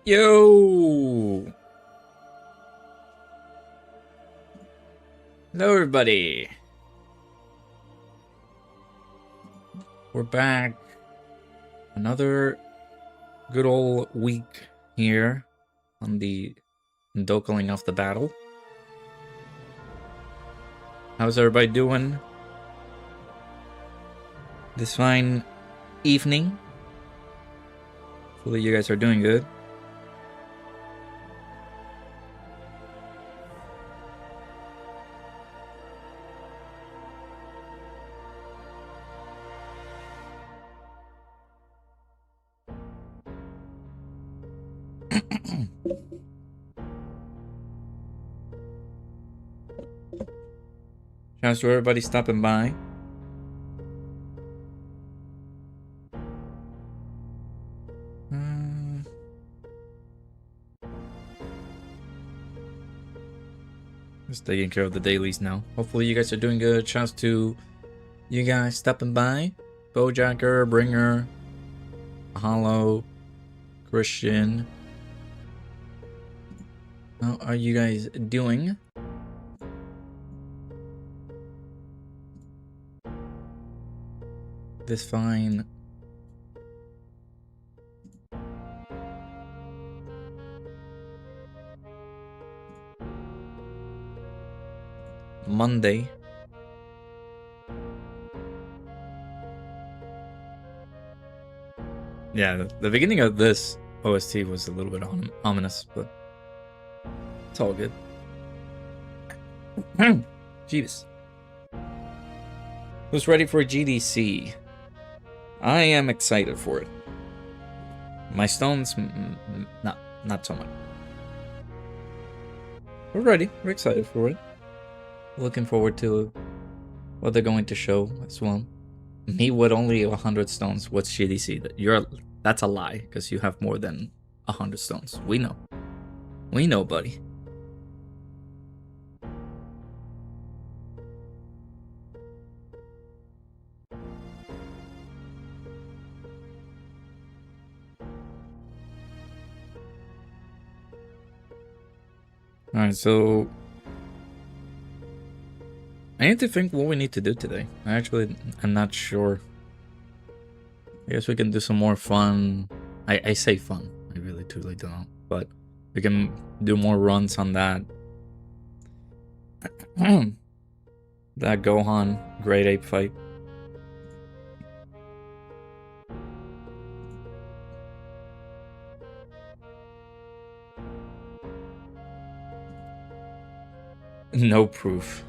Yo! Hello, everybody. We're back. Another good old week here on the Dokkan of the battle. How's everybody doing this fine evening? Hopefully you guys are doing good. Shouts to everybody stopping by. Just taking care of the dailies now. Hopefully you guys are doing good. Shouts to you guys stopping by. Bojacker, Bringer, Hollow, Christian. How are you guys doing? This fine Monday. Yeah, the beginning of this OST was a little bit ominous, but it's all good. Jeez. Who's ready for GDC? I am excited for it. My stones, not so much. We're ready. We're excited for it. Looking forward to what they're going to show as well. Me with only 100 stones. What's GDC? That's a lie, because you have more than 100 stones. We know. We know, buddy. Alright, so I need to think what we need to do today. I'm not sure. I guess we can do some more fun. I say fun. I really truly don't know. But we can do more runs on that. That Gohan Great Ape fight. No proof.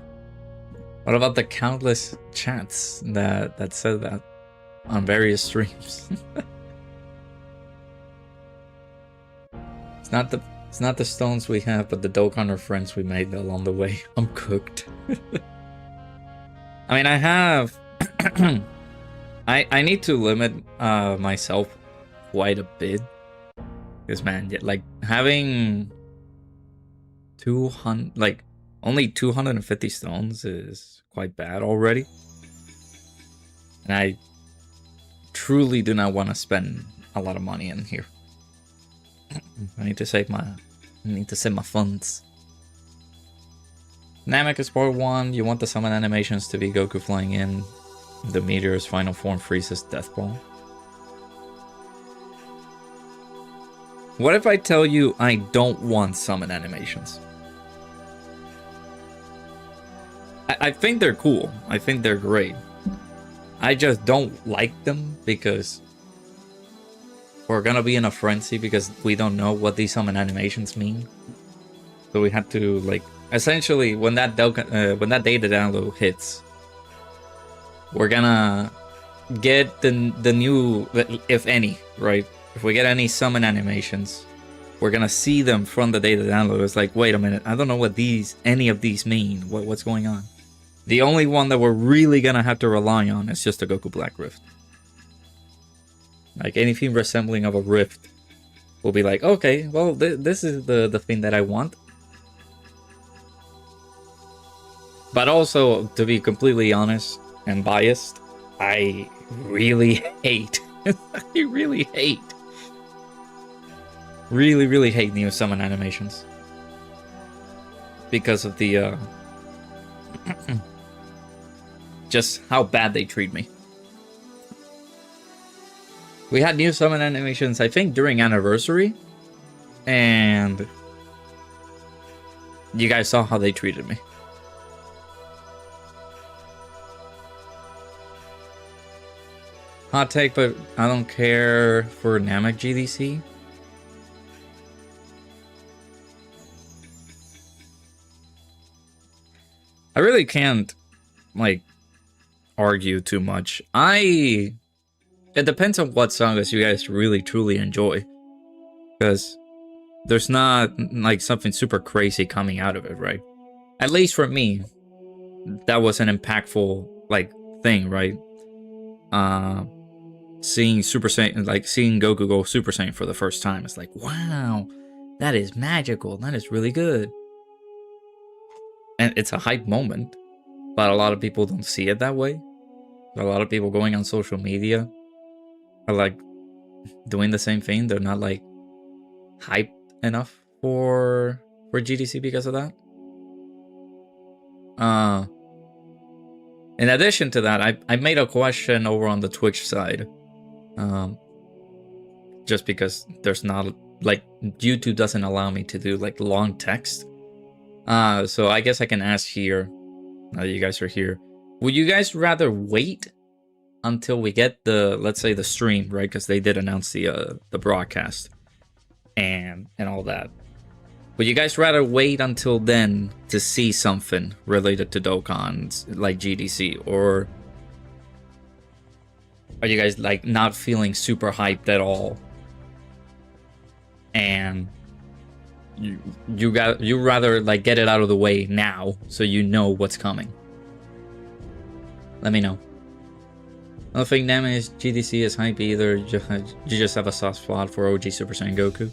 What about the countless chats that said that on various streams? It's not the stones we have, but the Dokkan friends we made along the way. I'm cooked. I mean, I have I need to limit myself quite a bit. Because man, like having 200 like only 250 stones is quite bad already. And I truly do not want to spend a lot of money in here. I need to save my funds. Namek is part 1. You want the summon animations to be Goku flying in. The Meteor's final form freezes Death Ball. What if I tell you I don't want summon animations? I think they're cool. I think they're great. I just don't like them because we're gonna be in a frenzy because we don't know what these summon animations mean. So we have to, like, essentially when that data download hits, we're gonna get the new, if any, right? If we get any summon animations, we're gonna see them from the data download. It's like, wait a minute, I don't know what any of these mean. What's going on? The only one that we're really gonna have to rely on is just a Goku Black Rift. Like anything resembling of a rift, we'll be like, okay, well, this is the thing that I want. But also, to be completely honest and biased, I really hate Really, really hate new summon animations. Because of the, just how bad they treat me. We had new summon animations, I think, during Anniversary. And you guys saw how they treated me. Hot take, but I don't care for Namek GDC. I really can't, like, argue too much. It depends on what sagas you guys really, truly enjoy. Because there's not, like, something super crazy coming out of it, right? At least for me, that was an impactful, like, thing, right? Seeing Super Saiyan, like, seeing Goku go Super Saiyan for the first time. It's like, wow, that is magical. That is really good. And it's a hype moment, but a lot of people don't see it that way. A lot of people going on social media are like doing the same thing. They're not like hyped enough for GDC because of that. In addition to that, I made a question over on the Twitch side. Just because there's not, like, YouTube doesn't allow me to do like long text. So I guess I can ask here, now that you guys are here, would you guys rather wait until we get the, let's say, the stream, right? Because they did announce the broadcast and all that. Would you guys rather wait until then to see something related to Dokkan, like GDC, or are you guys like not feeling super hyped at all? And you rather like get it out of the way now so you know what's coming. Let me know. I don't think Name's GDC is hype either. You just have a soft spot for OG Super Saiyan Goku.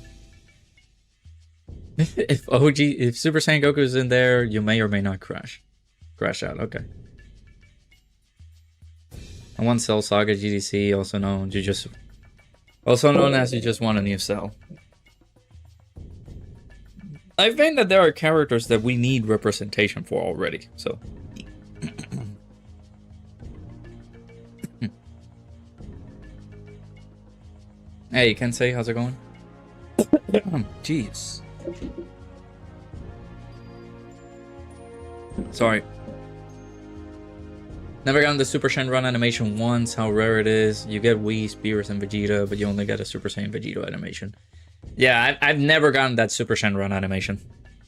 If Super Saiyan Goku is in there, you may or may not crash out. Okay. I want Cell Saga GDC, also known as you just want a new cell. I think that there are characters that we need representation for already, so. Hey, Kensei, how's it going? Jeez. Sorry. Never gotten the Super Saiyan run animation once, how rare it is. You get Whis, Beerus, and Vegeta, but you only get a Super Saiyan Vegeta animation. Yeah, I've never gotten that Super Saiyan run animation.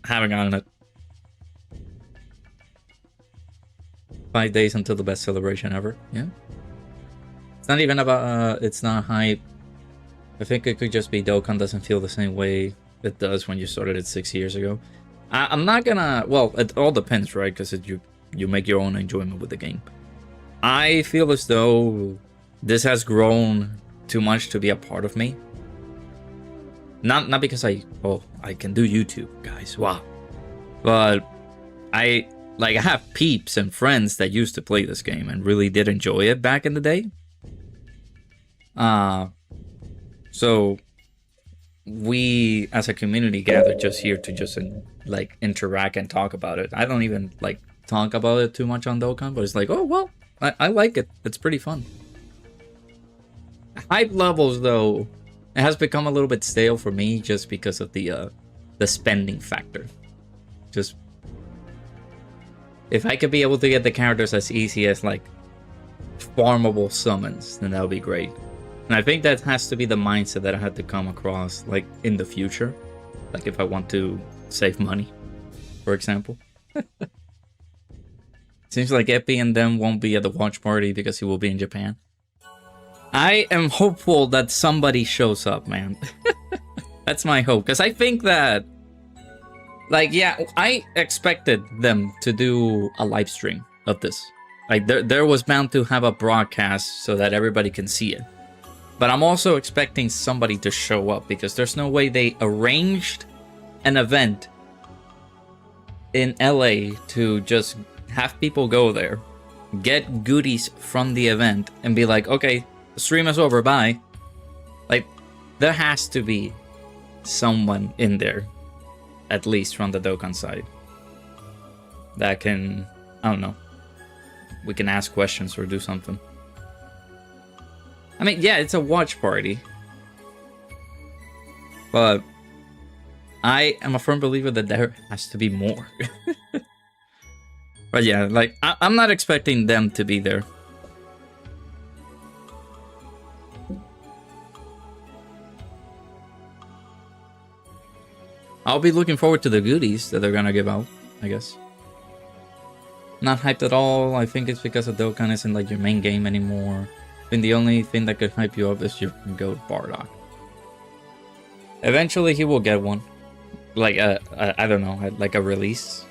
I haven't gotten it. 5 days until the best celebration ever. Yeah. It's not even about, it's not hype. I think it could just be Dokkan doesn't feel the same way it does when you started it 6 years ago. I'm not gonna, well, it all depends, right? Because you make your own enjoyment with the game. I feel as though this has grown too much to be a part of me. Not because I can do YouTube, guys, wow. But I have peeps and friends that used to play this game and really did enjoy it back in the day. So we as a community gathered just here to just like interact and talk about it. I don't even like talk about it too much on Dokkan, but it's like, oh well, I like it. It's pretty fun. Hype levels though, it has become a little bit stale for me just because of the spending factor. Just if I could be able to get the characters as easy as like farmable summons, then that would be great. And I think that has to be the mindset that I had to come across like in the future. Like if I want to save money, for example. Seems like Epi and them won't be at the watch party because he will be in Japan. I am hopeful that somebody shows up, man. That's my hope. Because I think that, like, yeah, I expected them to do a live stream of this. Like, there was bound to have a broadcast so that everybody can see it. But I'm also expecting somebody to show up because there's no way they arranged an event in LA to just have people go there, get goodies from the event, and be like, okay, the stream is over, bye. Like, there has to be someone in there, at least from the Dokkan side, that can, I don't know, we can ask questions or do something. I mean, yeah, it's a watch party, but I am a firm believer that there has to be more. But yeah, like, I'm not expecting them to be there. I'll be looking forward to the goodies that they're gonna give out, I guess. Not hyped at all. I think it's because of Dokkan isn't like your main game anymore. I think the only thing that could hype you up is your goat Bardock. Eventually he will get one. Like I don't know, like a release.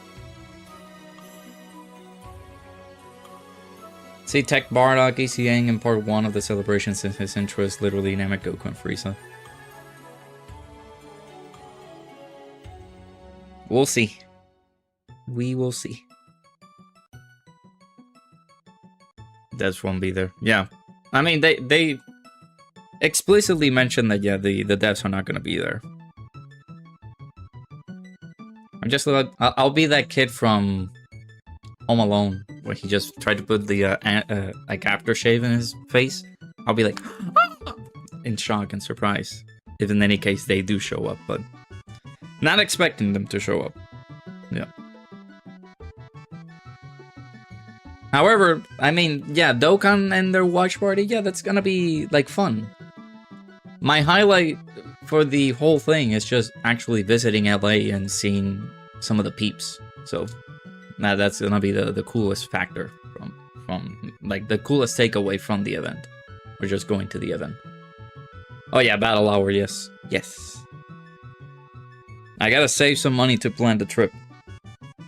See Tech Bardock ECAing in part 1 of the celebration since his intro is literally Namek Goku and Frieza. We'll see. We will see. Devs won't be there. Yeah. I mean, they explicitly mentioned that, yeah, the devs are not going to be there. I'm just like, I'll be that kid from Home Alone, where he just tried to put the, like, aftershave in his face. I'll be like, in shock and surprise. If in any case they do show up, but not expecting them to show up. Yeah. However, I mean, yeah, Dokkan and their watch party, yeah, that's gonna be, like, fun. My highlight for the whole thing is just actually visiting LA and seeing some of the peeps. So, that's gonna be the coolest factor from, like, the coolest takeaway from the event. Or just going to the event. Oh yeah, Battle Hour, yes. Yes. I gotta save some money to plan the trip.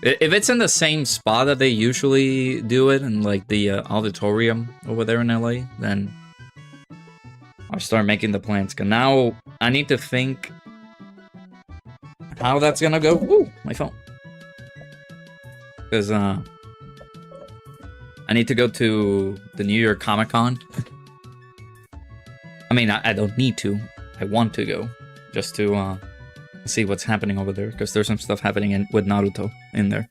If it's in the same spot that they usually do it, in like the auditorium over there in LA, then I'll start making the plans. Cause now I need to think how that's gonna go. Ooh, my phone. Because I need to go to the New York Comic Con. I mean, I don't need to. I want to go just to see what's happening over there, because there's some stuff happening with Naruto in there.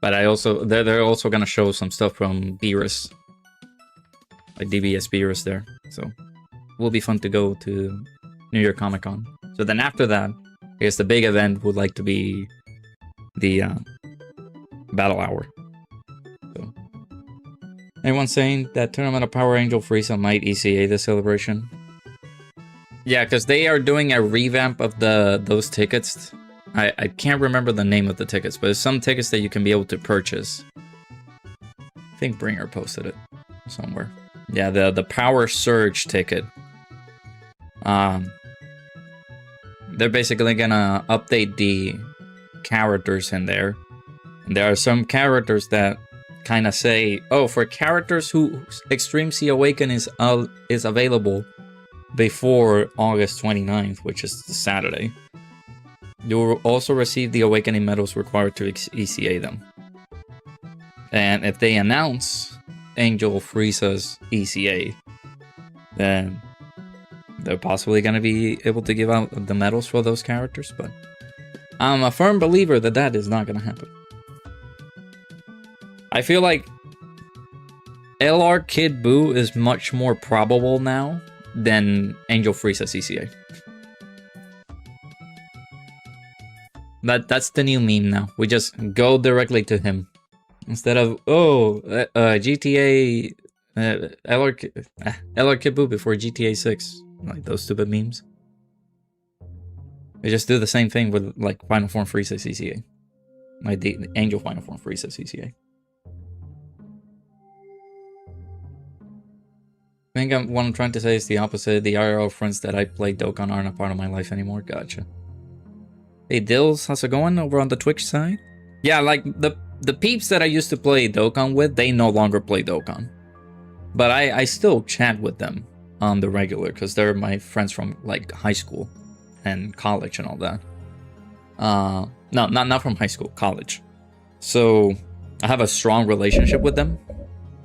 But they're also gonna show some stuff from Beerus, like DBS Beerus there. So it will be fun to go to New York Comic Con. So then after that, I guess the big event would like to be the Battle Hour. So anyone saying that Tournament of Power Angel Frieza might ECA the celebration? Yeah, because they are doing a revamp of those tickets. I can't remember the name of the tickets, but there's some tickets that you can be able to purchase. I think Bringer posted it somewhere. Yeah, the Power Surge ticket. They're basically gonna update the characters in there. And there are some characters that kind of say, oh, for characters whose Extreme Sea Awaken is available before August 29th, which is the Saturday, you will also receive the Awakening medals required to ECA them. And if they announce Angel Frieza's ECA, then they're possibly going to be able to give out the medals for those characters, but I'm a firm believer that that is not going to happen. I feel like LR Kid Buu is much more probable now than Angel Frieza's ECA. That's the new meme now. We just go directly to him. Instead of, GTA LR Kid Buu before GTA 6. Like those stupid memes. They just do the same thing with like Final Form Frieza's ECA. Like the Angel Final Form Frieza's ECA. I think what I'm trying to say is the opposite. The IRL friends that I play Dokkan aren't a part of my life anymore. Gotcha. Hey Dills, how's it going over on the Twitch side? Yeah, like the peeps that I used to play Dokkan with, they no longer play Dokkan. But I still chat with them on the regular, because they're my friends from like high school and college and all that. No, not from high school, college. So I have a strong relationship with them.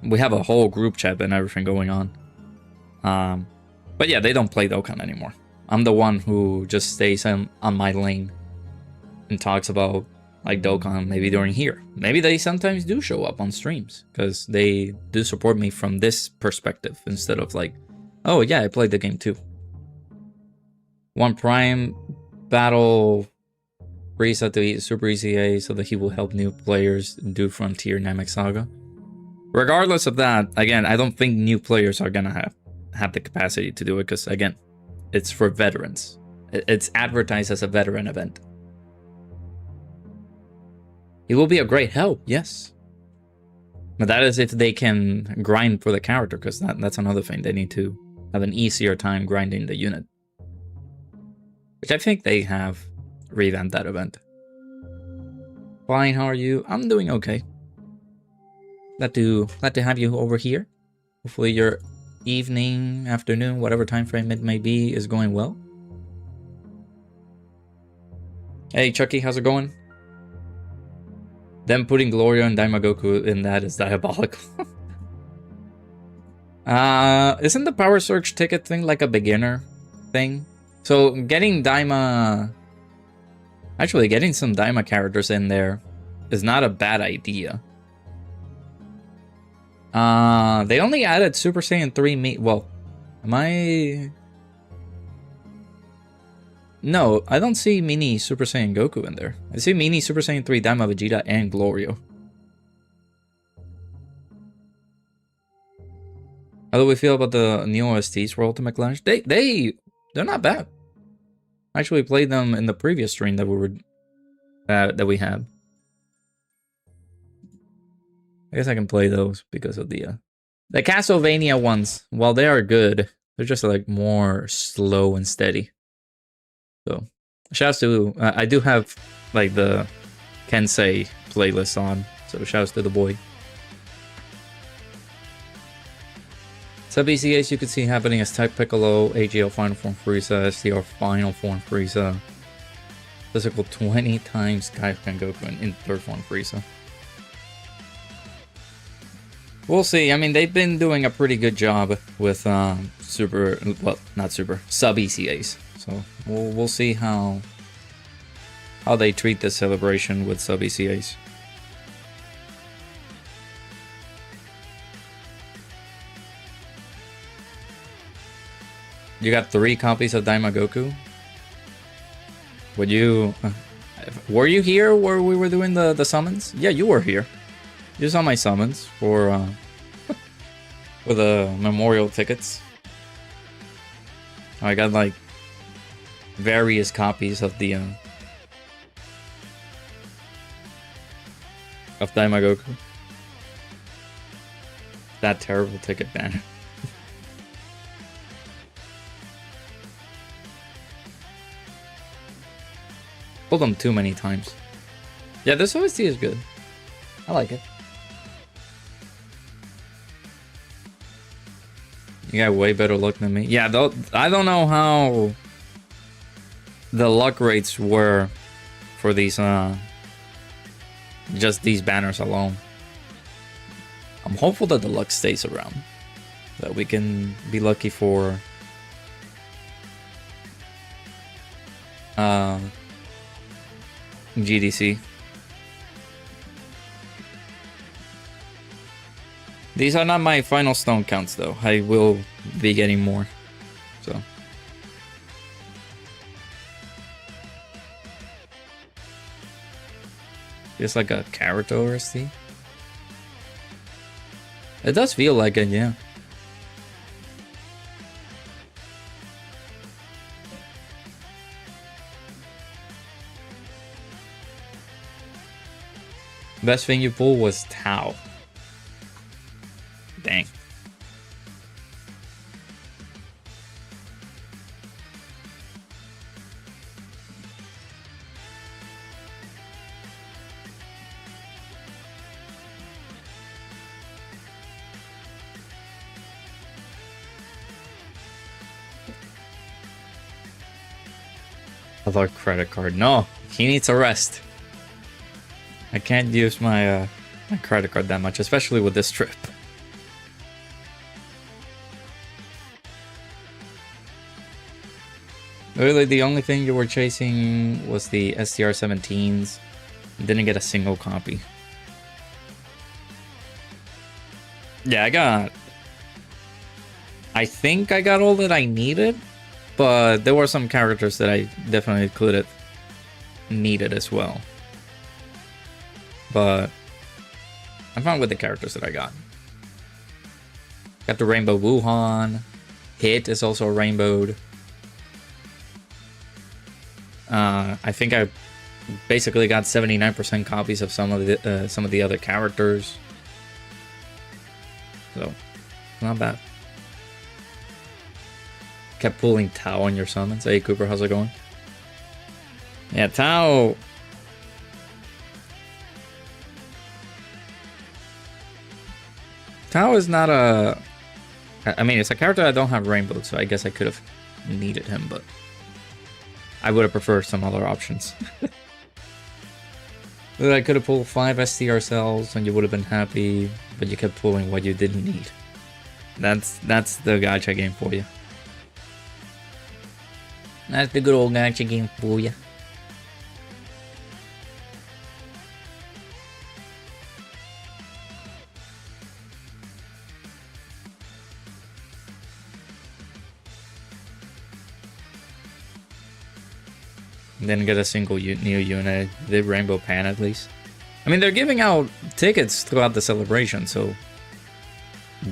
We have a whole group chat and everything going on. But But yeah, they don't play Dokkan anymore. I'm the one who just stays on my lane and talks about like Dokkan maybe during here. Maybe they sometimes do show up on streams because they do support me from this perspective instead of like, oh yeah, I played the game too. One Prime battle Frieza to eat Super ECA so that he will help new players do Frontier Namek Saga. Regardless of that, again, I don't think new players are gonna have the capacity to do it because again, it's for veterans. It's advertised as a veteran event. It will be a great help, yes. But that is if they can grind for the character, because that's another thing. They need to have an easier time grinding the unit. Which I think they have revamped that event. Fine, how are you? I'm doing okay. Glad to have you over here. Hopefully your evening, afternoon, whatever time frame it may be, is going well. Hey Chucky, how's it going? Them putting Gloria and Daimagoku in that is diabolical. Isn't the Power Surge ticket thing like a beginner thing? So getting Daima... Actually, getting some Daima characters in there is not a bad idea. They only added Super Saiyan 3 well, am I... No, I don't see Mini Super Saiyan Goku in there. I see Mini Super Saiyan 3 Daima Vegeta and Glorio. How do we feel about the new OSTs for Ultimate Clash? They're not bad. I actually played them in the previous stream that we had. I guess I can play those because of the Castlevania ones. While they are good, they're just like more slow and steady. So, shouts to I do have like the Kensei playlist on. So shouts to the boy. Sub ECAs you could see happening as Type Piccolo, AGL Final Form Frieza, STR Final Form Frieza, Physical 20 times Kaioken Goku, and in third form Frieza. We'll see. I mean, they've been doing a pretty good job with sub ECAs. So we'll see how they treat this celebration with sub ECAs. You got 3 copies of Daimagoku? Would you... were you here where we were doing the summons? Yeah, you were here. You saw my summons for the memorial tickets. I got like various copies of the of Daimagoku. That terrible ticket banner. Pulled them too many times. Yeah, this OST is good. I like it. You got way better luck than me. Yeah, though I don't know how the luck rates were for these just these banners alone. I'm hopeful that the luck stays around, that we can be lucky for GDC. These are not my final stone counts though. I will be getting more. So just like a character OST. It does feel like it, yeah. Best thing you pulled was Tao. Dang. Other credit card. No, he needs a rest. I can't use my my credit card that much, especially with this trip. Really, the only thing you were chasing was the STR-17s. Didn't get a single copy. Yeah, I think I got all that I needed, but there were some characters that I definitely could have needed as well. But I'm fine with the characters that I got. Got the Rainbow Wuhan. Hit is also rainbowed. I think I basically got 79% copies of some of the other characters. So, not bad. Kept pulling Tao on your summons. Hey Cooper, how's it going? Yeah, Tao. Tao is not a... I mean, it's a character I don't have rainbowed, so I guess I could have needed him, but I would have preferred some other options. I could have pulled 5 STR cells and you would have been happy, but you kept pulling what you didn't need. That's the gacha game for you. That's the good old gacha game for you. Didn't get a single new unit. Did Rainbow Pan at least. I mean, they're giving out tickets throughout the celebration, so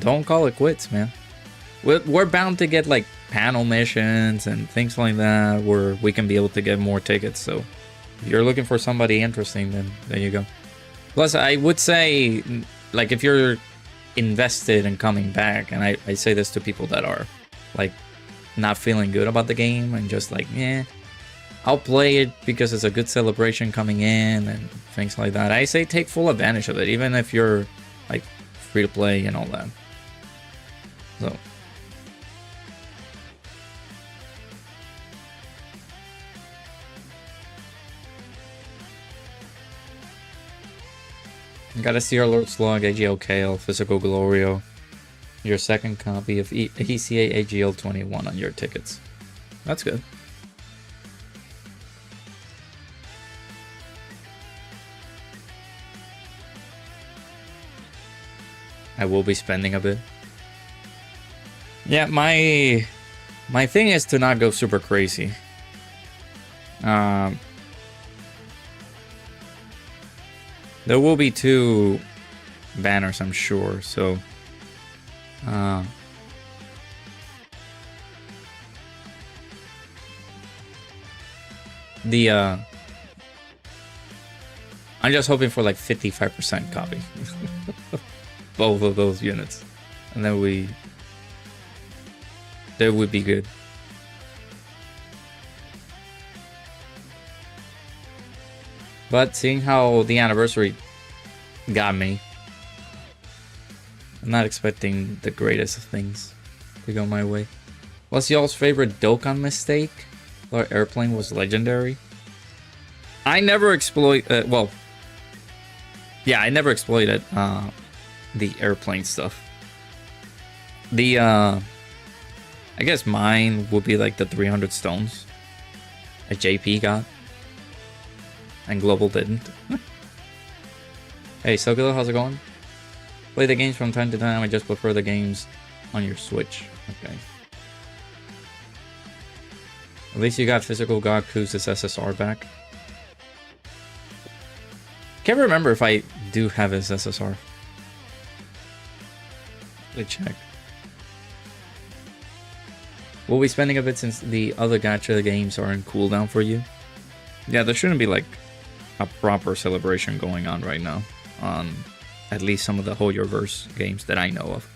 don't call it quits, man. We're bound to get like panel missions and things like that where we can be able to get more tickets. So if you're looking for somebody interesting, then there you go. Plus, I would say, like, if you're invested in coming back, and I say this to people that are like not feeling good about the game and just like, yeah, I'll play it because it's a good celebration coming in and things like that. I say take full advantage of it, even if you're like free to play and all that. So. You got a CR Lord Slug, AGL Kale, Physical Glorio. Your second copy of ECA AGL 21 on your tickets. That's good. I will be spending a bit. Yeah, my thing is to not go super crazy. There will be 2 banners, I'm sure. So, I'm just hoping for like 55% copy. Both of those units, and then that would be good. But seeing how the anniversary got me, I'm not expecting the greatest of things to go my way. What's y'all's favorite Dokkan mistake? Our airplane was legendary. I never exploit. Well, yeah, I never exploited the airplane stuff. The I guess mine would be like the 300 stones that JP got and Global didn't. Hey Sogilo, how's it going? Play the games from time to time. I just prefer the games on your Switch. Okay. At least you got Physical Gaku's SSR back. Can't remember if I do have his SSR. Let me check. We'll be spending a bit since the other gacha games are in cooldown for you. Yeah, there shouldn't be like a proper celebration going on right now on at least some of the Hold Your Verse games that I know of.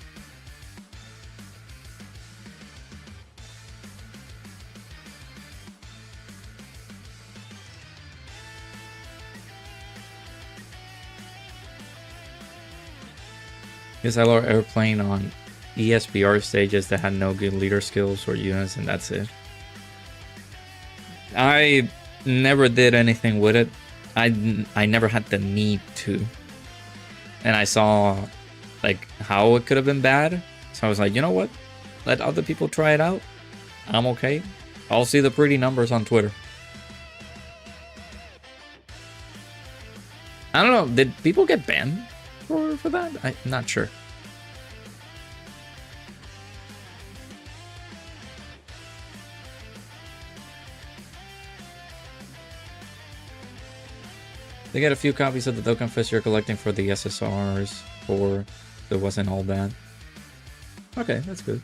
Guess I lower airplane on ESBR stages that had no good leader skills or units, and that's it. I never did anything with it. I never had the need to. And I saw like how it could have been bad. So I was like, you know what? Let other people try it out. I'm okay. I'll see the pretty numbers on Twitter. I don't know. Did people get banned for that? I'm not sure. They get a few copies of the Dokkan Fist you're collecting for the SSRs, or it wasn't all bad. Okay, that's good.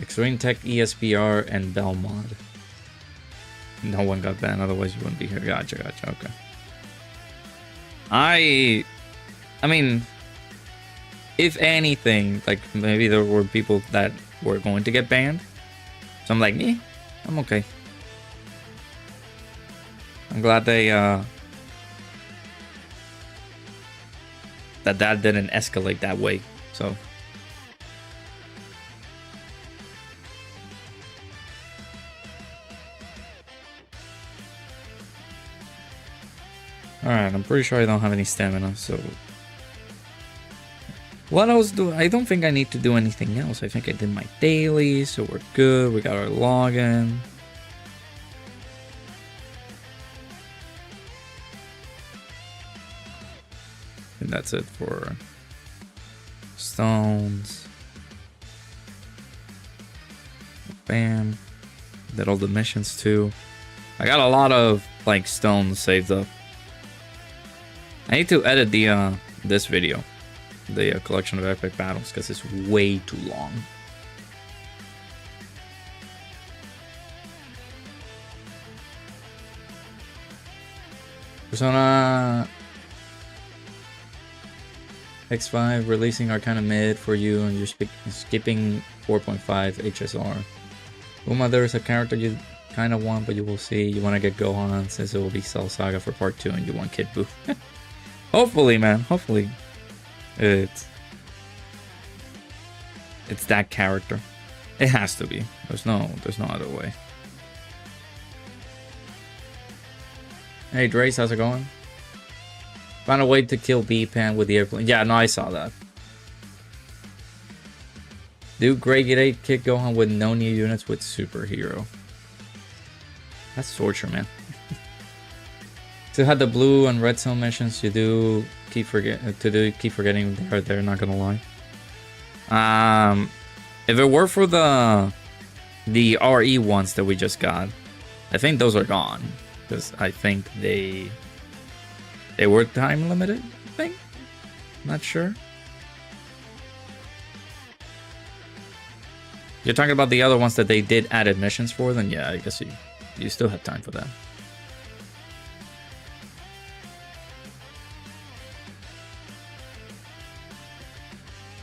Extreme Tech ESPR and Belmont. No one got banned, otherwise you wouldn't be here. Gotcha, okay. I mean, if anything, like maybe there were people that were going to get banned. So I'm like, I'm okay. I'm glad they that didn't escalate that way. So alright, I'm pretty sure I don't have any stamina, so what else do I don't think I need to do anything else. I think I did my daily, so we're good. We got our login. And that's it for stones. Bam. Did all the missions too. I got a lot of like stones saved up. I need to edit the this video, the collection of epic battles, because it's way too long. Persona X5 releasing Arcana Mid for you, and you're skipping 4.5 HSR. Uma, there is a character you kind of want, but you will see. You want to get Gohan since it will be Cell Saga for part 2, and you want Kid Buu. Hopefully, man. Hopefully, it's that character. It has to be. There's no other way. Hey, Drace, how's it going? Found a way to kill B-Pan with the airplane. Yeah, no, I saw that. Do Grade 8 kick Gohan with no new units with Superhero. That's torture, man. To have the blue and red zone missions, you do keep forgetting they're not gonna lie. If it were for the RE ones that we just got, I think those are gone, because I think they were time limited, I think. Not sure. You're talking about the other ones that they did add missions for, then yeah, I guess you still have time for that.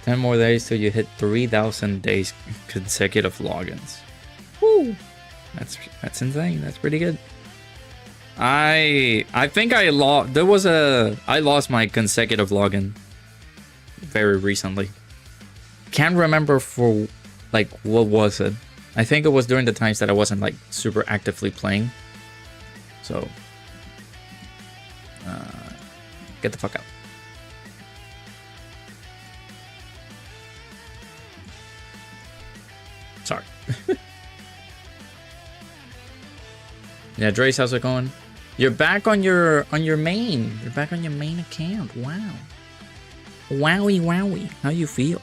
Ten more days till you hit 3,000 days consecutive logins. Woo! That's insane. That's pretty good. I think I lost my consecutive login very recently. Can't remember for like what was it. I think it was during the times that I wasn't like super actively playing. So get the fuck out. Sorry. Yeah, Drace, how's it going? You're back on your main. You're back on your main account. Wow. Wowie wowie. How you feel?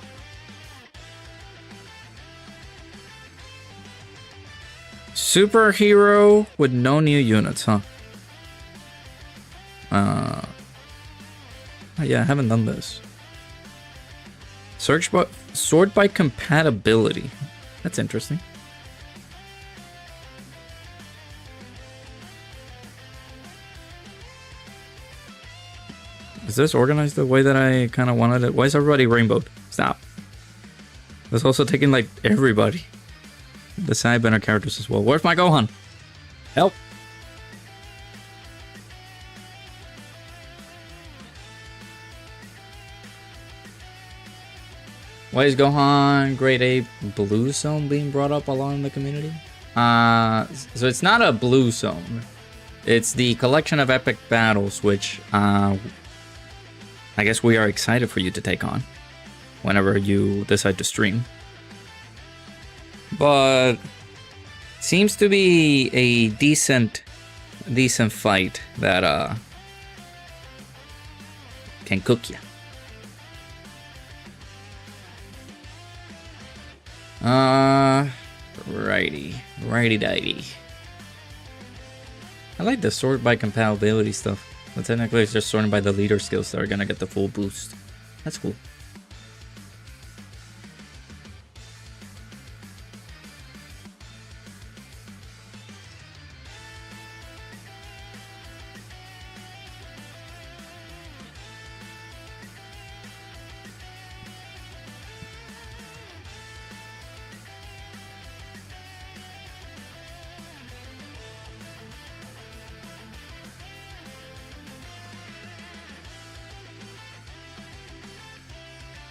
Superhero with no new units, huh? Yeah, I haven't done this. Sort by compatibility. That's interesting. Is this organized the way that I kind of wanted it? Why is everybody rainbowed? Stop. That's also taking like everybody. The side banner characters as well. Where's my Gohan? Help. Why is Gohan Grade 8 Blue Zone being brought up along in the community? So it's not a Blue Zone. It's the collection of epic battles, which I guess we are excited for you to take on whenever you decide to stream. But seems to be a decent fight that can cook you. Righty-dighty. I like the sort by compatibility stuff, but technically it's just sorting by the leader skills that are gonna get the full boost. That's cool.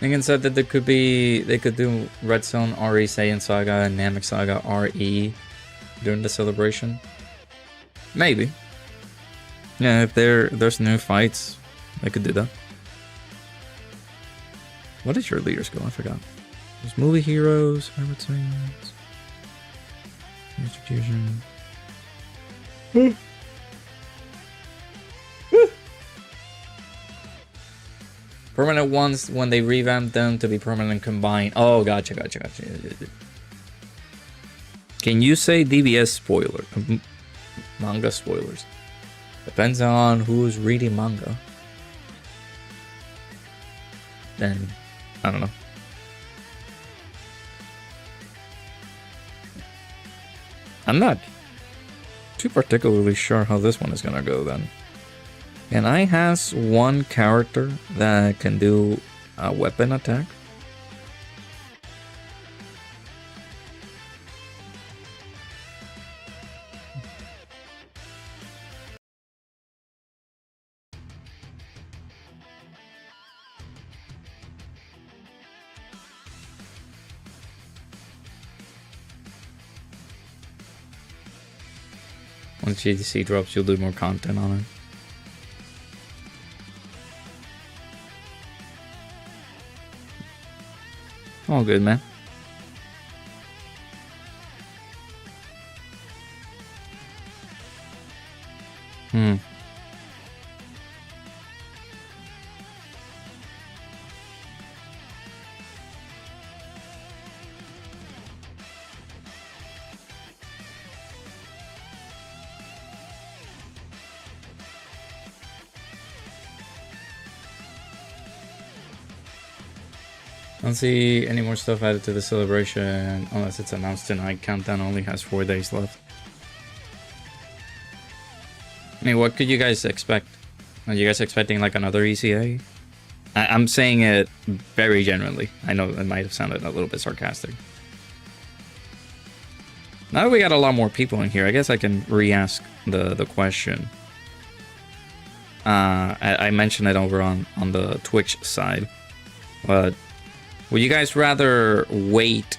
Lincoln said that they could do Red Zone RE Saiyan Saga and Namek Saga RE during the celebration. Maybe. Yeah, if there's new fights, they could do that. What is your leader skill? I forgot. There's movie heroes, hybrid Saiyans, execution. Permanent ones when they revamp them to be permanent combined. Oh, gotcha. Can you say DBS spoiler? Manga spoilers. Depends on who's reading manga. Then, I don't know. I'm not too particularly sure how this one is gonna go then. And I has one character that can do a weapon attack. Once GDC drops, you'll do more content on it. All good, man. I don't see any more stuff added to the celebration unless it's announced tonight. Countdown only has 4 days left. I mean, what could you guys expect? Are you guys expecting like another ECA? I'm saying it very generally. I know it might have sounded a little bit sarcastic. Now that we got a lot more people in here, I guess I can re-ask the question. I mentioned it over on the Twitch side, but would you guys rather wait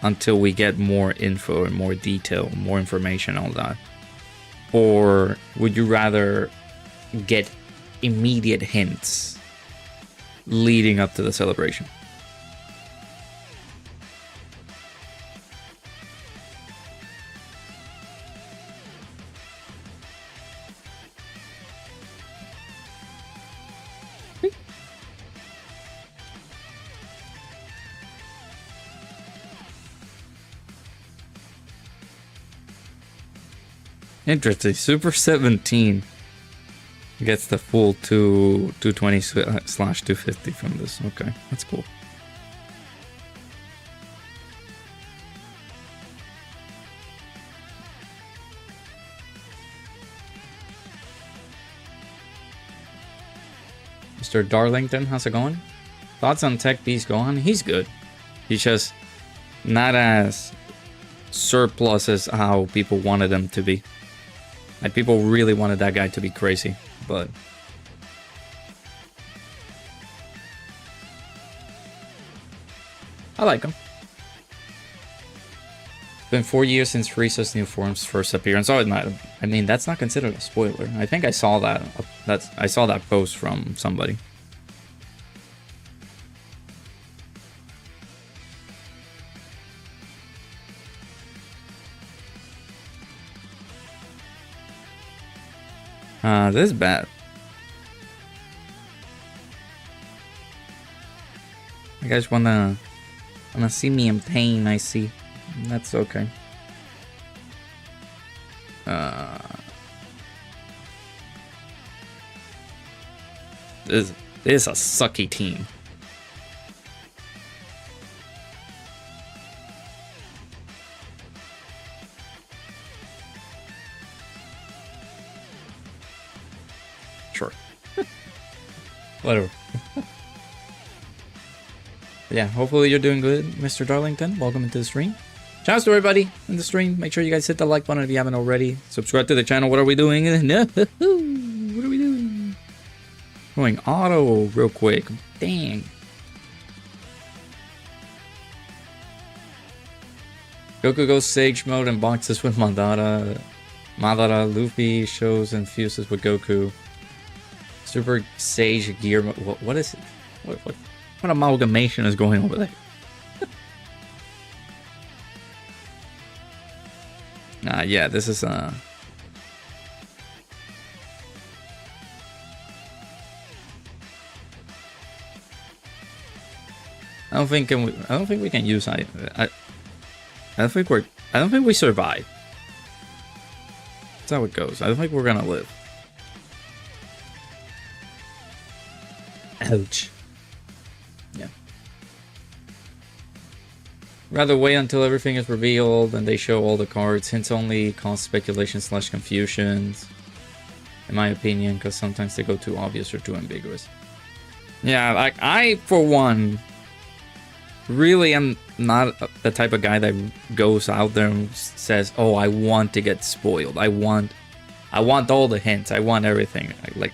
until we get more info and more detail, more information, all that? Or would you rather get immediate hints leading up to the celebration? Interesting. Super 17 gets the full 220/250 from this. Okay, that's cool. Mr. Darlington, how's it going? Thoughts on Tech B's Gohan? He's good. He's just not as surplus as how people wanted him to be. Like, people really wanted that guy to be crazy, but I like him. It's been 4 years since Frieza's new form's first appearance. Oh, I mean, that's not considered a spoiler. I think I saw that. I saw that post from somebody. This is bad. You guys wanna see me in pain, I see. That's okay. This is a sucky team. Sure. Whatever. Yeah, hopefully you're doing good, Mr. Darlington. Welcome into the stream. Shout out to everybody in the stream. Make sure you guys hit the like button if you haven't already. Subscribe to the channel. What are we doing? What are we doing? Going auto real quick. Dang. Goku goes Sage mode and boxes with Madara. Madara, Luffy shows and fuses with Goku. Super Sage gear mode. What is it? What amalgamation is going over there? Yeah, this is I don't think we can use I don't think we survive. That's how it goes. I don't think we're gonna live. Ouch. Yeah. Rather wait until everything is revealed and they show all the cards. Hints only cause speculation / confusions, in my opinion, because sometimes they go too obvious or too ambiguous. Yeah, like I, for one, really am not the type of guy that goes out there and says, "Oh, I want to get spoiled. I want all the hints. I want everything." Like,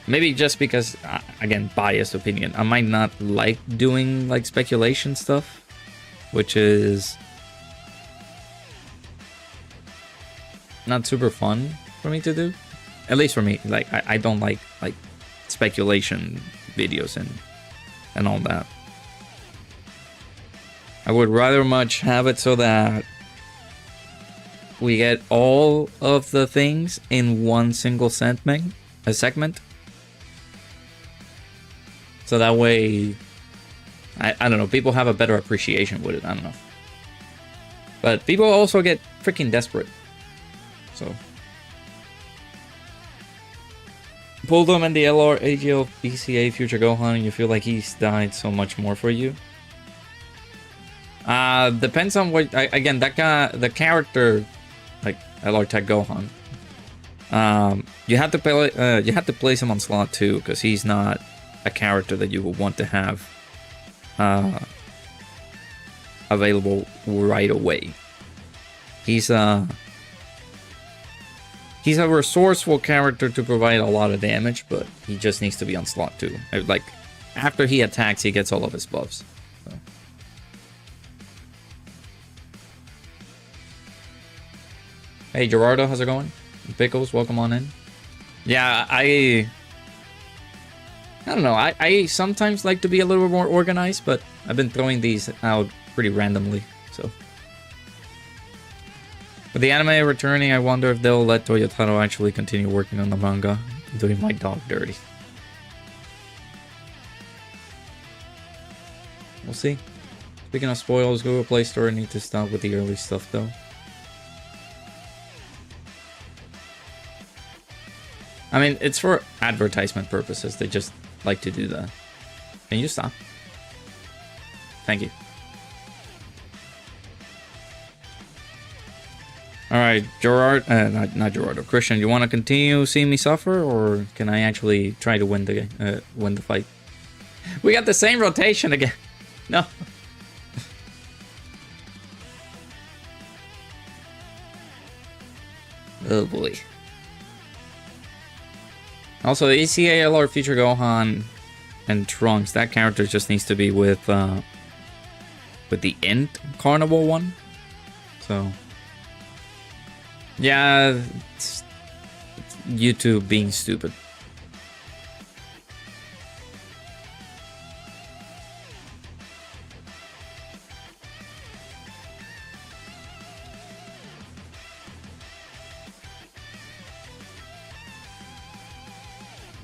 maybe just because, again, biased opinion, I might not like doing like speculation stuff, which is not super fun for me to do. At least for me, like I don't like speculation videos and all that. I would rather much have it so that we get all of the things in one single segment. So that way, I don't know, people have a better appreciation with it. I don't know. But people also get freaking desperate. So pull them in the LR, AGL, BCA, Future Gohan, and you feel like he's died so much more for you. Depends on what. Again, that guy, the character, like LR Tech Gohan. You have to place him on slot 2 because he's not a character that you would want to have available right away. He's a resourceful character to provide a lot of damage, but he just needs to be on slot 2. Like after he attacks, he gets all of his buffs. So. Hey Gerardo, how's it going? Pickles, welcome on in. Yeah, I don't know. I sometimes like to be a little more organized, but I've been throwing these out pretty randomly. So, with the anime returning, I wonder if they'll let Toyotaro actually continue working on the manga, doing my dog dirty. We'll see. Speaking of spoilers, Google Play Store need to stop with the early stuff though. I mean, it's for advertisement purposes. They just like to do that. Can you stop? Thank you. Alright, Gerard, not Gerardo, Christian, you want to continue seeing me suffer, or can I actually try to win the fight? We got the same rotation again. No. Oh boy. Also, the ECALR Future Gohan and Trunks, that character just needs to be with the Int Carnival one. So, yeah, it's YouTube being stupid.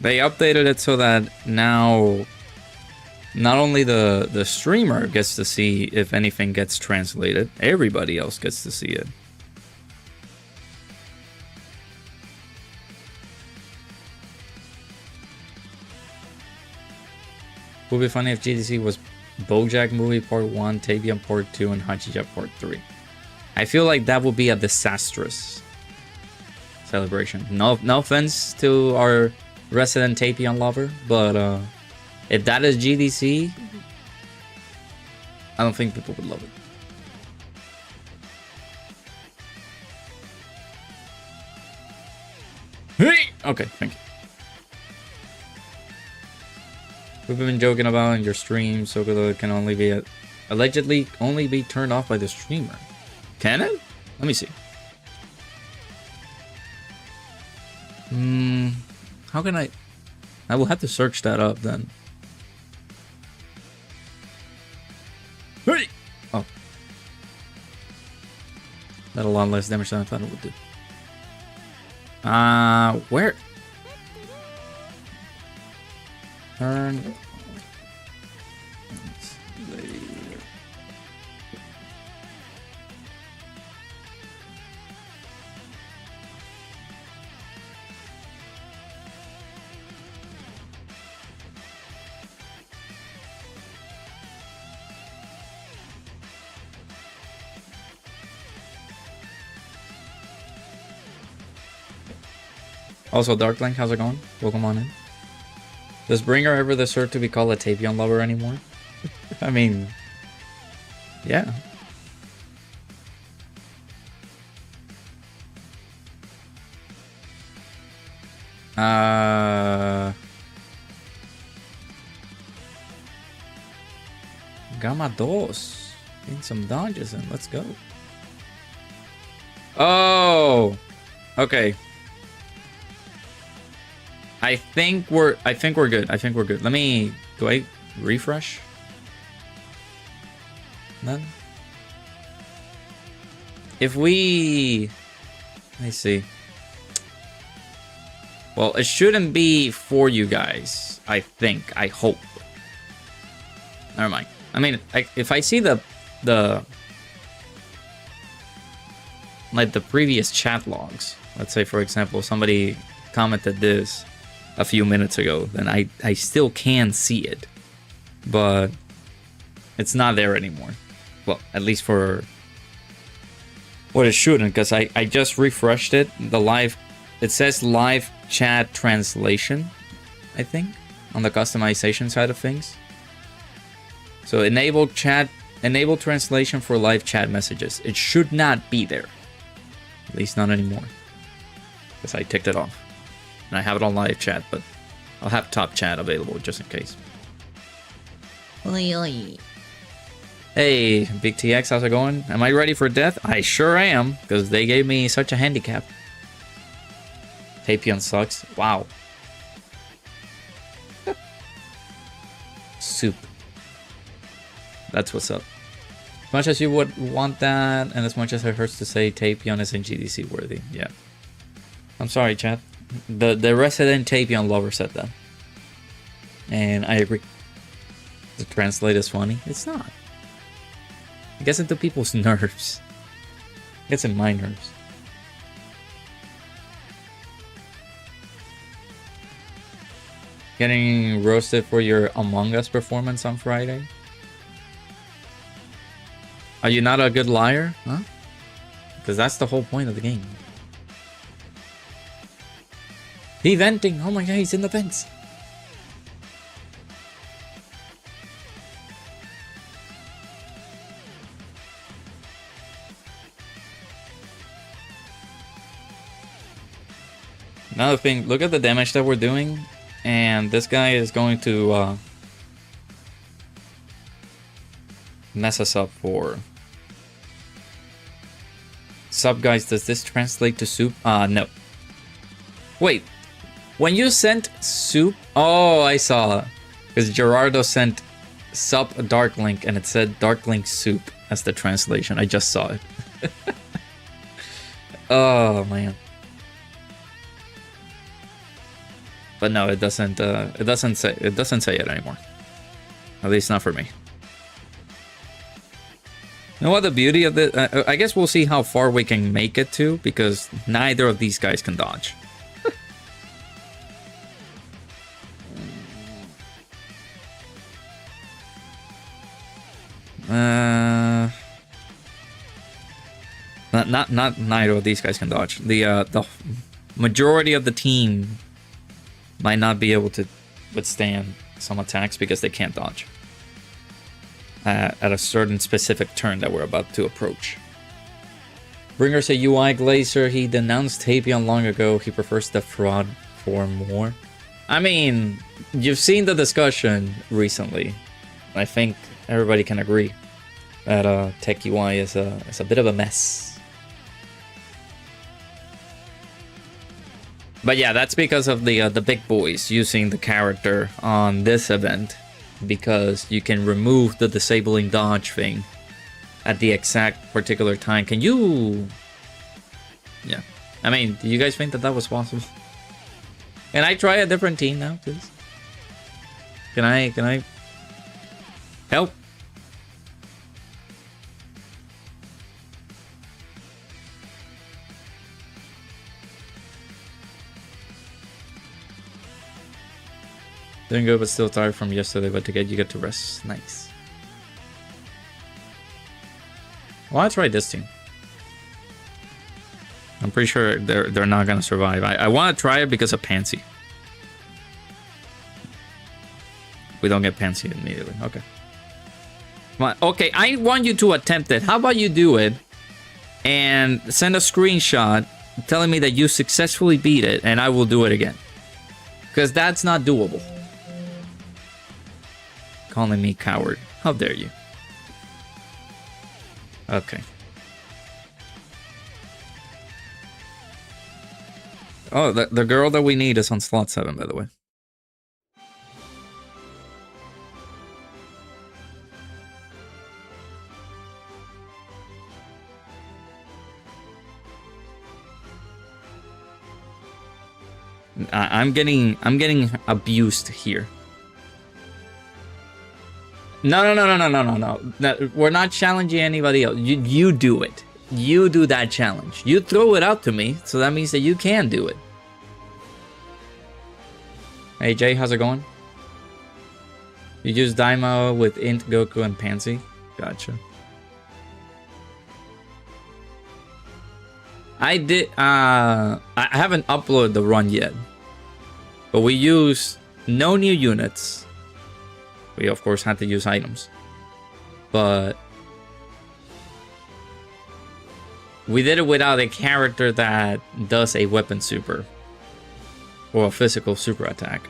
They updated it so that now not only the streamer gets to see if anything gets translated, everybody else gets to see it. Would be funny if GDC was BoJack Movie Part 1, Tapion Part 2, and Hachija Part 3. I feel like that would be a disastrous celebration. No offense to our resident Tapion lover, but if that is GDC, I don't think people would love it. Hey! Okay, thank you. We've been joking about in your stream, so it can only be allegedly only be turned off by the streamer. Can it? Let me see. How can I will have to search that up then. Hey! Oh. That a lot less damage than I thought it would do. Where? Turn. Also, Darklink, how's it going? Welcome on in. Does Bringer ever deserve to be called a Tapion lover anymore? I mean, yeah. Gamma dos. Getting some dodges in. Let's go. Oh, okay. I think we're good. Let me, do I refresh? None? If we, let me see. Well, it shouldn't be for you guys, I think, I hope. Never mind. I mean, if I see the like the previous chat logs, let's say for example, somebody commented this a few minutes ago, then I still can see it, but it's not there anymore. Well, at least for what it shouldn't, because I just refreshed it. The live, it says live chat translation, I think, on the customization side of things. So enable translation for live chat messages. It should not be there, at least not anymore, because I ticked it off. And I have it on live chat, but I'll have top chat available just in case. Oi, oi. Hey, Big TX, how's it going? Am I ready for death? I sure am, because they gave me such a handicap. Tapion sucks. Wow. Soup. That's what's up. As much as you would want that, and as much as it hurts to say Tapion isn't GDC worthy. Yeah. I'm sorry, chat. The resident Tapion lover said that. And I agree. The translate is funny. It's not. It gets into people's nerves. It gets in my nerves. Getting roasted for your Among Us performance on Friday? Are you not a good liar? Huh? Because that's the whole point of the game. He venting! Oh my god, he's in the vents! Another thing, look at the damage that we're doing, and this guy is going to mess us up for... Sup guys, does this translate to soup? No. Wait. When you sent soup, oh, I saw, because Gerardo sent sup Darklink and it said Darklink soup as the translation. I just saw it. Oh man. But no, it doesn't. It doesn't say it anymore. At least not for me. You know what the beauty of this? I guess we'll see how far we can make it to, because neither of these guys can dodge. Not neither of these guys can dodge. The majority of the team might not be able to withstand some attacks because they can't dodge at a certain specific turn that we're about to approach. Bringer's a UI Glazer. He denounced Tapion long ago. He prefers the fraud form more. I mean, you've seen the discussion recently. I think everybody can agree that Tech UI is a bit of a mess. But yeah, that's because of the big boys using the character on this event, because you can remove the disabling dodge thing at the exact particular time. Can you? Yeah, I mean, do you guys think that that was possible? Can I try a different team now, please? Can I help? Doing good, but still tired from yesterday. But you get to rest. Nice. Well, I'll try this team. I'm pretty sure they're not gonna survive. I want to try it because of Pansy. We don't get Pansy immediately. Okay. Come on. Okay, I want you to attempt it. How about you do it and send a screenshot telling me that you successfully beat it, and I will do it again. Because that's not doable. Calling me coward. How dare you? Okay. Oh, the girl that we need is on slot 7, by the way. I'm getting abused here. No. We're not challenging anybody else. You do it. You do that challenge. You throw it out to me, so that means that you can do it. Hey Jay, how's it going? You use Daima with Int, Goku, and Pansy? Gotcha. I haven't uploaded the run yet. But we use no new units. We of course had to use items. But we did it without a character that does a weapon super. Or a physical super attack.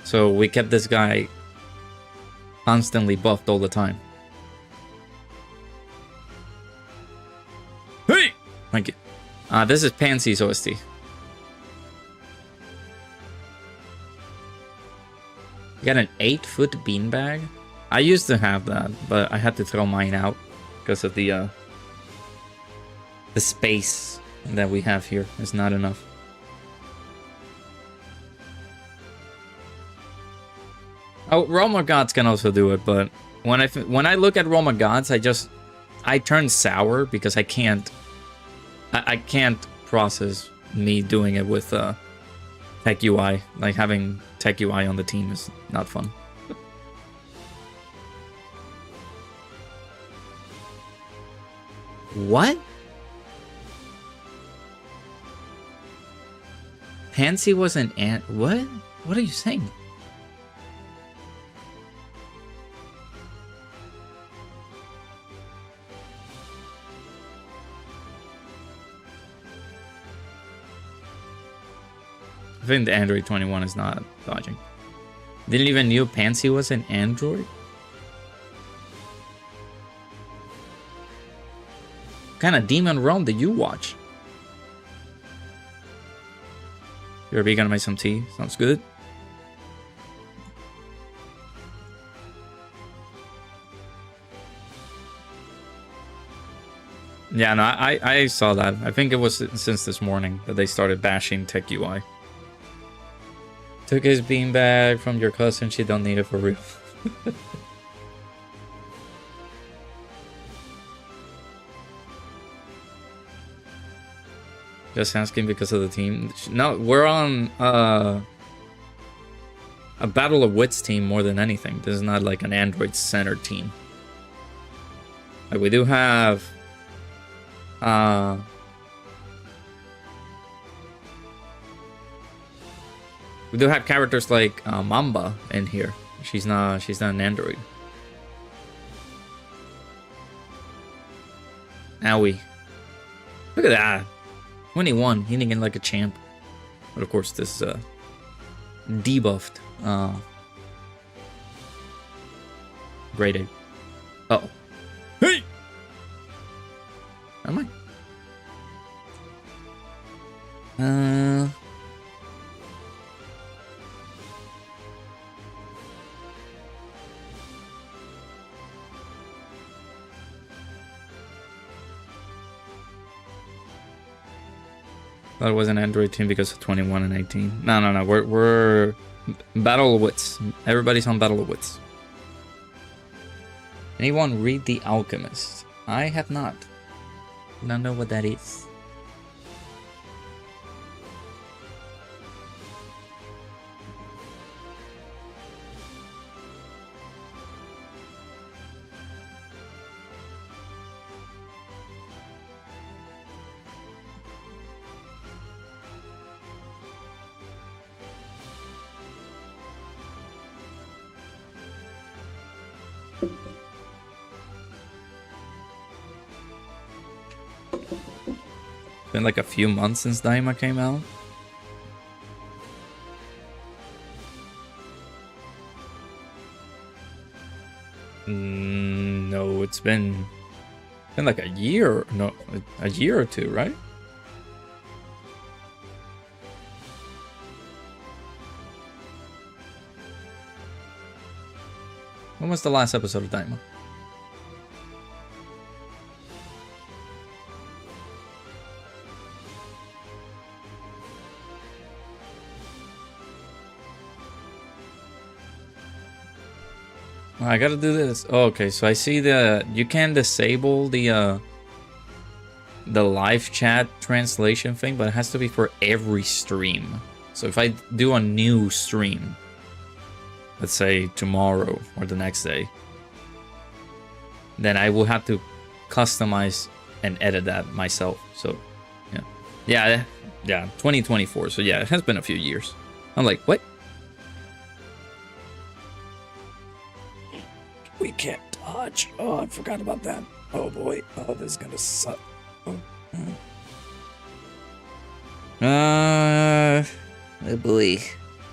So we kept this guy constantly buffed all the time. Hey! Thank you. This is Pansy's OST. You got an 8-foot beanbag? I used to have that, but I had to throw mine out because of the space that we have here is not enough. Oh, Roma Gods can also do it, but when I look at Roma Gods, I turn sour because I can't process me doing it with Tech UI. Like having Tech UI on the team is not fun. What? Pansy was an ant. What? What are you saying? I think the Android 21 is not dodging. Didn't even know Pansy was an Android? What kind of demon realm did you watch? You're gonna make some tea. Sounds good. Yeah, no, I saw that. I think it was since this morning that they started bashing Tech UI. Took his beanbag from your cousin. She don't need it for real. Just asking because of the team. No, we're on a Battle of Wits team more than anything. This is not like an Android-centered team. Like, we do have... we do have characters like Mamba in here. She's not an android. Owie. Look at that. 21, hitting it like a champ. But of course this debuffed grade 8. Uh-oh. Hey! Am I? Thought it was an Android team because of 21 and 18. No. We're Battle of Wits. Everybody's on Battle of Wits. Anyone read The Alchemist? I have not. Don't know what that is. Been like a few months since Daima came out. No, it's been like a year. No, a year or two, right? When was the last episode of Daima? I gotta do this. Oh, okay, so I see the you can disable the live chat translation thing, but it has to be for every stream. So if I do a new stream, let's say tomorrow or the next day, then I will have to customize and edit that myself. So yeah, 2024. So yeah, it has been a few years. I'm like, what? We can't dodge. Oh, I forgot about that. Oh boy. Oh, this is gonna suck. Oh boy.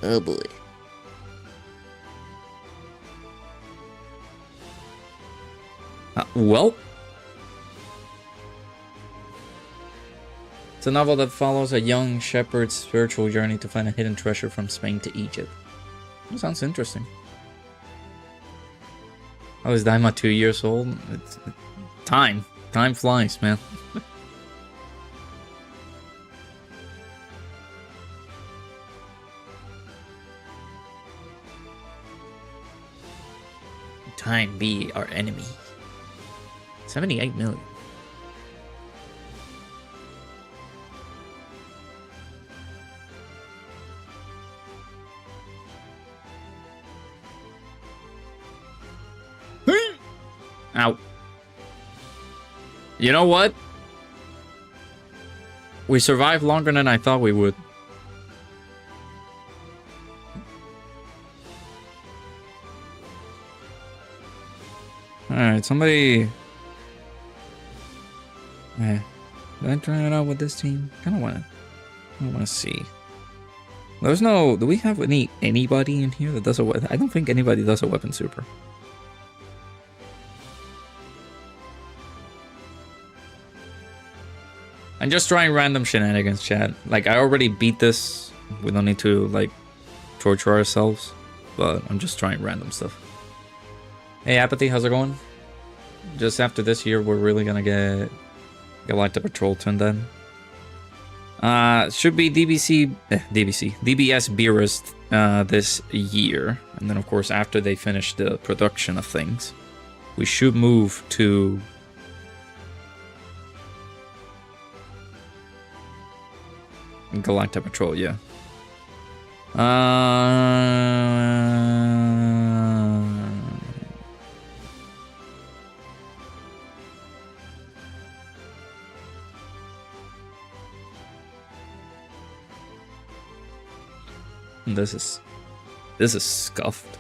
Oh boy. Well, it's a novel that follows a young shepherd's spiritual journey to find a hidden treasure from Spain to Egypt. That sounds interesting. I was Daima 2 years old. Time flies, man. Time be our enemy. 78 million. Ow. You know what? We survived longer than I thought we would. Alright, somebody... did I try it out with this team? I want to see. There's no... Do we have anybody in here that does a weapon? I don't think anybody does a weapon super. I'm just trying random shenanigans, chat. Like, I already beat this. We don't need to, like, torture ourselves. But I'm just trying random stuff. Hey, Apathy, how's it going? Just after this year, we're really gonna get like the patrol turned then. Should be DBS Beerus this year. And then, of course, after they finish the production of things, we should move to... Galactic Patrol, yeah. This is scuffed.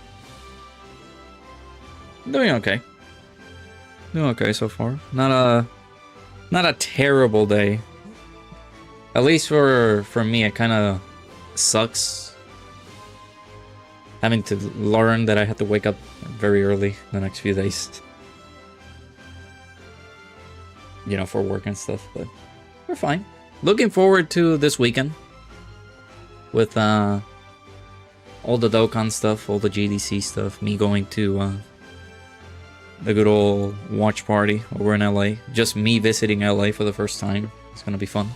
Doing okay. Doing okay so far. Not a terrible day. At least for me, it kind of sucks having to learn that I have to wake up very early the next few days. You know, for work and stuff, but we're fine. Looking forward to this weekend with all the Dokkan stuff, all the GDC stuff, me going to the good old watch party over in LA. Just me visiting LA for the first time. It's gonna be fun.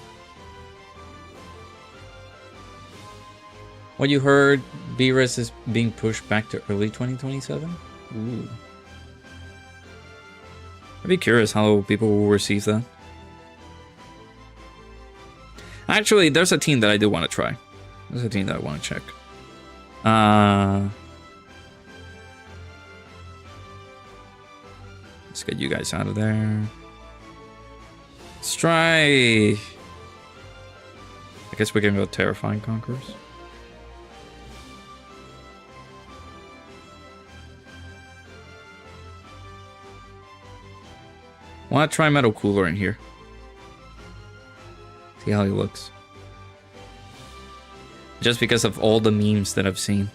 What you heard, Beerus is being pushed back to early 2027? Ooh. I'd be curious how people will receive that. Actually, there's a team that I do want to try. There's a team that I want to check. Let's get you guys out of there. Let's try... I guess we can go Terrifying Conquerors. Want to try Metal Cooler in here. See how he looks. Just because of all the memes that I've seen.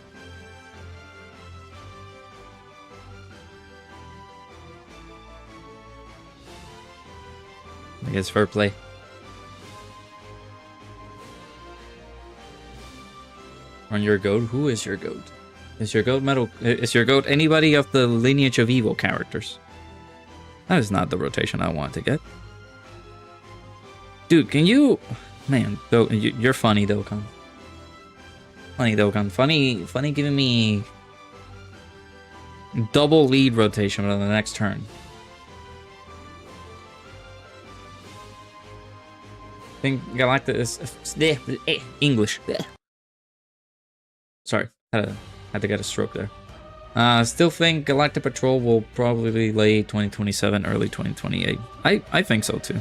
I guess fair play. On your goat? Who is your goat? Is your goat metal? Is your goat anybody of the Lineage of Evil characters? That is not the rotation I want to get. Dude, can you... Man, you're funny, Dokkan. Funny, Dokkan. Funny giving me... double lead rotation on the next turn. I think Galacta is... English. Sorry, had to get a stroke there. Still think Galactic Patrol will probably be late 2027, early 2028. I think so too.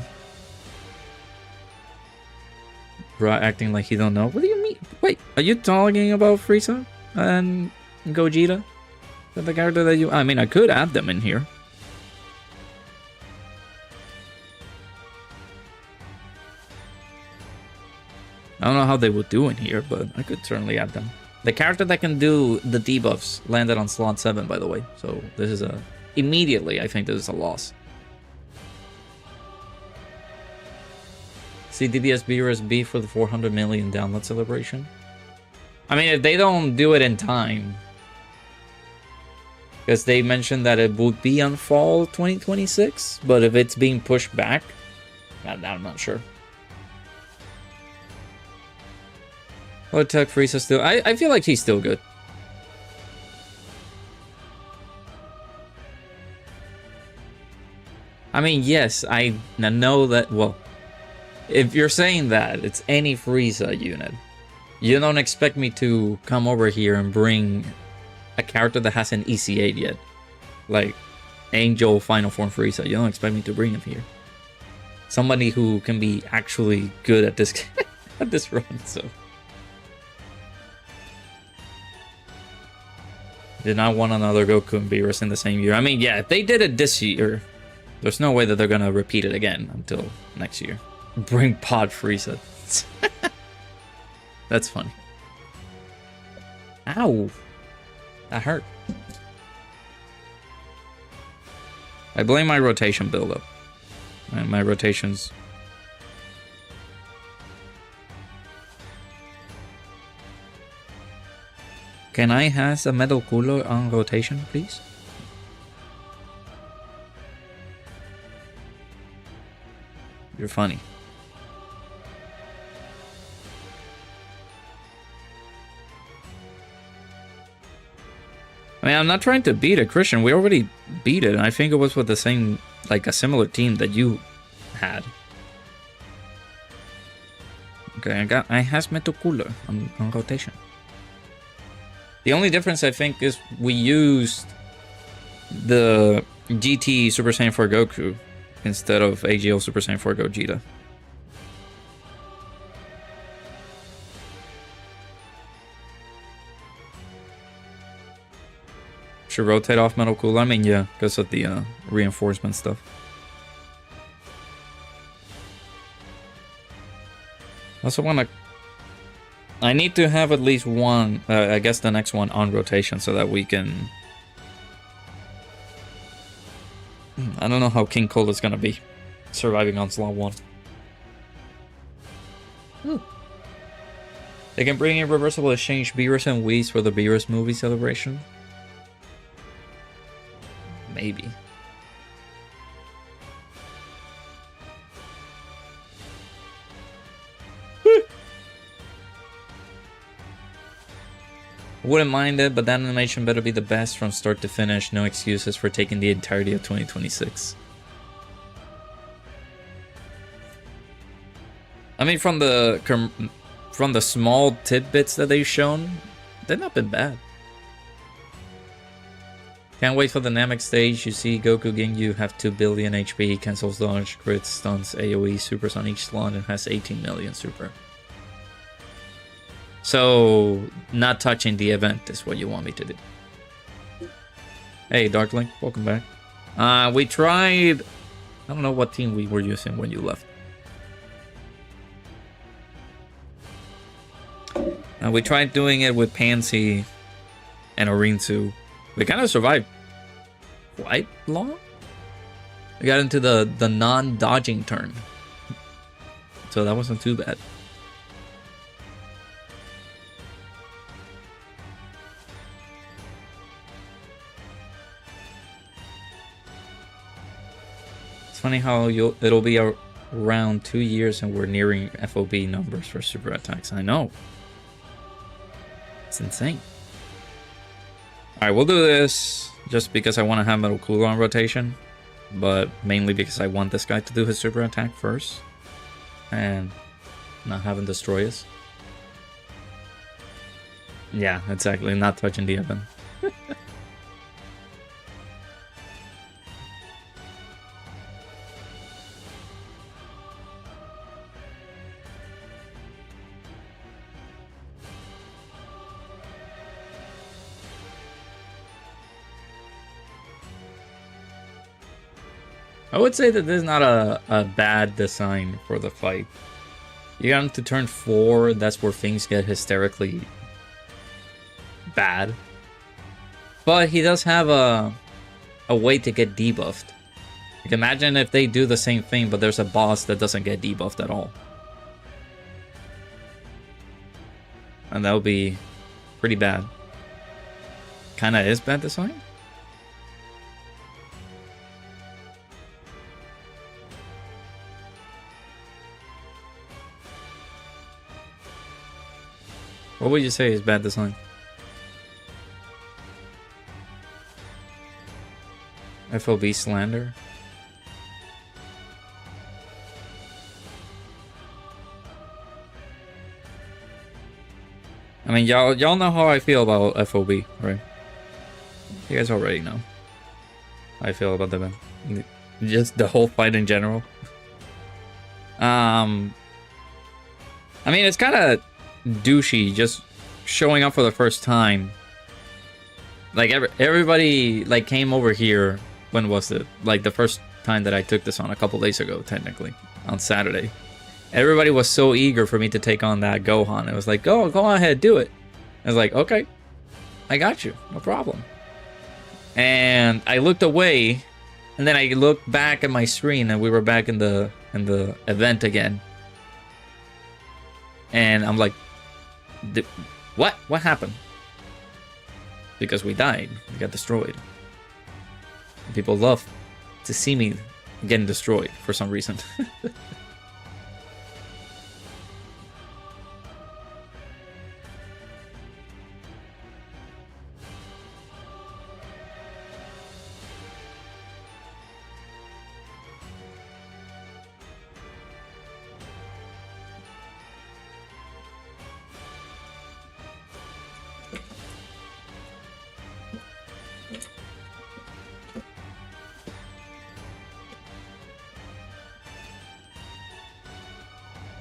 Bro, acting like he don't know. What do you mean? Wait, are you talking about Frieza and Gogeta? The character that you... I mean, I could add them in here. I don't know how they would do in here, but I could certainly add them. The character that can do the debuffs landed on slot 7, by the way. So this is a... Immediately, I think this is a loss. See DBS Beerus B for the 400 million download celebration. I mean, if they don't do it in time... Because they mentioned that it would be on fall 2026. But if it's being pushed back... I'm not sure. What Tech Frieza still... I feel like he's still good. I mean, yes, I know that... Well, if you're saying that, it's any Frieza unit. You don't expect me to come over here and bring a character that hasn't ECA'd yet. Like, Angel Final Form Frieza. You don't expect me to bring him here. Somebody who can be actually good at this, at this run, so... Did not want another Goku and Beerus in the same year. I mean, yeah, if they did it this year, there's no way that they're gonna repeat it again until next year. Bring Pod Frieza. That's funny. Ow! That hurt. I blame my rotation buildup. And my rotations... Can I have a Metal Cooler on rotation, please? You're funny. I mean, I'm not trying to beat it, Christian. We already beat it. And I think it was with the same, like a similar team that you had. Okay, I has Metal Cooler on rotation. The only difference I think is we used the GT Super Saiyan 4 Goku instead of AGL Super Saiyan 4 Gogeta. Should rotate off Metal Cooler. I mean, yeah, because of the reinforcement stuff. Also want to... I need to have at least one, I guess the next one on rotation so that we can... I don't know how King Cold is going to be surviving on slot 1. Ooh. They can bring in reversible exchange Beerus and Whis for the Beerus movie celebration. Maybe. Wouldn't mind it, but that animation better be the best from start to finish. No excuses for taking the entirety of 2026. I mean, from the small tidbits that they've shown, they've not been bad. Can't wait for the Namek stage. You see Goku Ginyu have 2 billion HP, cancels dodge, crits, stuns, AoE, supers on each slot, and has 18 million super. So, not touching the event is what you want me to do. Hey, Darklink, welcome back. We tried... I don't know what team we were using when you left. We tried doing it with Pansy and Orinzu. We kind of survived quite long. We got into the non-dodging turn. So that wasn't too bad. It's funny how it'll be around 2 years and we're nearing FOB numbers for super attacks. I know. It's insane. Alright, we'll do this just because I want to have Metal Cooler on rotation, but mainly because I want this guy to do his super attack first and not have him destroy us. Yeah, exactly, not touching the event. I would say that this is not a bad design for the fight. You got him to turn 4, that's where things get hysterically bad. But he does have a way to get debuffed. Like, imagine if they do the same thing, but there's a boss that doesn't get debuffed at all. And that would be pretty bad. Kinda is bad design? What would you say is bad design? FOB slander? I mean, y'all know how I feel about FOB, right? You guys already know how I feel about the event. Just the whole fight in general. I mean, it's kind of douchey just showing up for the first time. Like everybody like came over here. When was it? Like the first time that I took this on, a couple days ago, technically, on Saturday. Everybody was so eager for me to take on that Gohan. It was like, go ahead, do it. I was like, okay, I got you, no problem. And I looked away, and then I looked back at my screen, and we were back in the event again. And I'm like, what happened? Because we died. We got destroyed. People love to see me getting destroyed for some reason.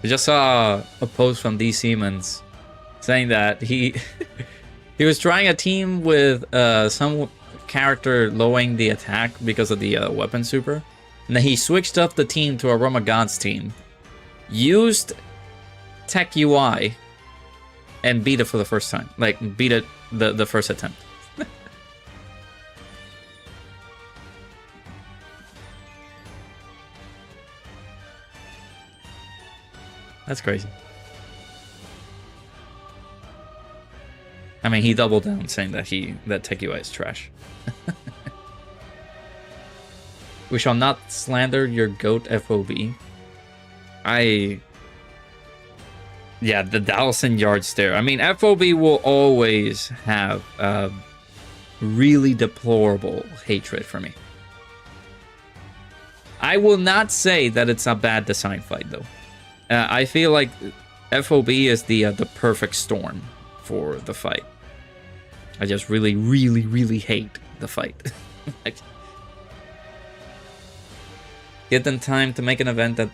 I just saw a post from D. Siemens saying that he he was trying a team with some character lowering the attack because of the weapon super, and then he switched up the team to a Roma Gods team, used Tech UI, and beat it for the first time. Like, beat it the first attempt. That's crazy. I mean, he doubled down saying that Tech UI is trash. We shall not slander your GOAT FOB. Yeah, the 1,000-yard stare. I mean, FOB will always have really deplorable hatred for me. I will not say that it's a bad design fight, though. I feel like FOB is the perfect storm for the fight. I just really, really, really hate the fight. Like, give them time to make an event that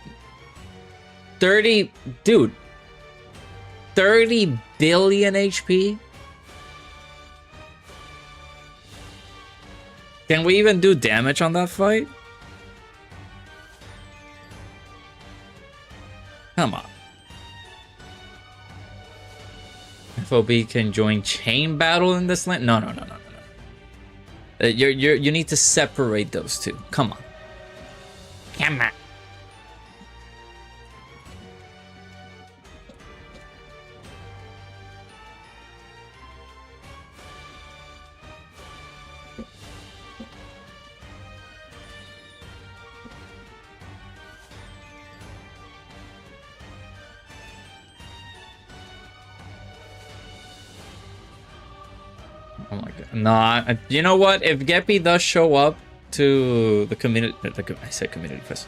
30 billion HP? Can we even do damage on that fight? Come on. FOB can join chain battle in this land? No. You need to separate those two. Come on. Come on. Oh my god. No, you know what? If Geppy does show up to the community... I said community fest.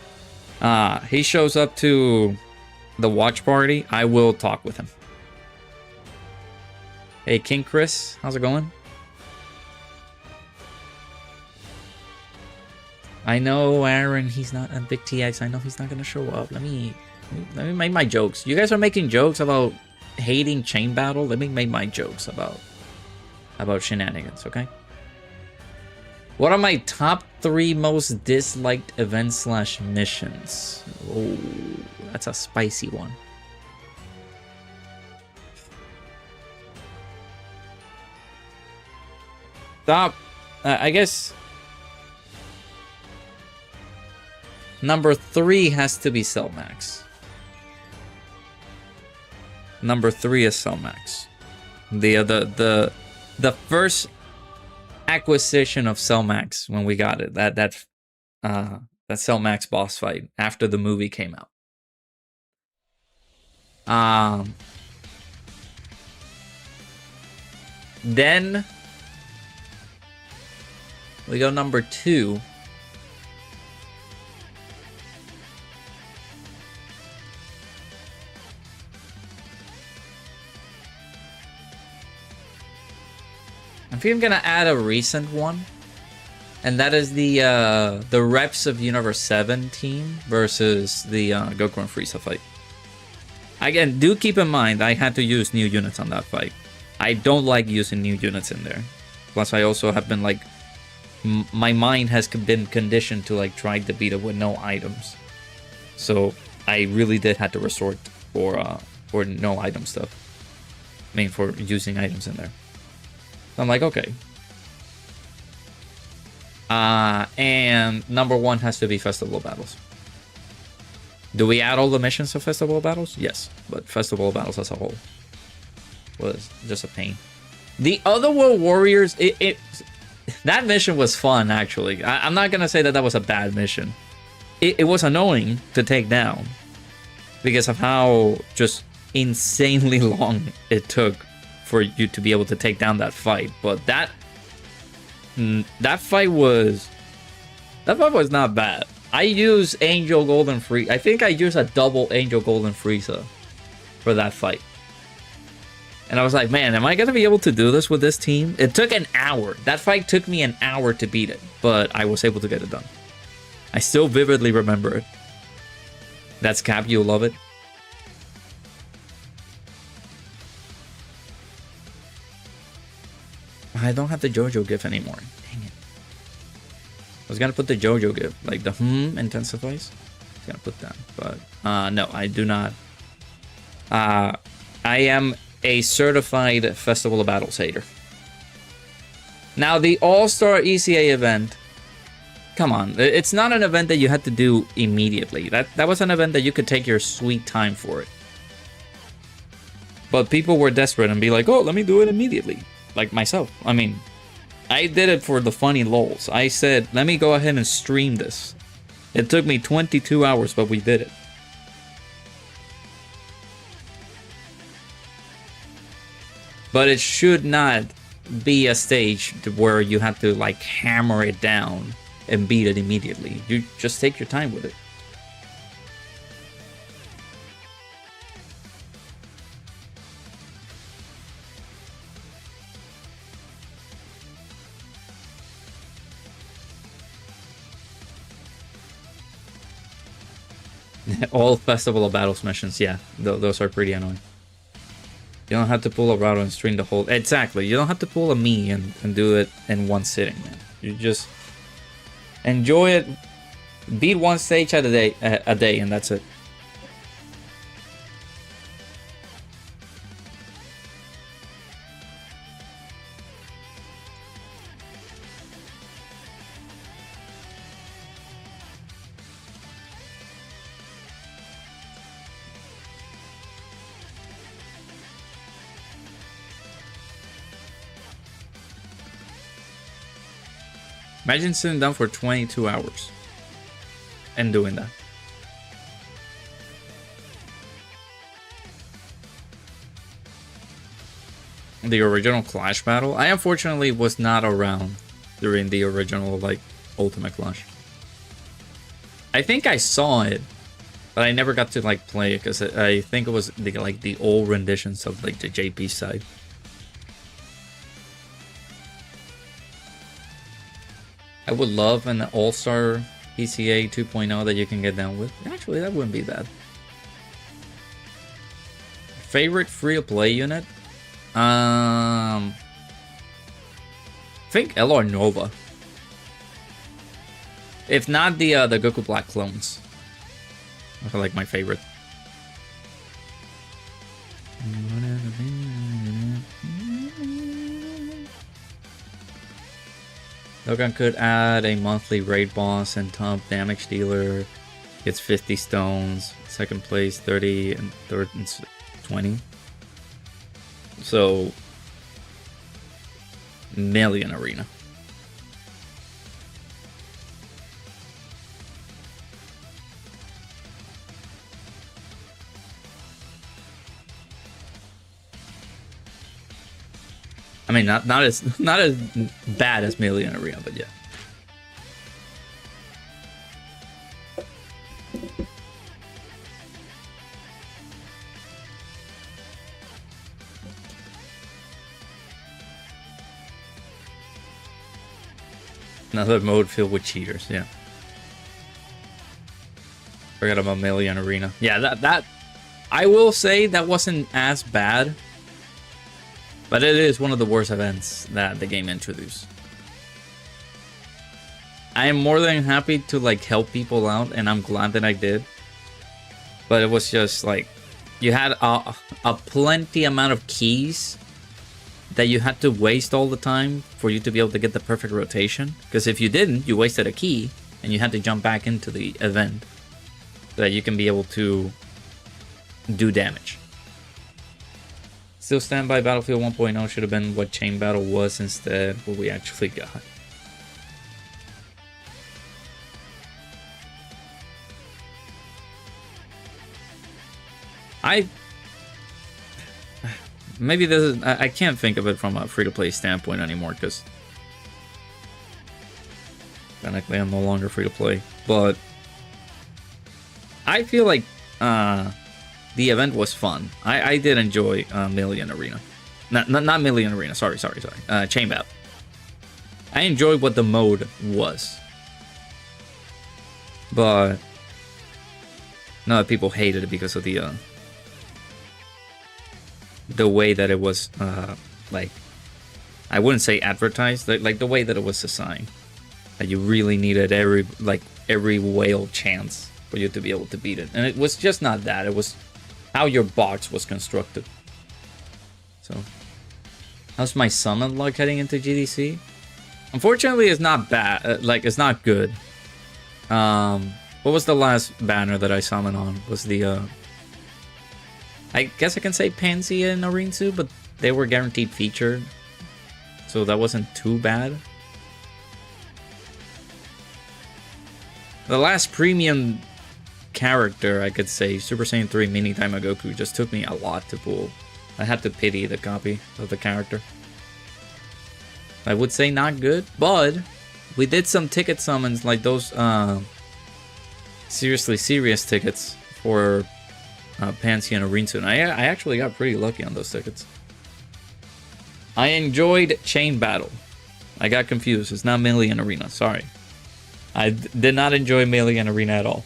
He shows up to the watch party, I will talk with him. Hey, King Chris. How's it going? I know, Aaron, he's not a big TX. I know he's not going to show up. Let me make my jokes. You guys are making jokes about hating chain battle. Let me make my jokes about shenanigans, okay? What are my top 3 most disliked events / missions? Oh, that's a spicy one. Top, I guess number 3 has to be Cellmax. Number 3 is Cellmax. The first acquisition of Cellmax when we got it, that Cellmax boss fight after the movie came out. Then we go number 2. I think I'm gonna add a recent one, and that is the reps of Universe 7 team versus the Goku and Frieza fight. Again, do keep in mind I had to use new units on that fight. I don't like using new units in there. Plus, I also have been like, my mind has been conditioned to like try to beat it with no items. So I really did have to resort for no item stuff. I mean, for using items in there. I'm like, okay. And number 1 has to be Festival Battles. Do we add all the missions of Festival Battles? Yes, but Festival Battles as a whole was just a pain. The Otherworld Warriors, that mission was fun, actually. I'm not going to say that was a bad mission. It was annoying to take down because of how just insanely long it took for you to be able to take down that fight. But that fight was not bad. I used Angel Golden Frieza. I think I used a double Angel Golden Frieza for that fight. And I was like, man, am I going to be able to do this with this team? It took an hour. That fight took me an hour to beat it, but I was able to get it done. I still vividly remember it. That's Cap, you'll love it. I don't have the JoJo GIF anymore. Dang it. I was gonna put the JoJo GIF, like the intensifies. I was gonna put that, but no, I do not. I am a certified Festival of Battles hater. Now, the All-Star ECA event, come on, it's not an event that you had to do immediately. That was an event that you could take your sweet time for it. But people were desperate and be like, oh, let me do it immediately. Like myself. I mean, I did it for the funny lols. I said, let me go ahead and stream this. It took me 22 hours, but we did it. But it should not be a stage where you have to like hammer it down and beat it immediately. You just take your time with it. All Festival of Battles missions, yeah, those are pretty annoying. You don't have to pull a router and stream the whole... Exactly, you don't have to pull a me and do it in one sitting, man. You just enjoy it, beat one stage at a day, and that's it. Imagine sitting down for 22 hours and doing that. The original Clash battle? I unfortunately was not around during the original, like, Ultimate Clash. I think I saw it, but I never got to, like, play it because I think it was, the old renditions of, like, the JP side. I would love an All-Star PCA 2.0 that you can get down with. Actually, that wouldn't be bad. Favorite free-to-play unit? I think LR Nova. If not the Goku Black clones. I feel like my favorite. Dokkan could add a monthly raid boss and top damage dealer. Gets 50 stones. Second place 30 and third 20. So million arena. I mean, not as bad as Million Arena, but yeah. Another mode filled with cheaters, yeah. Forgot about Million Arena. Yeah, that I will say that wasn't as bad. But it is one of the worst events that the game introduced. I am more than happy to like help people out, and I'm glad that I did. But it was just like, you had a plenty amount of keys that you had to waste all the time for you to be able to get the perfect rotation. Because if you didn't, you wasted a key, and you had to jump back into the event so that you can be able to do damage. Still stand by Battlefield 1.0 should have been what Chain Battle was instead what we actually got. Maybe this is, I can't think of it from a free-to-play standpoint anymore because technically I'm no longer free-to-play, but I feel like the event was fun. I did enjoy Million Arena. Not Million Arena, sorry. Chain Battle. I enjoyed what the mode was. But not that people hated it because of the way that it was like I wouldn't say advertised, like the way that it was assigned. That you really needed every whale chance for you to be able to beat it. And it was just not that, it was how your box was constructed. So, how's my summon luck heading into GDC? Unfortunately, it's not bad, it's not good. What was the last banner that I summoned on? Was the, I guess I can say Pansy and Arinsu, but they were guaranteed featured. So that wasn't too bad. The last premium character, I could say, Super Saiyan 3 Mini Taimagoku, just took me a lot to pull. I had to pity the copy of the character. I would say not good, but we did some ticket summons like those seriously serious tickets for Pansy and Arinsu, and I actually got pretty lucky on those tickets. I enjoyed Chain Battle. I got confused. It's not Melee and Arena. Sorry. I did not enjoy Melee and Arena at all.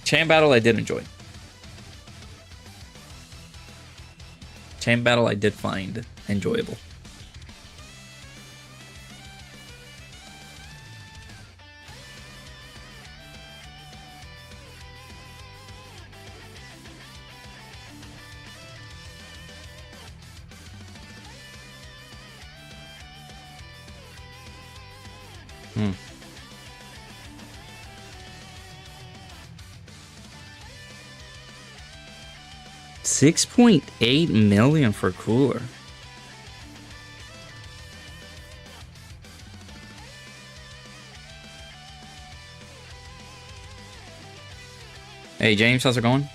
Chain Battle I did enjoy. Chain Battle I did find enjoyable. Hmm. $6.8 million for Cooler. Hey James, how's it going?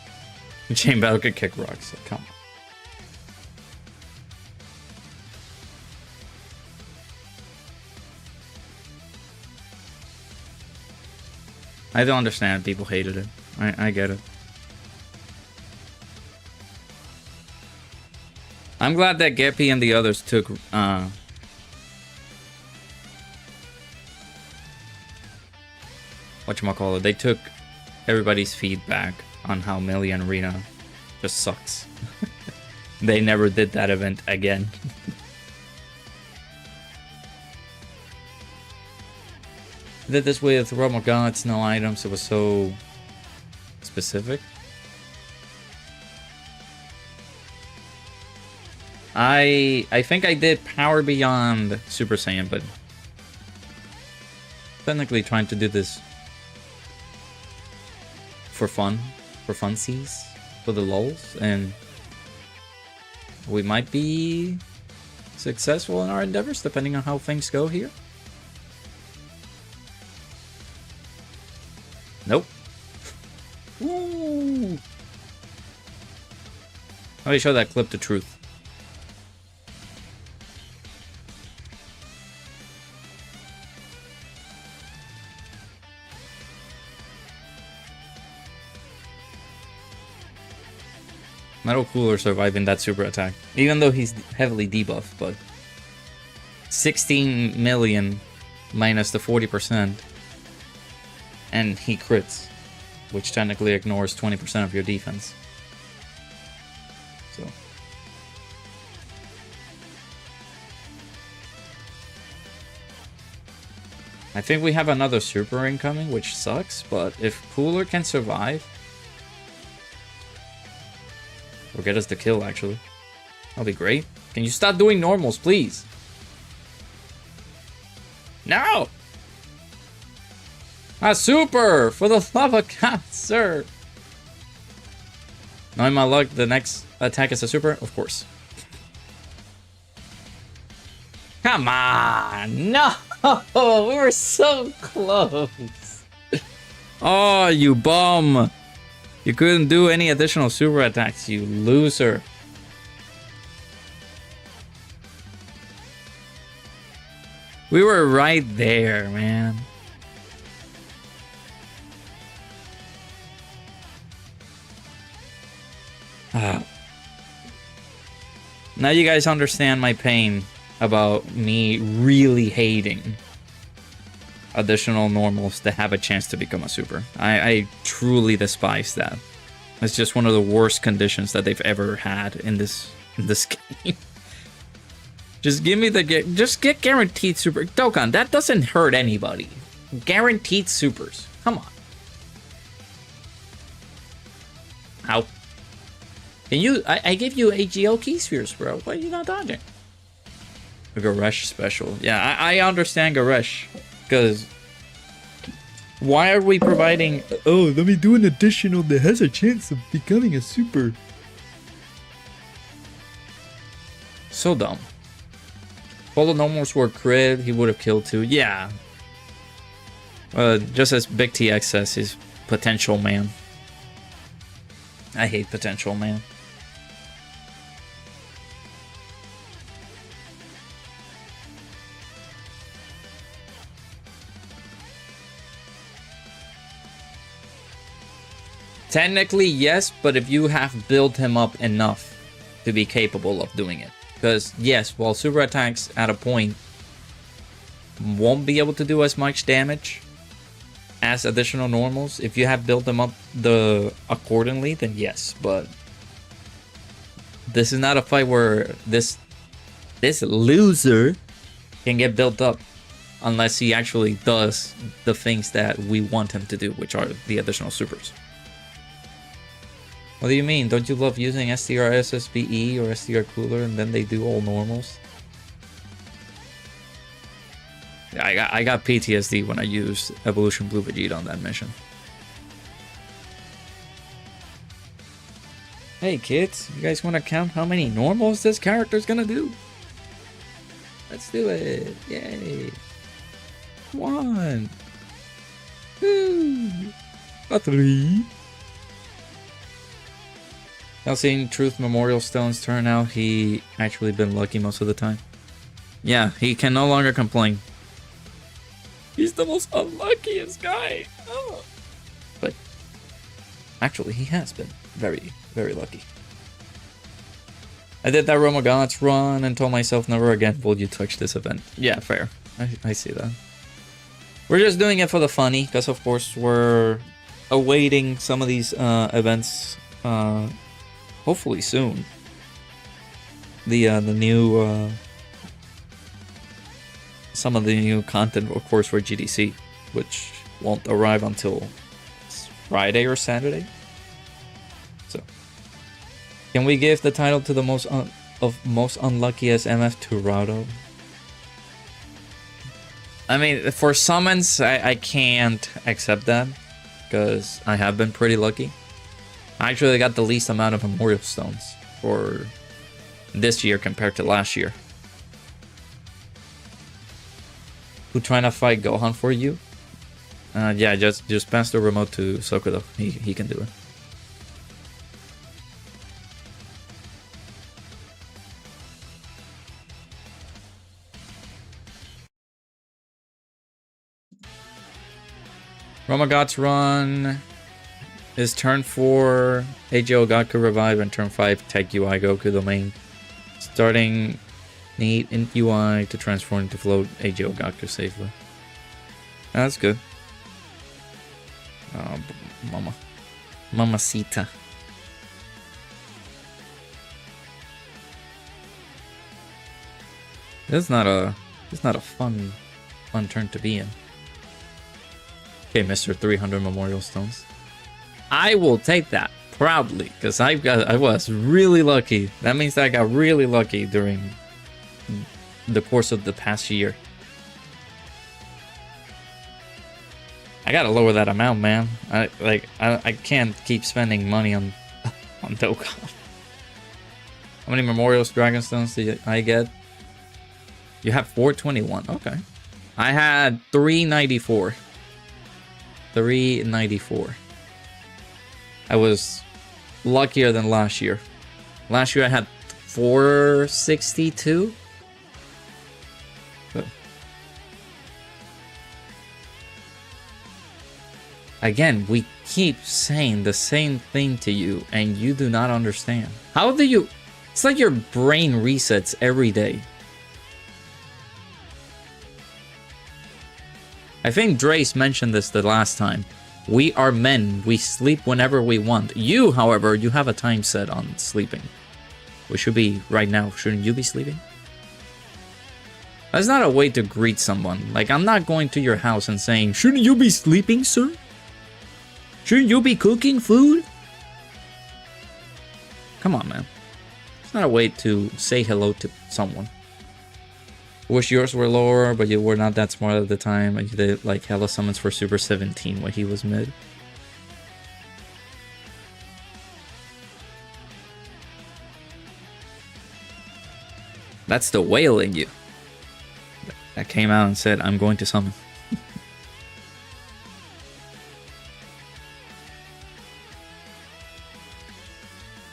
Chain Battle could kick rocks. Come on. I don't understand. People hated it. I get it. I'm glad that Geppy and the others took whatchamacallit, they took everybody's feedback on how Melee and Arena just sucks. They never did that event again. Did this with Realm of Gods, no items, it was so specific. I think I did Power Beyond Super Saiyan, but technically trying to do this for fun, for funsies, for the lulz, and we might be successful in our endeavors depending on how things go here. Nope. Woo! Let me show that clip to Truth. Metal Cooler surviving that super attack, even though he's heavily debuffed, but 16 million minus the 40%, and he crits, which technically ignores 20% of your defense. So I think we have another super incoming, which sucks, but if Cooler can survive, or get us the kill, actually, that'll be great. Can you stop doing normals, please? No! A super! For the love of God, sir! Knowing my luck, the next attack is a super? Of course. Come on! No! We were so close! Oh, you bum! You couldn't do any additional super attacks, you loser. We were right there, man. Now you guys understand my pain about me really hating additional normals to have a chance to become a super. I truly despise that. It's just one of the worst conditions that they've ever had in this game. Just give me the just get guaranteed super. Dokkan, that doesn't hurt anybody. Guaranteed supers. Come on. Ow. Can you I gave you AGL key spheres, bro. Why are you not dodging? A Garesh special. Yeah, I understand Garesh. Because why are we providing... Oh, let me do an additional that has a chance of becoming a super. So dumb. Polo Nomos were crit, he would have killed too. Yeah. Just as Big TX says, he's potential man. I hate potential man. Technically, yes, but if you have built him up enough to be capable of doing it. Because, yes, while super attacks at a point won't be able to do as much damage as additional normals, if you have built them up accordingly, then yes. But this is not a fight where this loser can get built up unless he actually does the things that we want him to do, which are the additional supers. What do you mean? Don't you love using STR SSBE or STR Cooler and then they do all normals? Yeah, I got PTSD when I used Evolution Blue Vegeta on that mission. Hey kids, you guys want to count how many normals this character's gonna do? Let's do it. Yay. 1, 2, 3. Now seeing Truth Memorial Stones turn out, he actually been lucky most of the time. Yeah, he can no longer complain. He's the most unluckiest guy. Oh. But actually, he has been very, very lucky. I did that Roma Gods run and told myself never again will you touch this event. Yeah, fair. I see that. We're just doing it for the funny, because of course we're awaiting some of these events hopefully soon. The new some of the new content, of course, for GDC, which won't arrive until Friday or Saturday. So, can we give the title to the most unluckiest MF to Rado? I mean, for summons, I can't accept that because I have been pretty lucky. I actually got the least amount of Memorial Stones for this year compared to last year. Who trying to fight Gohan for you? Yeah, just pass the remote to Sokudo. He can do it. Roma Gods run is turn 4 AGO Gaku revive and turn 5 Tech UI Goku domain. Starting need int UI to transform into float AGO Gaku safely. That's good. Oh, Mamacita. This is not a fun turn to be in. Okay, Mr. 300 Memorial Stones. I will take that proudly because I was really lucky. That means that I got really lucky during the course of the past year. I gotta lower that amount, man. I can't keep spending money on Dokkan. How many Memorials Dragon Stones did I get? You have 421. Okay. I had 394. 394. I was luckier than last year. Last year I had 462. But again, we keep saying the same thing to you and you do not understand. How do you... It's like your brain resets every day. I think Drace mentioned this the last time. We are men. We sleep whenever we want. You, however, you have a time set on sleeping. We should be right now. Shouldn't you be sleeping? That's not a way to greet someone. Like, I'm not going to your house and saying, shouldn't you be sleeping, sir? Shouldn't you be cooking food? Come on, man. It's not a way to say hello to someone. Wish yours were lower, but you were not that smart at the time. You did like hella summons for Super 17 when he was mid. That's the whale in you that came out and said, I'm going to summon.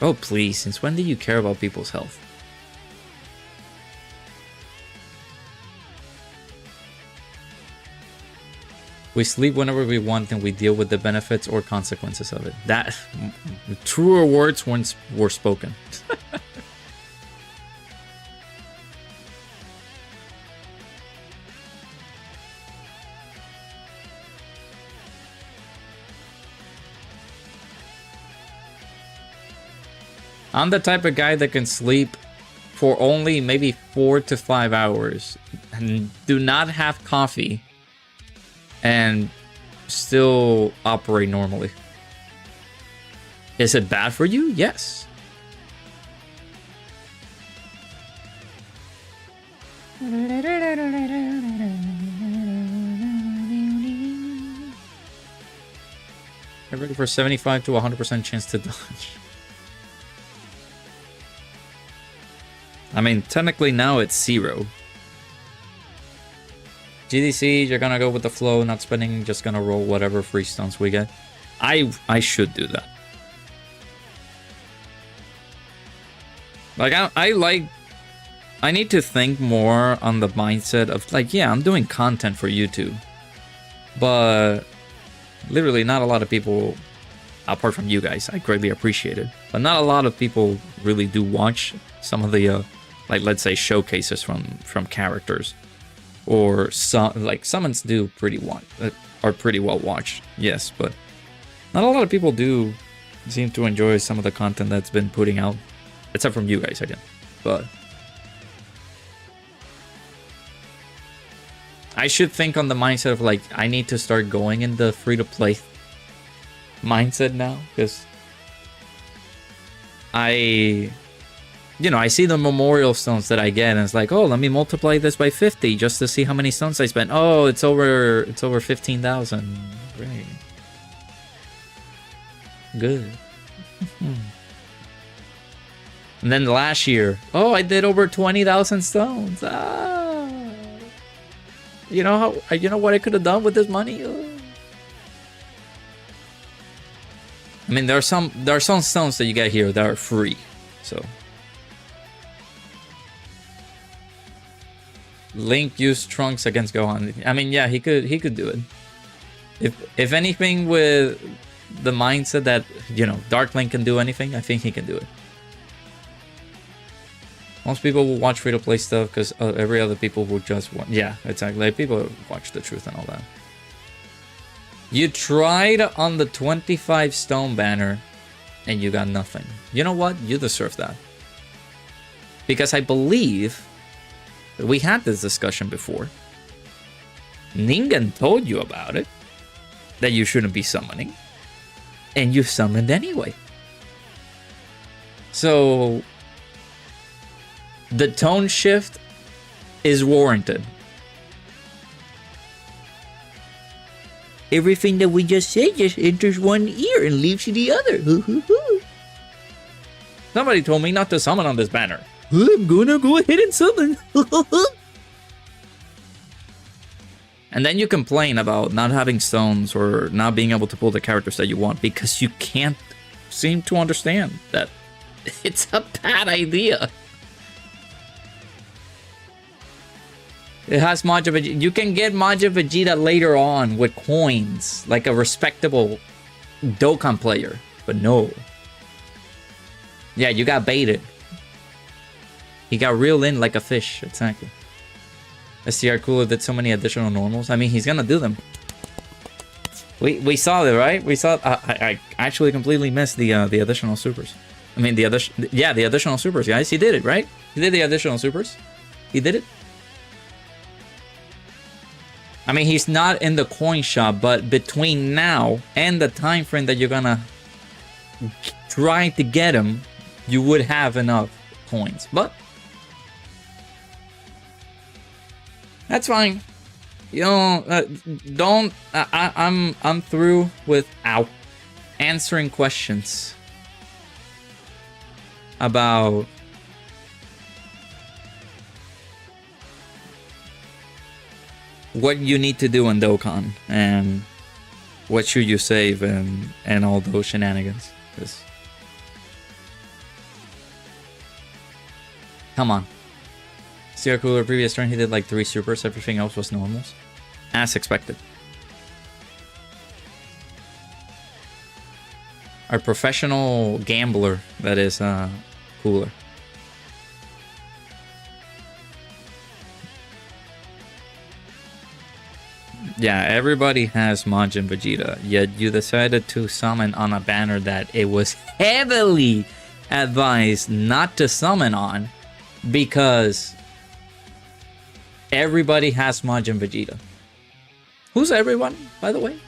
Oh, please. Since when do you care about people's health? We sleep whenever we want and we deal with the benefits or consequences of it. That truer words once were spoken. I'm the type of guy that can sleep for only maybe 4 to 5 hours and do not have coffee and still operate normally. Is it bad for you? Yes. I'm ready for 75 to 100% chance to dodge. I mean, technically now it's 0. GDC, you're gonna go with the flow, not spending, just gonna roll whatever free stones we get. I should do that. Like, I need to think more on the mindset of, like, yeah, I'm doing content for YouTube. But literally not a lot of people, apart from you guys, I greatly appreciate it. But not a lot of people really do watch some of the, like, let's say, showcases from characters. Or some, like, summons do are pretty well watched, yes, but not a lot of people do seem to enjoy some of the content that's been putting out, except from you guys again. But I should think on the mindset of, like, I need to start going in the free-to-play mindset now, because I see the memorial stones that I get, and it's like, oh, let me multiply this by 50 just to see how many stones I spent. Oh, it's over 15,000. Great. Good. And then last year, oh, I did over 20,000 stones. Ah. You know what I could have done with this money? Oh. I mean, there are some stones that you get here that are free. So Link used Trunks against Gohan. I mean, yeah, he could do it. If anything, with the mindset that, Dark Link can do anything, I think he can do it. Most people will watch free-to-play stuff because every other people will just watch. Yeah, exactly. Like, people watch the truth and all that. You tried on the 25 stone banner and you got nothing. You know what? You deserve that. Because I believe we had this discussion before. Ningen told you about it, that you shouldn't be summoning, and you summoned anyway. So the tone shift is warranted. Everything that we just said just enters one ear and leaves you the other. Somebody told me not to summon on this banner. I'm gonna go ahead and summon. And then you complain about not having stones or not being able to pull the characters that you want because you can't seem to understand that it's a bad idea. It has Majin Vegeta. You can get Majin Vegeta later on with coins, like a respectable Dokkan player. But no. Yeah, you got baited. He got reeled in like a fish, exactly. STR Cooler did so many additional normals. I mean, he's gonna do them. We saw it, right? We saw. I actually completely missed the additional supers. I mean, the additional supers, guys. He did it, right? He did the additional supers. He did it. I mean, he's not in the coin shop, but between now and the time frame that you're gonna try to get him, you would have enough coins. But that's fine. You know, don't. I'm through with answering questions about what you need to do in Dokkan and what should you save and all those shenanigans. Come on. Steel Cooler previous turn he did like 3 supers, everything else was normals. As expected. Our professional gambler that is Cooler. Yeah, everybody has Majin Vegeta, yet you decided to summon on a banner that it was heavily advised not to summon on because everybody has Majin Vegeta. Who's everyone, by the way?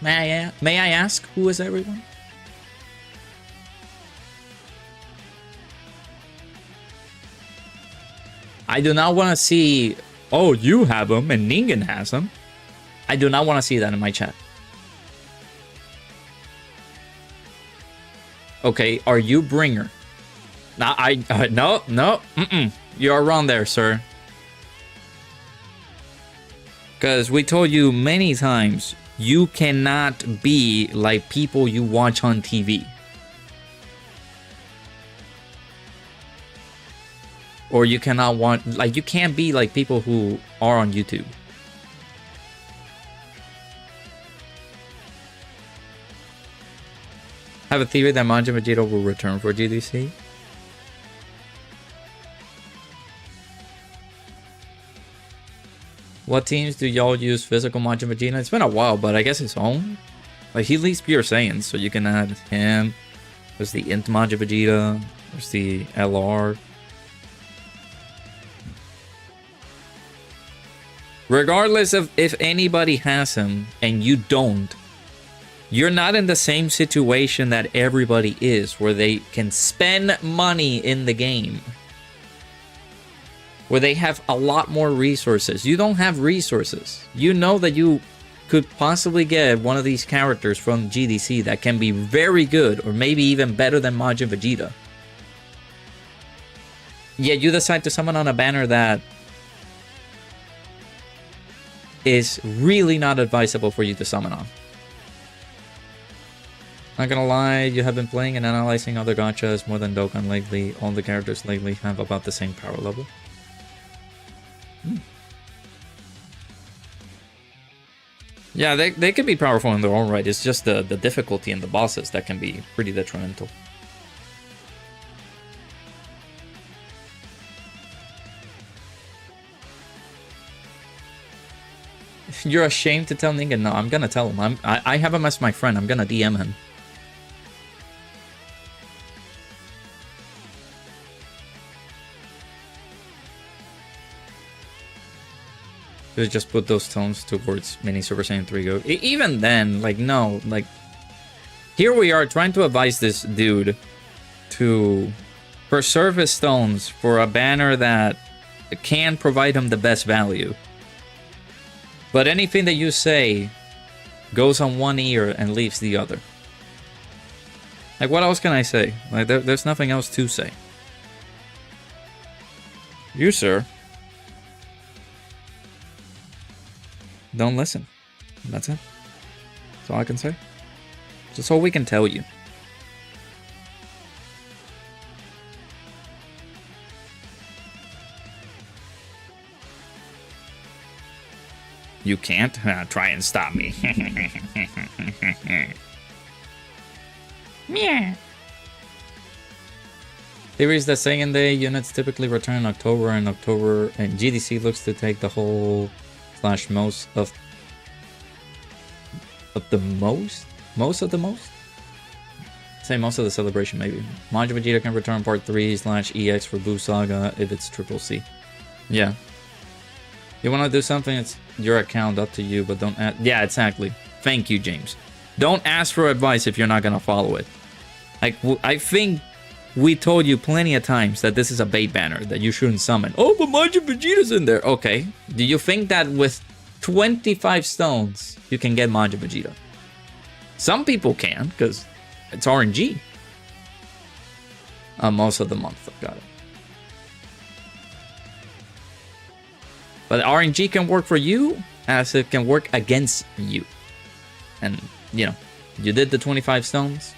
May I ask who is everyone? I do not want to see, oh, you have him and Ningen has him. I do not want to see that in my chat. Okay, are you Bringer? No, no, you are wrong there, sir. Because we told you many times, you cannot be like people you watch on TV. Or you cannot you can't be like people who are on YouTube. Have a theory that Majin Vegeta will return for GDC. What teams do y'all use physical Majin Vegeta? It's been a while, but I guess his own. Like, he leads pure Saiyans, so you can add him. There's the Int Majin Vegeta. There's the LR. Regardless of if anybody has him and you don't, you're not in the same situation that everybody is, where they can spend money in the game. Where they have a lot more resources. You don't have resources. You know that you could possibly get one of these characters from GDC that can be very good, or maybe even better than Majin Vegeta. Yet you decide to summon on a banner that is really not advisable for you to summon on. Not gonna lie, you have been playing and analyzing other gachas more than Dokkan lately. All the characters lately have about the same power level. Yeah, they can be powerful in their own right. It's just the difficulty in the bosses that can be pretty detrimental. You're ashamed to tell Ningen? No, I'm gonna tell him. I have him as my friend. I'm gonna DM him. Just put those tones towards Mini Super Saiyan 3 Go. Even then, like, no, like, here we are trying to advise this dude to preserve his stones for a banner that can provide him the best value. But anything that you say goes on one ear and leaves the other. Like, what else can I say? Like, there's nothing else to say. You, sir, don't listen. That's it. That's all I can say. That's all we can tell you. You can't? Try and stop me. Yeah. Theories that Saiyan Day units typically return in October, and GDC looks to take the whole / most of the most? Say most of the celebration, maybe. Majin Vegeta can return part 3 / EX for Buu Saga if it's Triple C. Yeah. You want to do something, it's your account, up to you, but don't ask. Yeah, exactly. Thank you, James. Don't ask for advice if you're not going to follow it. Like, I think we told you plenty of times that this is a bait banner, that you shouldn't summon. Oh, but Majin Vegeta's in there. Okay. Do you think that with 25 stones, you can get Majin Vegeta? Some people can, because it's RNG. Most of the month, I've got it. But RNG can work for you as it can work against you. And, you know, you did the 25 stones.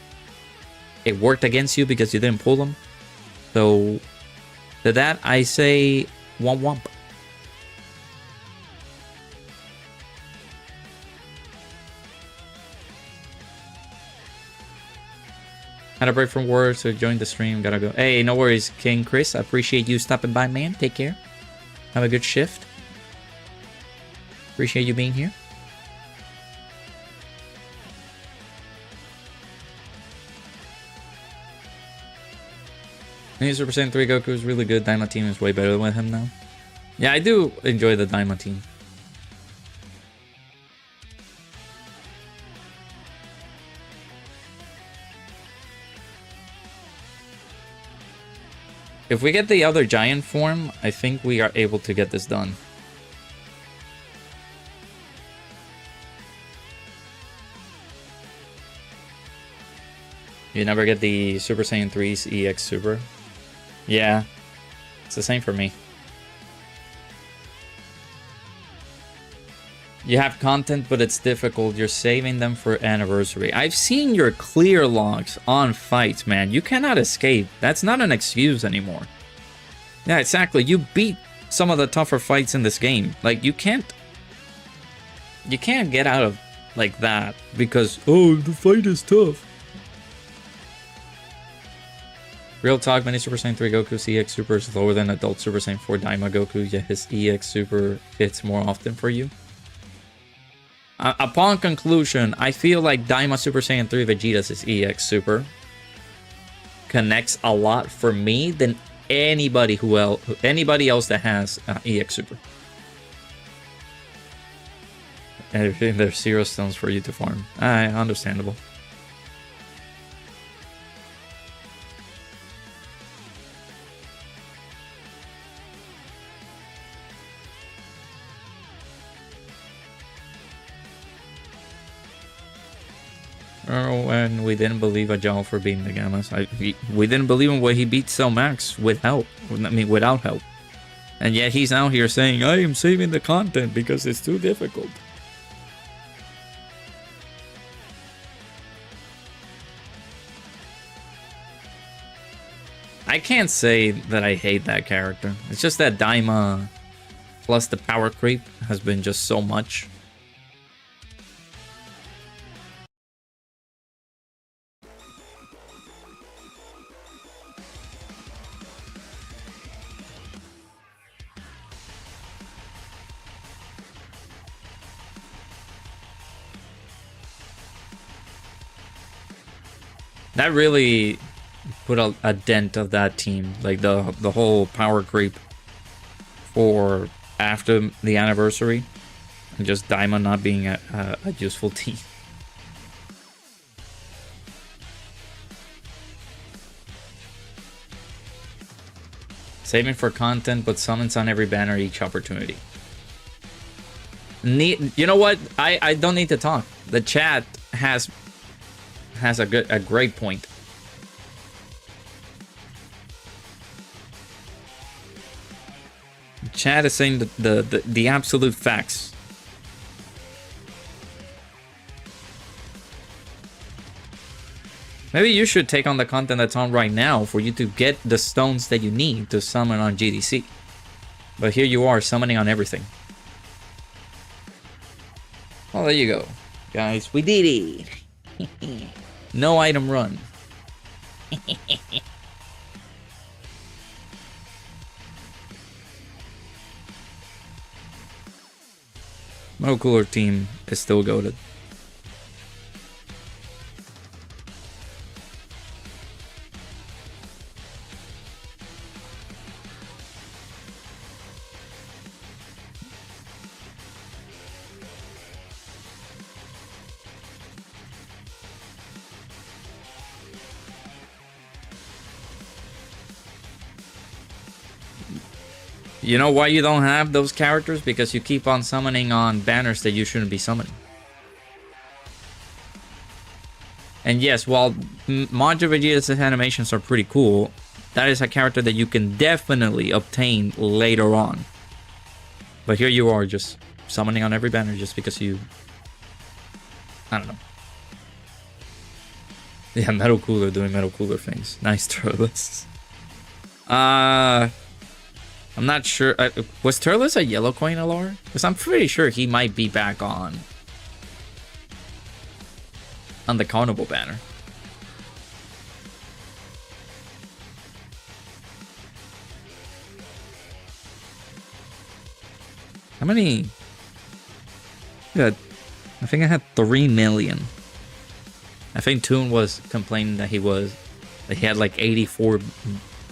It worked against you because you didn't pull them. So, to that, I say womp womp. Had a break from work, so joined the stream. Gotta go. Hey, no worries, King Chris. I appreciate you stopping by, man. Take care. Have a good shift. Appreciate you being here. Super Saiyan 3 Goku is really good. Daima team is way better with him now. Yeah, I do enjoy the Daima team. If we get the other giant form, I think we are able to get this done. You never get the Super Saiyan 3's EX Super? Yeah, it's the same for me. You have content, but it's difficult. You're saving them for anniversary. I've seen your clear logs on fights, man. You cannot escape. That's not an excuse anymore. Yeah, exactly. You beat some of the tougher fights in this game. Like, you can't get out of like that because, oh, the fight is tough. Real talk, many Super Saiyan 3 Goku's EX Super is lower than adult Super Saiyan 4 Daima Goku, yet his EX Super hits more often for you. Upon conclusion, I feel like Daima Super Saiyan 3 Vegeta's EX Super connects a lot for me than anybody else that has EX Super. And there's 0 stones for you to farm. Understandable. When we didn't believe Ajal for beating the Gammas. We didn't believe him when he beat Cell Max with help. I mean, without help. And yet he's out here saying, I am saving the content because it's too difficult. I can't say that I hate that character. It's just that Daima plus the power creep has been just so much. That really put a dent of that team, like the whole power creep for after the anniversary, and just Daima not being a useful team. Saving for content, but summons on every banner each opportunity. You know what? I don't need to talk. The chat has a great point. Chat is saying the absolute facts. Maybe you should take on the content that's on right now for you to get the stones that you need to summon on GDC. But here you are summoning on everything. Well, there you go. Guys, we did it. No item run. No cooler team is still goated. You know why you don't have those characters? Because you keep on summoning on banners that you shouldn't be summoning. And yes, while Majin Vegeta's animations are pretty cool, that is a character that you can definitely obtain later on. But here you are just summoning on every banner just because you... I don't know. Yeah, Metal Cooler doing Metal Cooler things. Nice Turles. I'm not sure. Was Turles a yellow coin LR? Because I'm pretty sure he might be back on the Carnival banner. How many? Yeah, I think I had 3 million. I think Toon was complaining that he had like 84.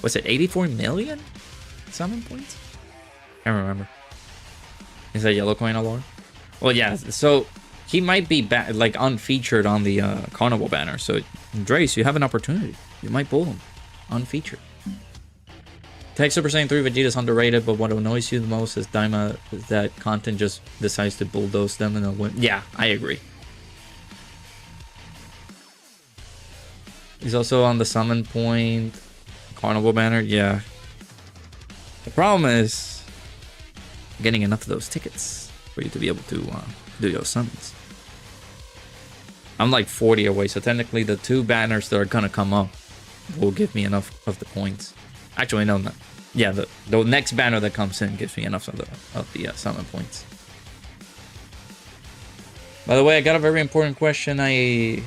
Was it 84 million summon points? Can't remember. Is that yellow coin LR? Well, yeah. So he might be like unfeatured on the Carnival banner. So Drace, you have an opportunity. You might pull him unfeatured. Tech Super Saiyan 3 Vegeta's underrated, but what annoys you the most is Daima is that content just decides to bulldoze them and they'll win. Yeah, I agree. He's also on the summon point Carnival banner. Yeah. The problem is getting enough of those tickets for you to be able to do your summons. I'm like 40 away, so technically the 2 banners that are gonna come up will give me enough of the points. Actually, no, not. Yeah, the next banner that comes in gives me enough of the summon points. By the way, I got a very important question. I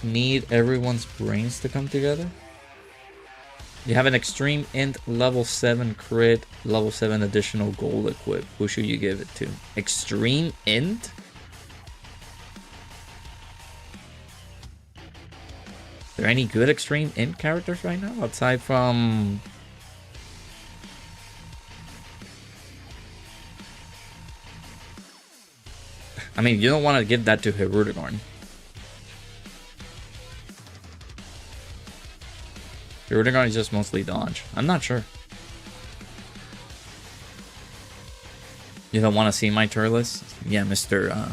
need everyone's brains to come together. You have an extreme int level 7 crit, level 7 additional gold equip. Who should you give it to? Extreme int? Are there any good extreme int characters right now aside from... I mean, you don't want to give that to Hirudegarn. Hirudegarn is just mostly dodge. I'm not sure. You don't want to see my Turles? Yeah, Mr.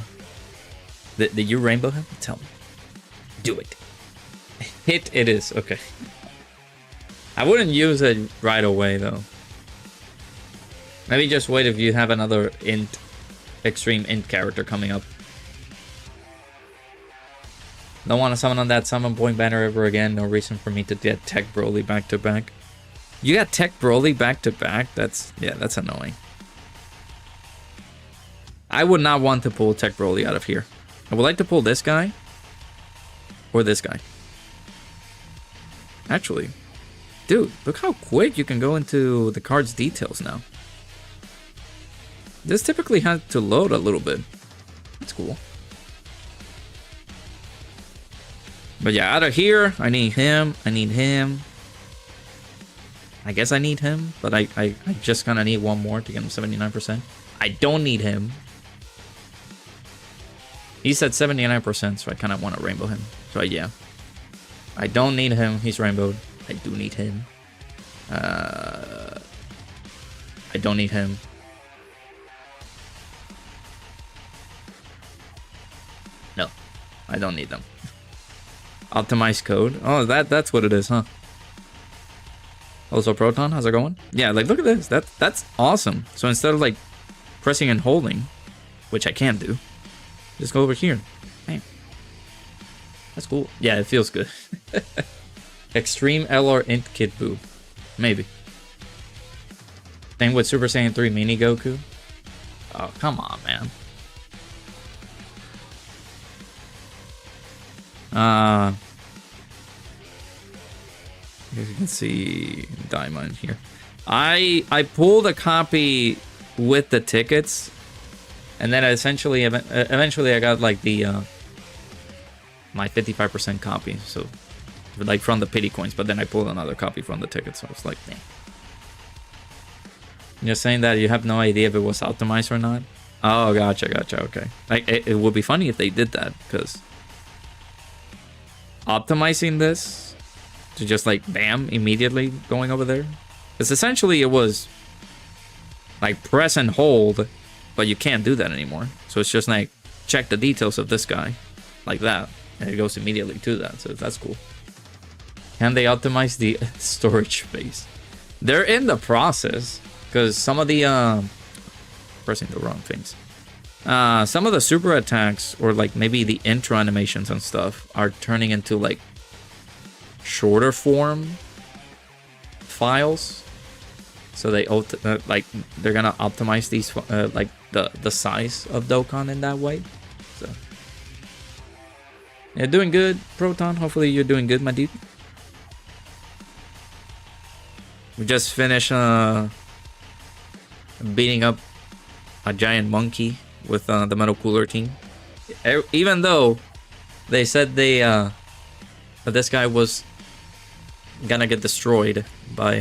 Did you rainbow him? Tell me. Do it. Hit it is. Okay. I wouldn't use it right away, though. Maybe just wait if you have another int... extreme int character coming up. Don't want to summon on that summon point banner ever again. No reason for me to get Tech Broly back to back. You got Tech Broly back to back? That's annoying. I would not want to pull Tech Broly out of here. I would like to pull this guy or this guy. Actually, dude, look how quick you can go into the card's details now. This typically had to load a little bit. That's cool. But yeah, out of here, I need him. I need him. I guess I need him, but I just kind of need one more to get him 79%. I don't need him. He's at 79%, so I kind of want to rainbow him. So yeah. I don't need him. He's rainbowed. I do need him. I don't need him. No, I don't need them. Optimize code. Oh, that's what it is, huh? Also, Proton, how's it going? Yeah, like look at this. That's awesome. So instead of like pressing and holding, which I can do, just go over here. Bam. That's cool. Yeah, it feels good. Extreme LR int Kid Boo. Maybe. Same with Super Saiyan 3 Mini Goku. Oh, come on, man. As you can see Diamond here. I pulled a copy with the tickets, and then eventually I got like the my 55% copy, so like from the pity coins, but then I pulled another copy from the tickets, so I was like, dang. You're saying that you have no idea if it was optimized or not? Oh, gotcha, okay. Like it would be funny if they did that, because optimizing this to just like bam immediately going over there, because essentially it was like press and hold, but you can't do that anymore. So it's just like check the details of this guy, like that, and it goes immediately to that. So that's cool. Can they optimize the storage space? They're in the process, because some of the pressing the wrong things. Some of the super attacks, or like maybe the intro animations and stuff, are turning into like shorter form files. So they like they're gonna optimize these like the size of Dokkan in that way. So yeah, doing good, Proton. Hopefully you're doing good, my dude. We just finished beating up a giant monkey with the Metal Cooler team. Even though they said they that this guy was gonna get destroyed by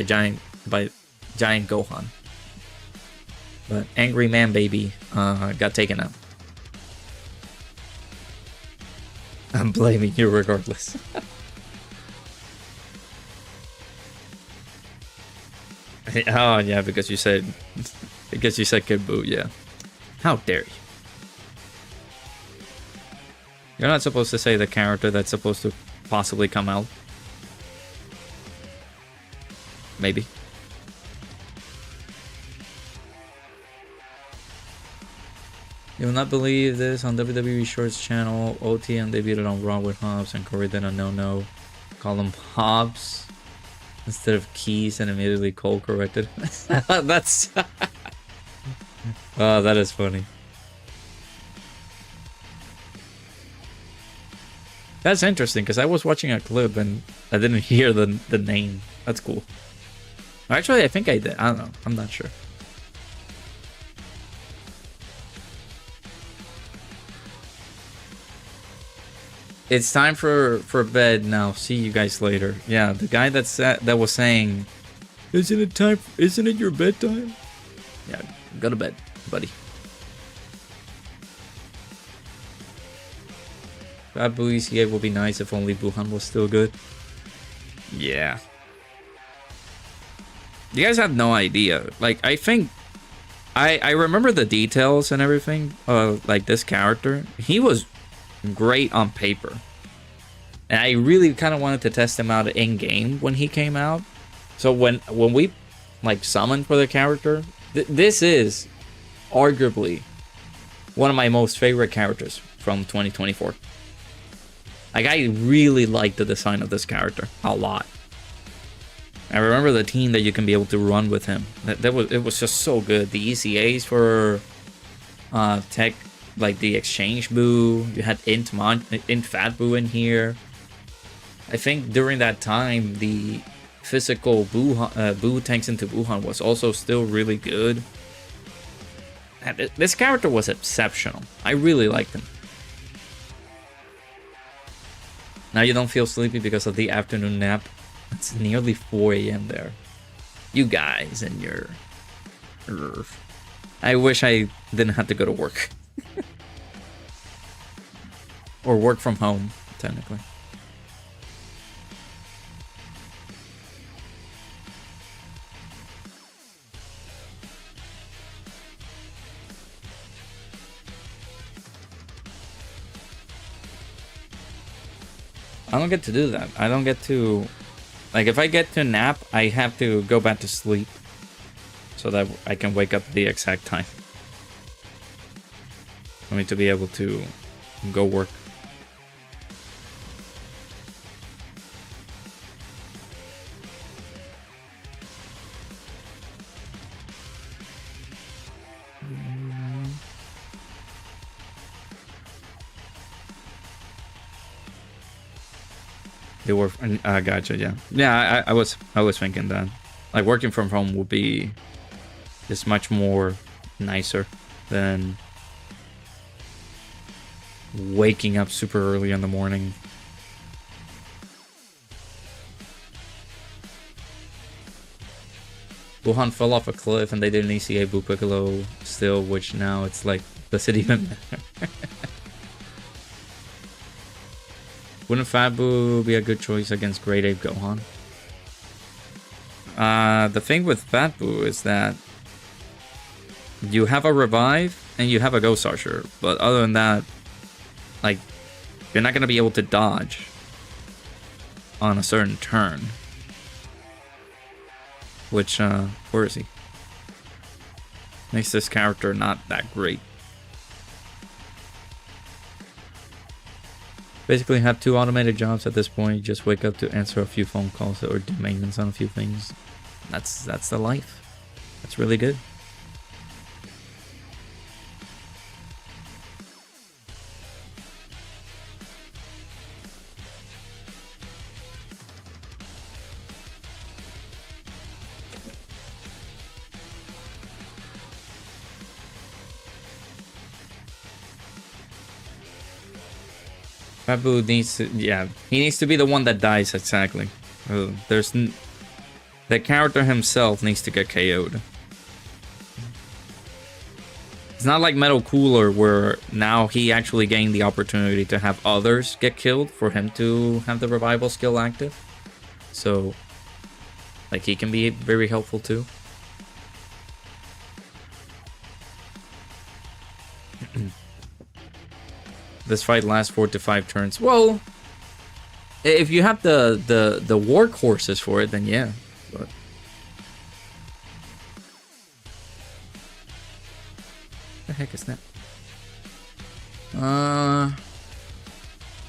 giant Gohan, but Angry Man Baby got taken out. I'm blaming you regardless. Oh yeah, because you said Kid Buu, yeah. How dare you? You're not supposed to say the character that's supposed to possibly come out. Maybe. You will not believe this. On WWE Shorts channel, OTM debuted on Raw with Hobbs and Corey did a no-no. Call him Hobbs instead of Keys and immediately Cole corrected. That's... Oh, that is funny. That's interesting, because I was watching a clip and I didn't hear the name. That's cool. Actually, I think I did. I don't know. I'm not sure. It's time for bed now. See you guys later. Yeah, the guy that was saying, "Isn't it time? Isn't it your bedtime?" Yeah, go to bed, buddy. Boo ECA will be nice if only Buhan was still good. Yeah. You guys have no idea. Like, I think I remember the details and everything. Like this character, he was great on paper, and I really kind of wanted to test him out in game when he came out. So when we like summoned for the character, this is arguably one of my most favorite characters from 2024. Like, I really like the design of this character a lot. I remember the team that you can be able to run with him. It was just so good. The ECAs for tech, like the exchange Buu. You had Int Fat Buu in here. I think during that time the physical Buu tanks into Buhan was also still really good. And this character was exceptional. I really liked him. Now you don't feel sleepy because of the afternoon nap. It's nearly 4 a.m. there. You guys and your... I wish I didn't have to go to work. Or work from home, technically. I don't get to do that. I don't get to... Like, if I get to nap, I have to go back to sleep so that I can wake up at the exact time for me to be able to go work. They were gotcha, yeah. Yeah, I was thinking that. Like, working from home would be just much more nicer than waking up super early in the morning. Wuhan fell off a cliff and they did an ECA Buu Piccolo still, which now it's like, does it even matter? Wouldn't Fat Buu be a good choice against Great Ape Gohan? The thing with Fat Buu is that You have a revive and you have a ghost archer, but other than that, like, you're not gonna be able to dodge on a certain turn. Which, where is he? Makes this character not that great. Basically have 2 automated jobs at this point. You just wake up to answer a few phone calls or do maintenance on a few things. That's the life. That's really good. Babu needs to, yeah, he needs to be the one that dies, exactly. The character himself needs to get KO'd. It's not like Metal Cooler where now he actually gained the opportunity to have others get killed for him to have the revival skill active. So, like, he can be very helpful too. This fight lasts 4 to 5 turns. Well, if you have the workhorses for it, then yeah. But the heck is that?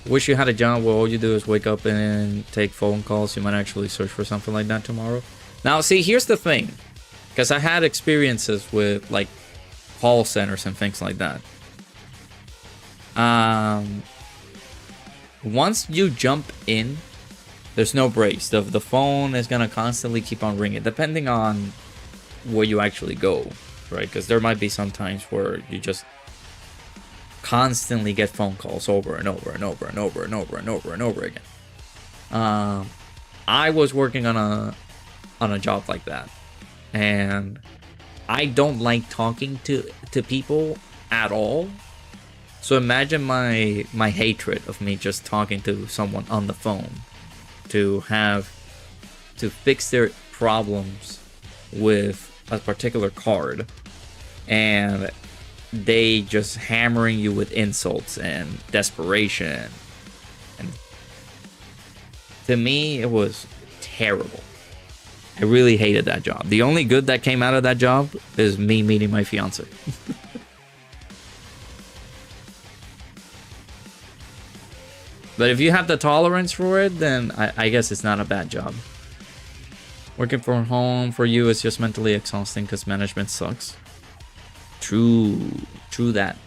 Wish you had a job where all you do is wake up and take phone calls. You might actually search for something like that tomorrow. Now, see, here's the thing, because I had experiences with like call centers and things like that. Once you jump in, there's no breaks. The phone is gonna constantly keep on ringing, depending on where you actually go, right? Because there might be some times where you just constantly get phone calls over and over and over and over and over and over and over again. I was working on a job like that, and I don't like talking to people at all. So imagine my hatred of me just talking to someone on the phone to fix their problems with a particular card, and they just hammering you with insults and desperation. And to me, it was terrible. I really hated that job. The only good that came out of that job is me meeting my fiance. But if you have the tolerance for it, then I guess it's not a bad job. Working from home for you is just mentally exhausting because management sucks. True that.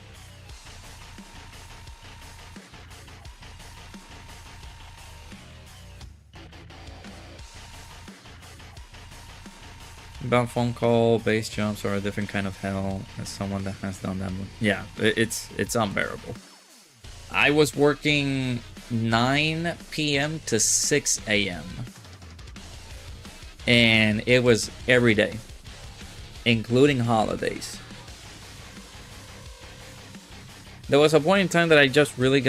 About phone call, base jumps are a different kind of hell as someone that has done that. Yeah, it's unbearable. I was working 9 p.m. to 6 a.m. and it was every day, including holidays. There was a point in time that I just really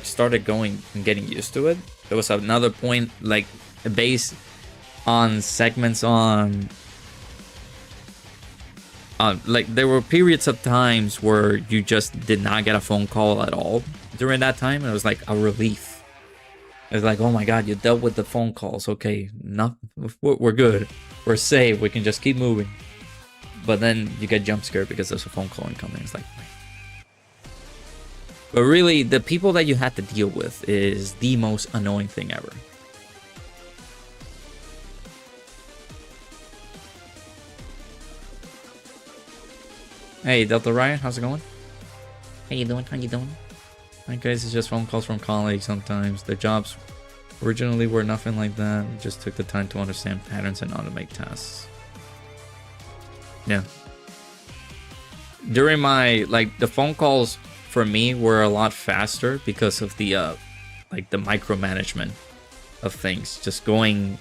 started going and getting used to it. There was another point, like, based on segments on like, there were periods of times where you just did not get a phone call at all during that time. It was like a relief. It was like, oh my god, you dealt with the phone calls. Okay, we're good. We're safe. We can just keep moving. But then you get jump scared because there's a phone call incoming. It's like... But really, the people that you had to deal with is the most annoying thing ever. Hey, Delta Ryan, how's it going? How you doing? How you doing? Hi guys, it's just phone calls from colleagues sometimes. Their jobs originally were nothing like that. We just took the time to understand patterns and automate tasks. Yeah. During my, the phone calls for me were a lot faster because of the, the micromanagement of things. Just going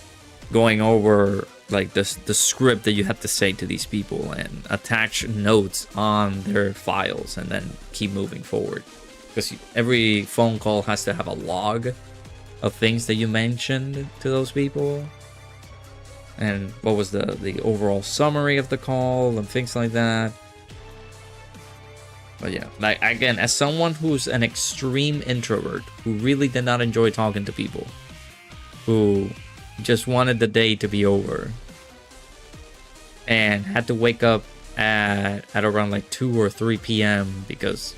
over, the script that you have to say to these people and attach notes on their files and then keep moving forward. Because every phone call has to have a log of things that you mentioned to those people. And what was the overall summary of the call and things like that. But yeah, like again, as someone who's an extreme introvert who really did not enjoy talking to people, who just wanted the day to be over, and had to wake up at around like 2 or 3 p.m. because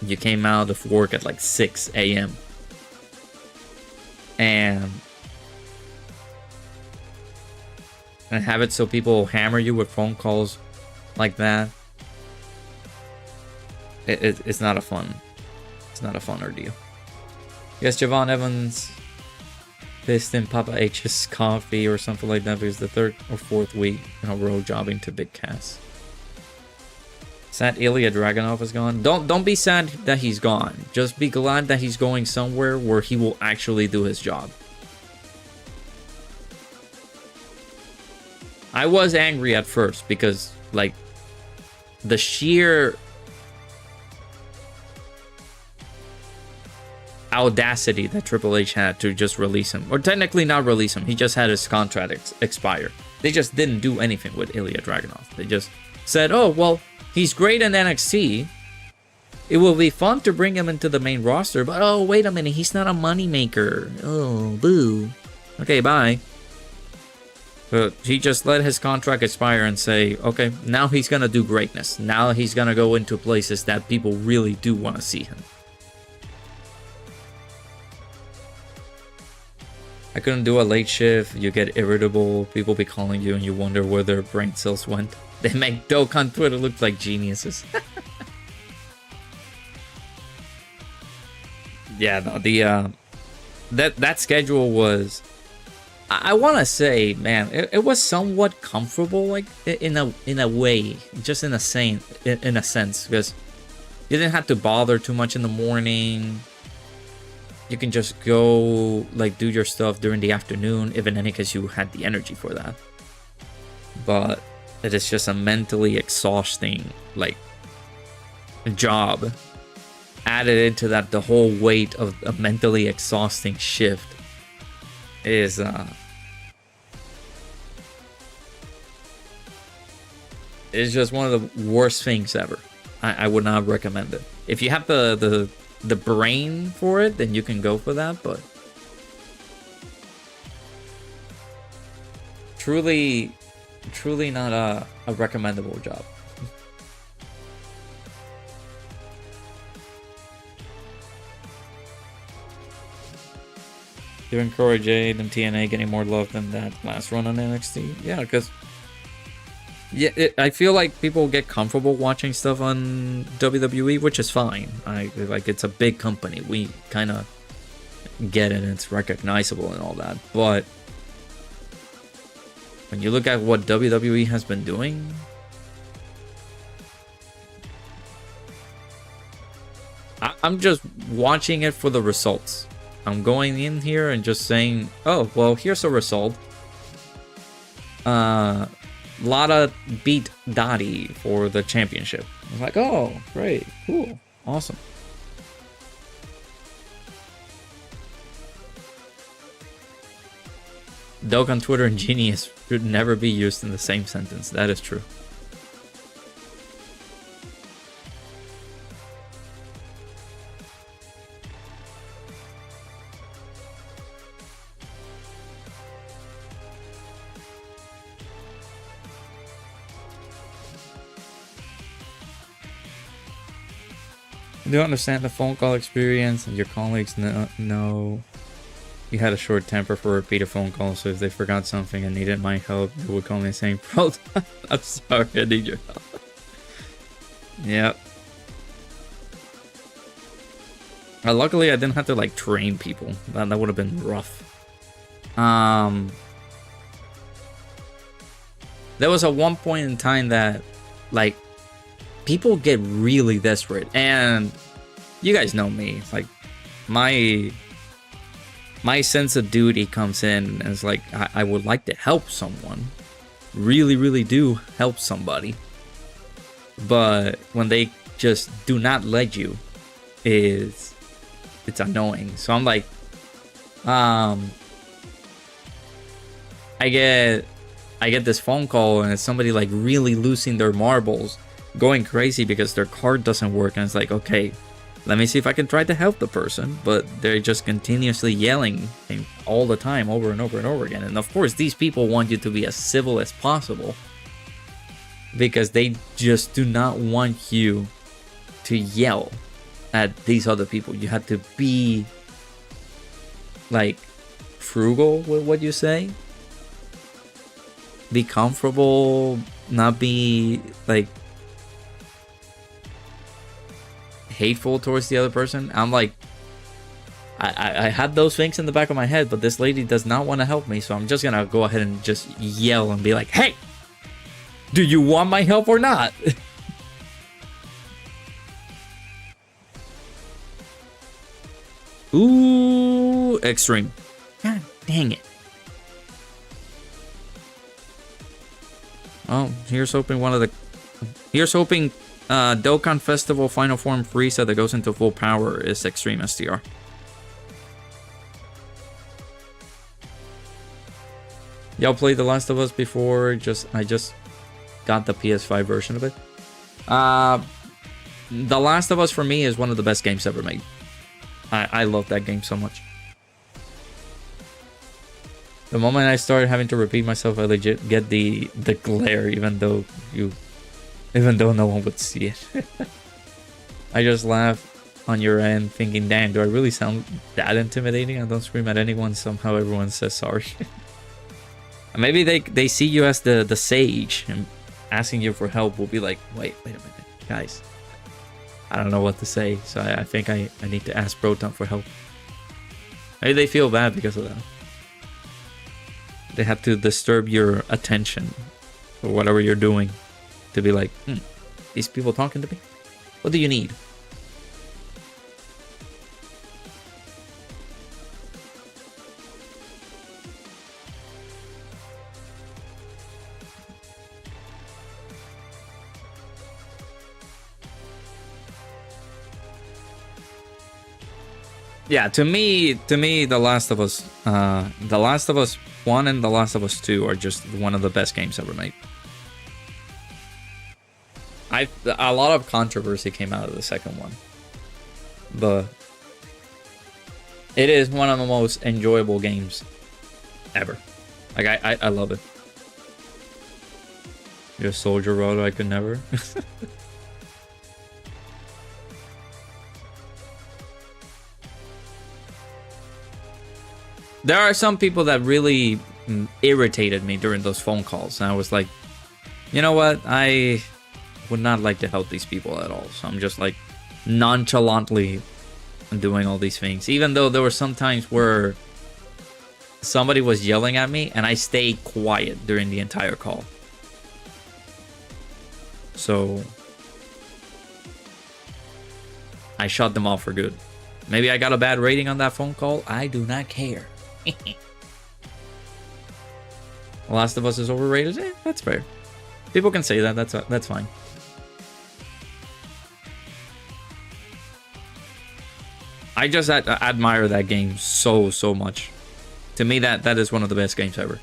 you came out of work at like 6 a.m. and have it so people hammer you with phone calls like that. It's not a fun. It's not a fun ordeal. Yes, Javon Evans pissed in Papa H's coffee or something like that because the 3rd or 4th week in a row jobbing to Big Cass. Sad Ilya Dragunov is gone. Don't be sad that he's gone. Just be glad that he's going somewhere where he will actually do his job. I was angry at first because like the sheer audacity that Triple H had to just release him, or technically not release him, he just had his contract expire. They just didn't do anything with Ilya Dragunov. They just said, oh well, he's great in NXT, it will be fun to bring him into the main roster, but oh wait a minute, he's not a moneymaker. Oh boo. Okay, bye. But he just let his contract expire and say, okay, now he's gonna do greatness. Now he's gonna go into places that people really do want to see him. I couldn't do a late shift, you get irritable, people be calling you and you wonder where their brain cells went. They make Dokkan Twitter look like geniuses. Yeah, no, the that schedule was, I want to say, man, it was somewhat comfortable, like in a way, just in a sense, because you didn't have to bother too much in the morning. You can just go, like, do your stuff during the afternoon, if in any case you had the energy for that. But it is just a mentally exhausting, like, job. Added into that, the whole weight of a mentally exhausting shift is, it's just one of the worst things ever. I would not recommend it. If you have the brain for it, then you can go for that, but truly not a recommendable job. You encourage and TNA getting more love than that last run on NXT? Yeah, because I feel like people get comfortable watching stuff on WWE, which is fine. Like, it's a big company. We kind of get it, and it's recognizable and all that. But when you look at what WWE has been doing, I'm just watching it for the results. I'm going in here and just saying, oh, well, here's a result. Lada beat Dottie for the championship. I was like, oh, great, cool, awesome. Dokkan Twitter and genius should never be used in the same sentence. That is true. I do understand the phone call experience, and your colleagues know you had a short temper for repeated phone calls, so if they forgot something and needed my help, they would call me saying, bro, I'm sorry, I need your help. Yep. Luckily, I didn't have to, like, train people. That would have been rough. There was a one point in time that, like, people get really desperate, and you guys know me. It's like my sense of duty comes in, and it's like I would like to help someone, really do help somebody, but when they just do not let you, it's annoying. So I'm like, I get this phone call, and it's somebody like really losing their marbles, going crazy because their card doesn't work, and it's like, okay, let me see if I can try to help the person, but they're just continuously yelling all the time, over and over and over again. And of course, these people want you to be as civil as possible because they just do not want you to yell at these other people. You have to be like frugal with what you say, be comfortable, not be like hateful towards the other person. I'm like, I had those things in the back of my head, but this lady does not want to help me, so I'm just gonna go ahead and just yell and be like, hey, do you want my help or not? Ooh, extreme. God dang it. Oh, here's hoping Dokkan Festival Final Form Frieza that goes into full power is Extreme STR. Y'all played The Last of Us before? I just got the PS5 version of it. The Last of Us for me is one of the best games ever made. I love that game so much. The moment I started having to repeat myself, I legit get the glare, even though no one would see it. I just laugh on your end, thinking, "Damn, do I really sound that intimidating? I don't scream at anyone. Somehow everyone says sorry." Maybe they see you as the sage, and asking you for help will be like, wait a minute, guys. I don't know what to say, so I think I need to ask Proton for help. Maybe they feel bad because of that. They have to disturb your attention or whatever you're doing to be like, these people talking to me? What do you need? Yeah, to me, The Last of Us 1 and The Last of Us 2 are just one of the best games ever made. A lot of controversy came out of the second one, but it is one of the most enjoyable games ever. Like I love it. You're a soldier, Roto. I could never. There are some people that really irritated me during those phone calls, and I was like, you know what? I would not like to help these people at all. So I'm just like nonchalantly doing all these things, even though there were some times where somebody was yelling at me and I stayed quiet during the entire call. So I shut them off for good. Maybe I got a bad rating on that phone call. I do not care. The Last of Us is overrated. That's fair. People can say that. That's fine. I just admire that game so much. To me, that is one of the best games ever.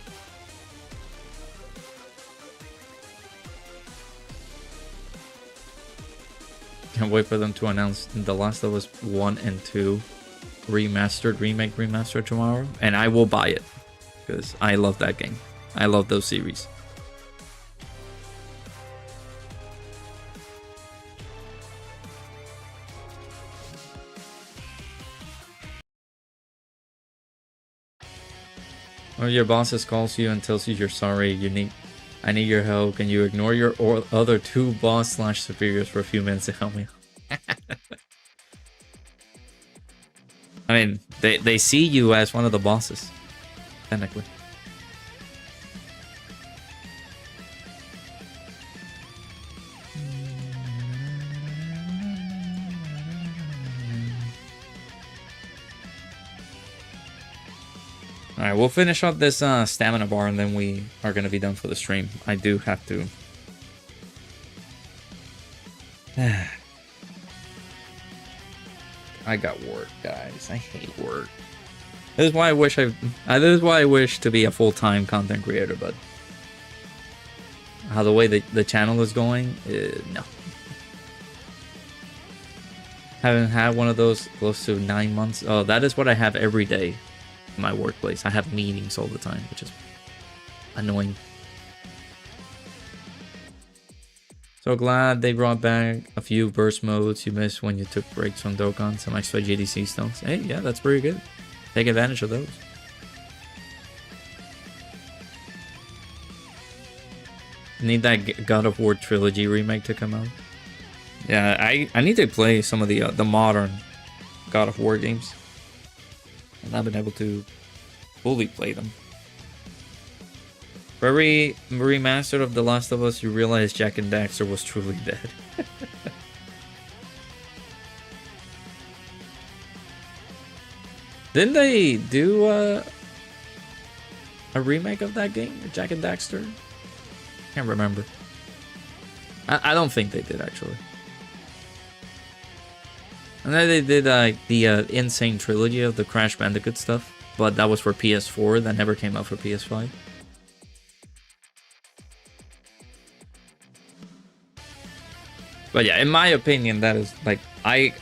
Can't wait for them to announce The Last of Us 1 and 2 remaster tomorrow, and I will buy it because I love that game. I love those series. Or your bosses calls you and tells you you're sorry. I need your help. Can you ignore your other two boss/superiors for a few minutes to help me? I mean, they see you as one of the bosses, technically. Alright, we'll finish up this stamina bar and then we are going to be done for the stream. I do have to... I got work, guys. I hate work. This is why I wish this is why I wish to be a full-time content creator, but how the way the channel is going, no. Haven't had one of those close to 9 months. Oh, that is what I have every day in my workplace. I have meetings all the time, which is annoying. So glad they brought back a few burst modes you missed when you took breaks from Dokkan. Some extra GDC stones. Hey, yeah, that's pretty good. Take advantage of those. Need that God of War trilogy remake to come out. Yeah, I need to play some of the modern God of War games. I've not been able to fully play them. For every remaster of The Last of Us, you realize Jak and Daxter was truly dead. Didn't they do a remake of that game, Jak and Daxter? Can't remember. I don't think they did, actually. And then they did the Insane Trilogy of the Crash Bandicoot stuff, but that was for PS4, that never came out for PS5. But yeah, in my opinion, that is like I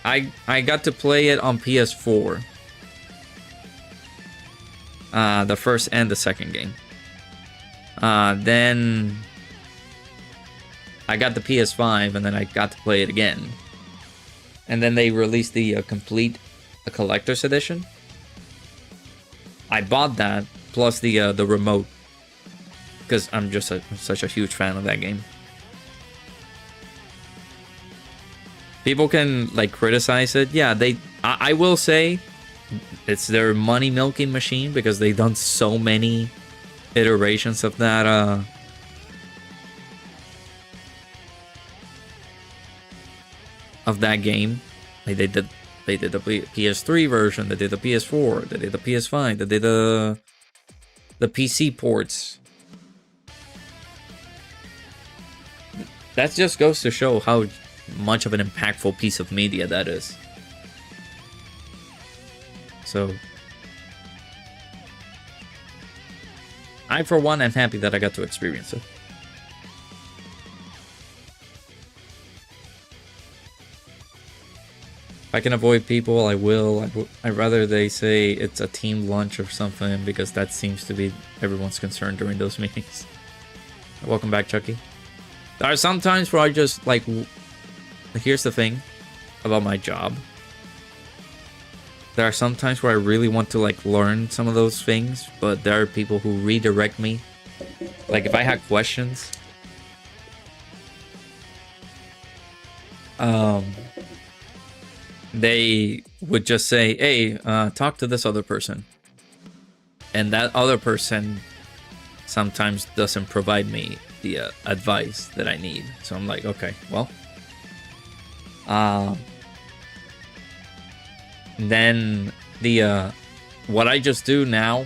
got to play it on PS4. The first and the second game. Then I got the PS5 and then I got to play it again. And then they released the complete collector's edition. I bought that plus the remote because I'm just such a huge fan of that game. People can like criticize it. Yeah, I will say it's their money milking machine because they've done so many iterations of that game. Like they did the PS3 version, they did the PS4, they did the PS5, they did the PC ports. That just goes to show how much of an impactful piece of media that is. So I, for one, am happy that I got to experience it. If I can avoid people, I will. I'd rather they say it's a team lunch or something because that seems to be everyone's concern during those meetings. Welcome back, Chucky. There are some times where I just like... Here's the thing about my job. There are some times where I really want to like learn some of those things, but there are people who redirect me. Like if I had questions, they would just say, hey, talk to this other person. And that other person sometimes doesn't provide me the advice that I need. So I'm like, okay, well. Then the what I just do now,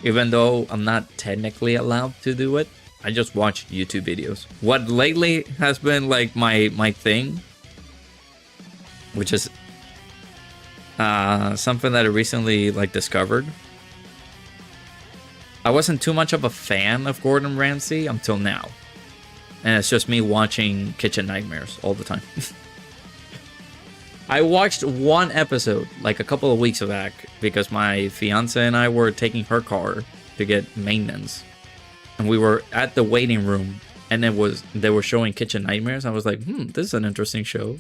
even though I'm not technically allowed to do it, I just watch YouTube videos. What lately has been like my thing, which is something that I recently like discovered. I wasn't too much of a fan of Gordon Ramsay until now. And it's just me watching Kitchen Nightmares all the time. I watched one episode like a couple of weeks back because my fiance and I were taking her car to get maintenance. And we were at the waiting room and they were showing Kitchen Nightmares. I was like, this is an interesting show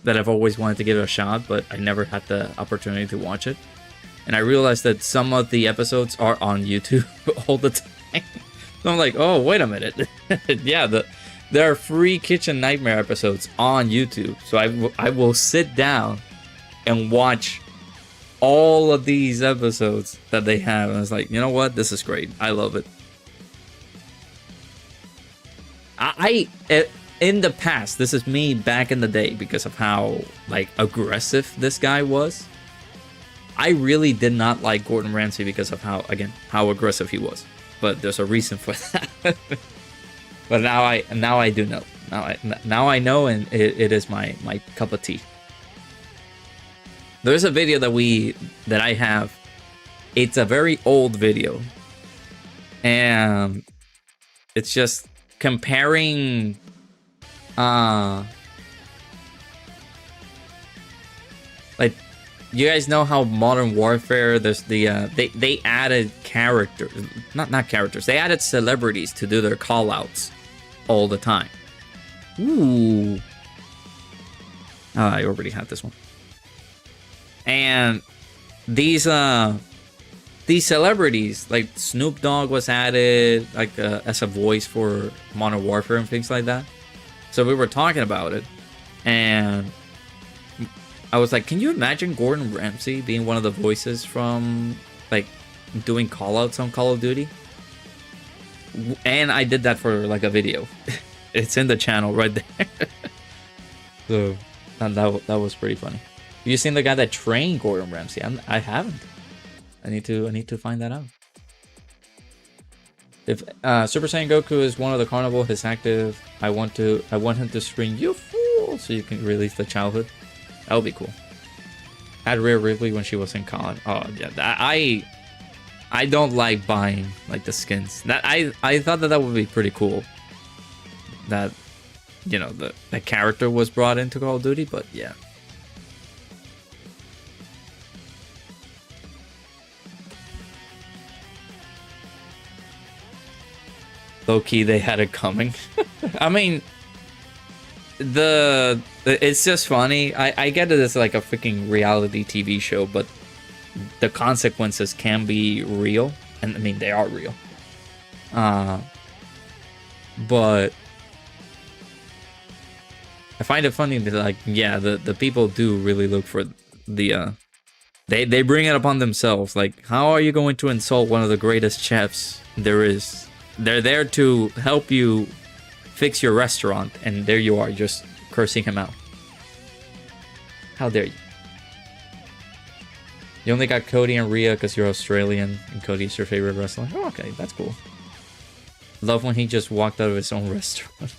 that I've always wanted to give it a shot, but I never had the opportunity to watch it. And I realized that some of the episodes are on YouTube all the time. So I'm like, oh, wait a minute. Yeah, there are free Kitchen Nightmare episodes on YouTube. So I will sit down and watch all of these episodes that they have. And I was like, you know what? This is great. I love it. In the past, this is me back in the day because of how like aggressive this guy was. I really did not like Gordon Ramsay because of how aggressive he was. But there's a reason for that. But now I do know. Now I know, and it is my cup of tea. There's a video that I have. It's a very old video, and it's just comparing you guys know how Modern Warfare, there's the they added characters, not characters, they added celebrities to do their call outs all the time. Ooh. I already had this one. And these celebrities, like Snoop Dogg was added like as a voice for Modern Warfare and things like that. So we were talking about it, and I was like, can you imagine Gordon Ramsay being one of the voices from like doing callouts on Call of Duty? And I did that for like a video. It's in the channel right there. So that was pretty funny. You seen the guy that trained Gordon Ramsay? I haven't. I need to find that out. If Super Saiyan Goku is one of the carnival, his active, I want him to scream "You fool!" so you can release the childhood. That would be cool. Add Rhea Ripley when she was in college. Oh yeah, I don't like buying like the skins. That I thought that would be pretty cool. That, you know, the character was brought into Call of Duty, but yeah. Low key, they had it coming. I mean, it's just funny. I get it as like a freaking reality TV show, but the consequences can be real, and I mean they are real. But I find it funny that, like, yeah, the people do really look for the they bring it upon themselves. Like, how are you going to insult one of the greatest chefs there is? They're there to help you fix your restaurant, and there you are, just cursing him out. How dare you? You only got Cody and Rhea because you're Australian, and Cody's your favorite wrestler. Oh, okay, that's cool. Love when he just walked out of his own restaurant.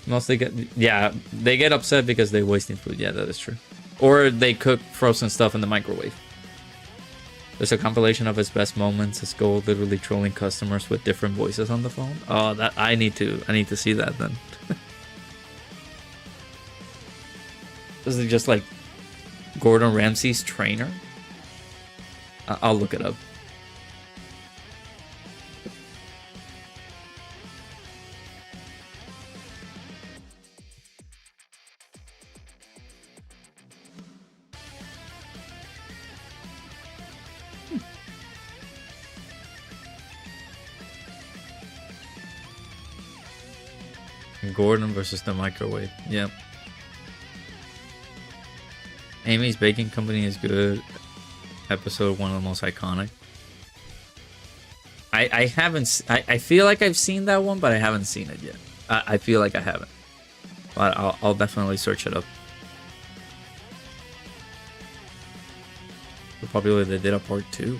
Mostly they get upset because they're wasting food. Yeah, that is true. Or they cook frozen stuff in the microwave. There's a compilation of his best moments. His goal, literally trolling customers with different voices on the phone. Oh, that I need to see that then. This is just like Gordon Ramsay's trainer. I'll look it up. Gordon versus the microwave. Yep. Amy's Baking Company is good. Episode 1 of the most iconic. I haven't. I feel like I've seen that one, but I haven't seen it yet. I feel like I haven't. But I'll definitely search it up. Probably they did a part 2. Ooh.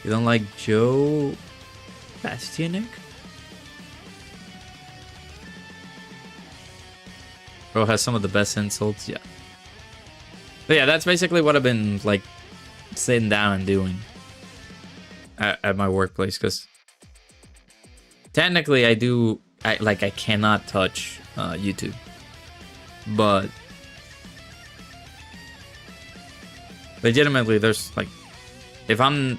You don't like Joe Bastianic? Bro has some of the best insults, yeah. But yeah, that's basically what I've been like sitting down and doing at my workplace, because technically I cannot touch YouTube, but legitimately there's like, if I'm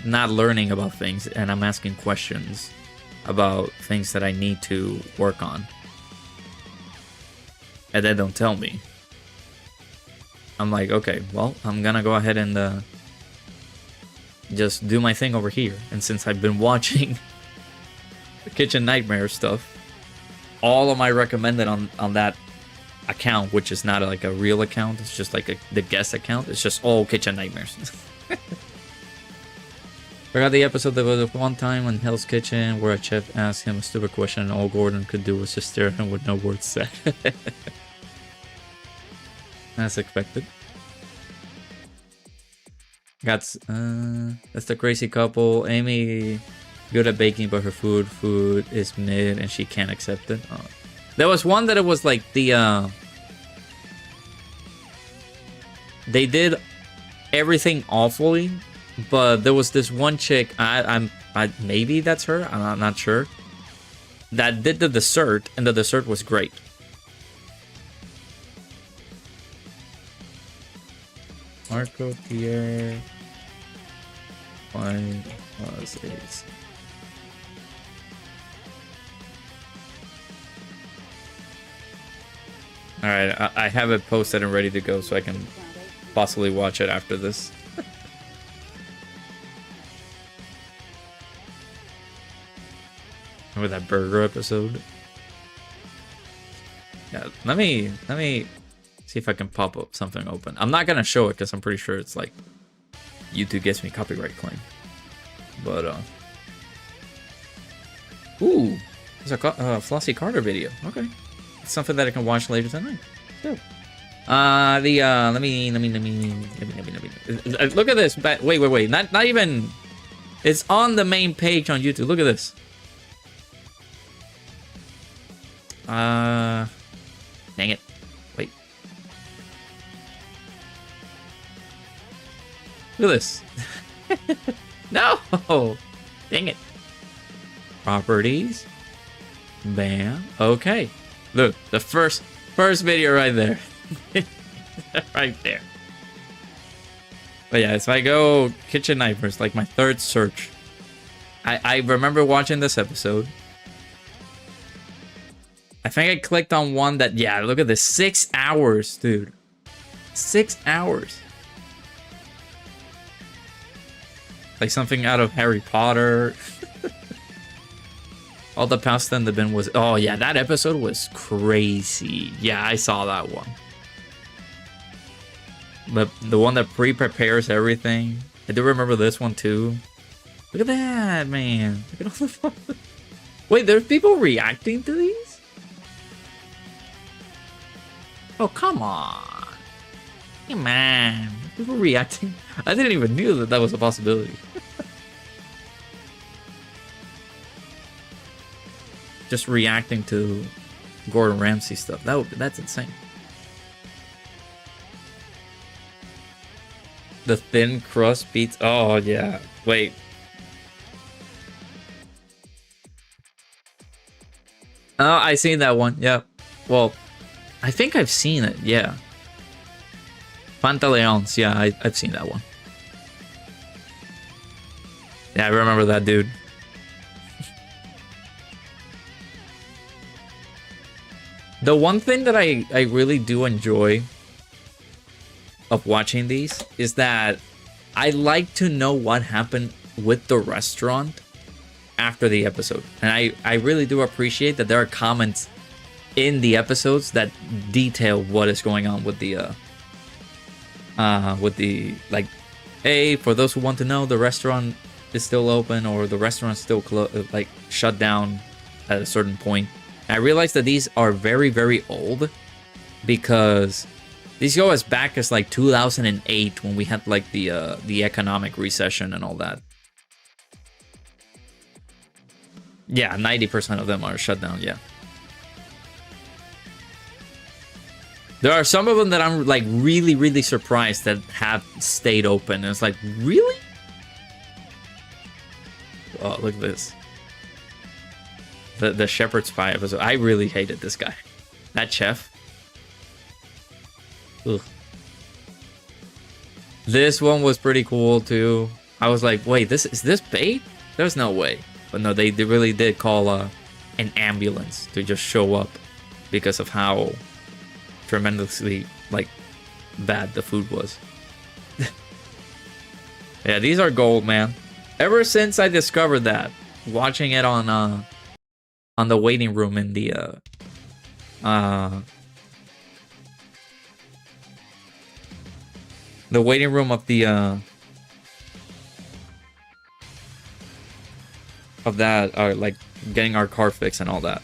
not learning about things and I'm asking questions about things that I need to work on and they don't tell me, I'm like, okay, well, I'm gonna go ahead and just do my thing over here. And since I've been watching the Kitchen Nightmare stuff, all of my recommended on that account, which is not like a real account, it's just like the guest account, it's just all Kitchen Nightmares. Forgot the episode. There was one time on Hell's Kitchen where a chef asked him a stupid question and all Gordon could do was just stare at him with no words said. As expected. That's the crazy couple. Amy good at baking, but her food is mid and she can't accept it. Oh. There was one that it was like the they did everything awfully, but there was this one chick, I maybe that's her, I'm not sure, that did the dessert, and the dessert was great. Marco Pierre 5+8. Alright, I have it posted and ready to go so I can possibly watch it after this. Remember that burger episode? Yeah, let me see if I can pop up something open. I'm not gonna show it because I'm pretty sure it's like YouTube gets me copyright claim. But ooh, there's a Flossie Carter video. Okay, it's something that I can watch later tonight. Cool. Let me look at this. Wait. Not even. It's on the main page on YouTube. Look at this. Dang it. Wait. Look at this. No! Dang it. Properties. Bam. Okay. Look, the first video right there. Right there. But yeah, if I go kitchen knifers, like my third search. I remember watching this episode. I think I clicked on one that, yeah, look at this. 6 hours, dude. 6 hours. Like something out of Harry Potter. All the pasta in the bin was... Oh, yeah, that episode was crazy. Yeah, I saw that one. But the one that pre-prepares everything. I do remember this one, too. Look at that, man. Look at all the fun. Wait, there's people reacting to these? Oh, come on. Come on. People reacting. I didn't even know that that was a possibility. Just reacting to Gordon Ramsay stuff. That's insane. The thin crust beats. Oh, yeah. Wait. Oh, I seen that one. Yeah. Well, I think I've seen it. Yeah. Pantaleons. Yeah, I've seen that one. Yeah, I remember that dude. The one thing that I really do enjoy of watching these is that I like to know what happened with the restaurant after the episode. And I really do appreciate that there are comments in the episodes that detail what is going on with the like, hey, for those who want to know, the restaurant is still open or the restaurant's still like shut down at a certain point. And I realized that these are very, very old because these go as back as like 2008 when we had like the economic recession and all that. Yeah, 90% of them are shut down, yeah. There are some of them that I'm like really, really surprised that have stayed open. And it's like, really? Oh, look at this. The shepherd's pie episode. I really hated this guy. That chef. Ugh. This one was pretty cool too. I was like, wait, is this bait? There's no way. But no, they really did call an ambulance to just show up because of how tremendously like bad the food was. Yeah, these are gold, man. Ever since I discovered that, watching it on the waiting room in the waiting room of the like getting our car fixed and all that.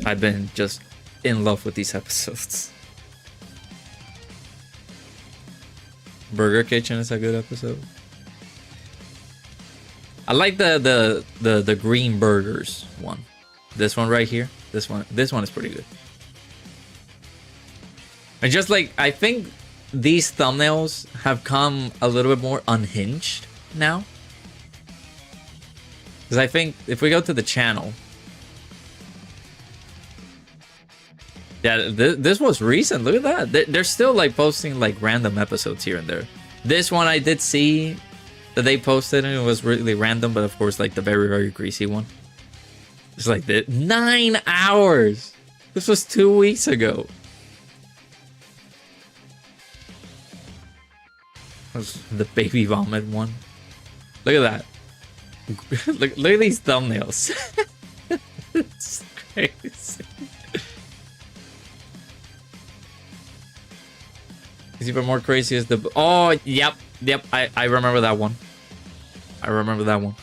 I've been just in love with these episodes. Burger Kitchen is a good episode. I like the green burgers one. This one right here. This one is pretty good. And just like, I think these thumbnails have come a little bit more unhinged now. Because I think if we go to the channel, yeah, this was recent. Look at that. They're still like posting like random episodes here and there. This one I did see that they posted and it was really random, but of course like the very, very greasy one. It's like the 9 hours. This was 2 weeks ago. That's the baby vomit one. Look at that. look at these thumbnails. It's crazy. It's even more crazy as the... Oh, yep. I remember that one. I remember that one.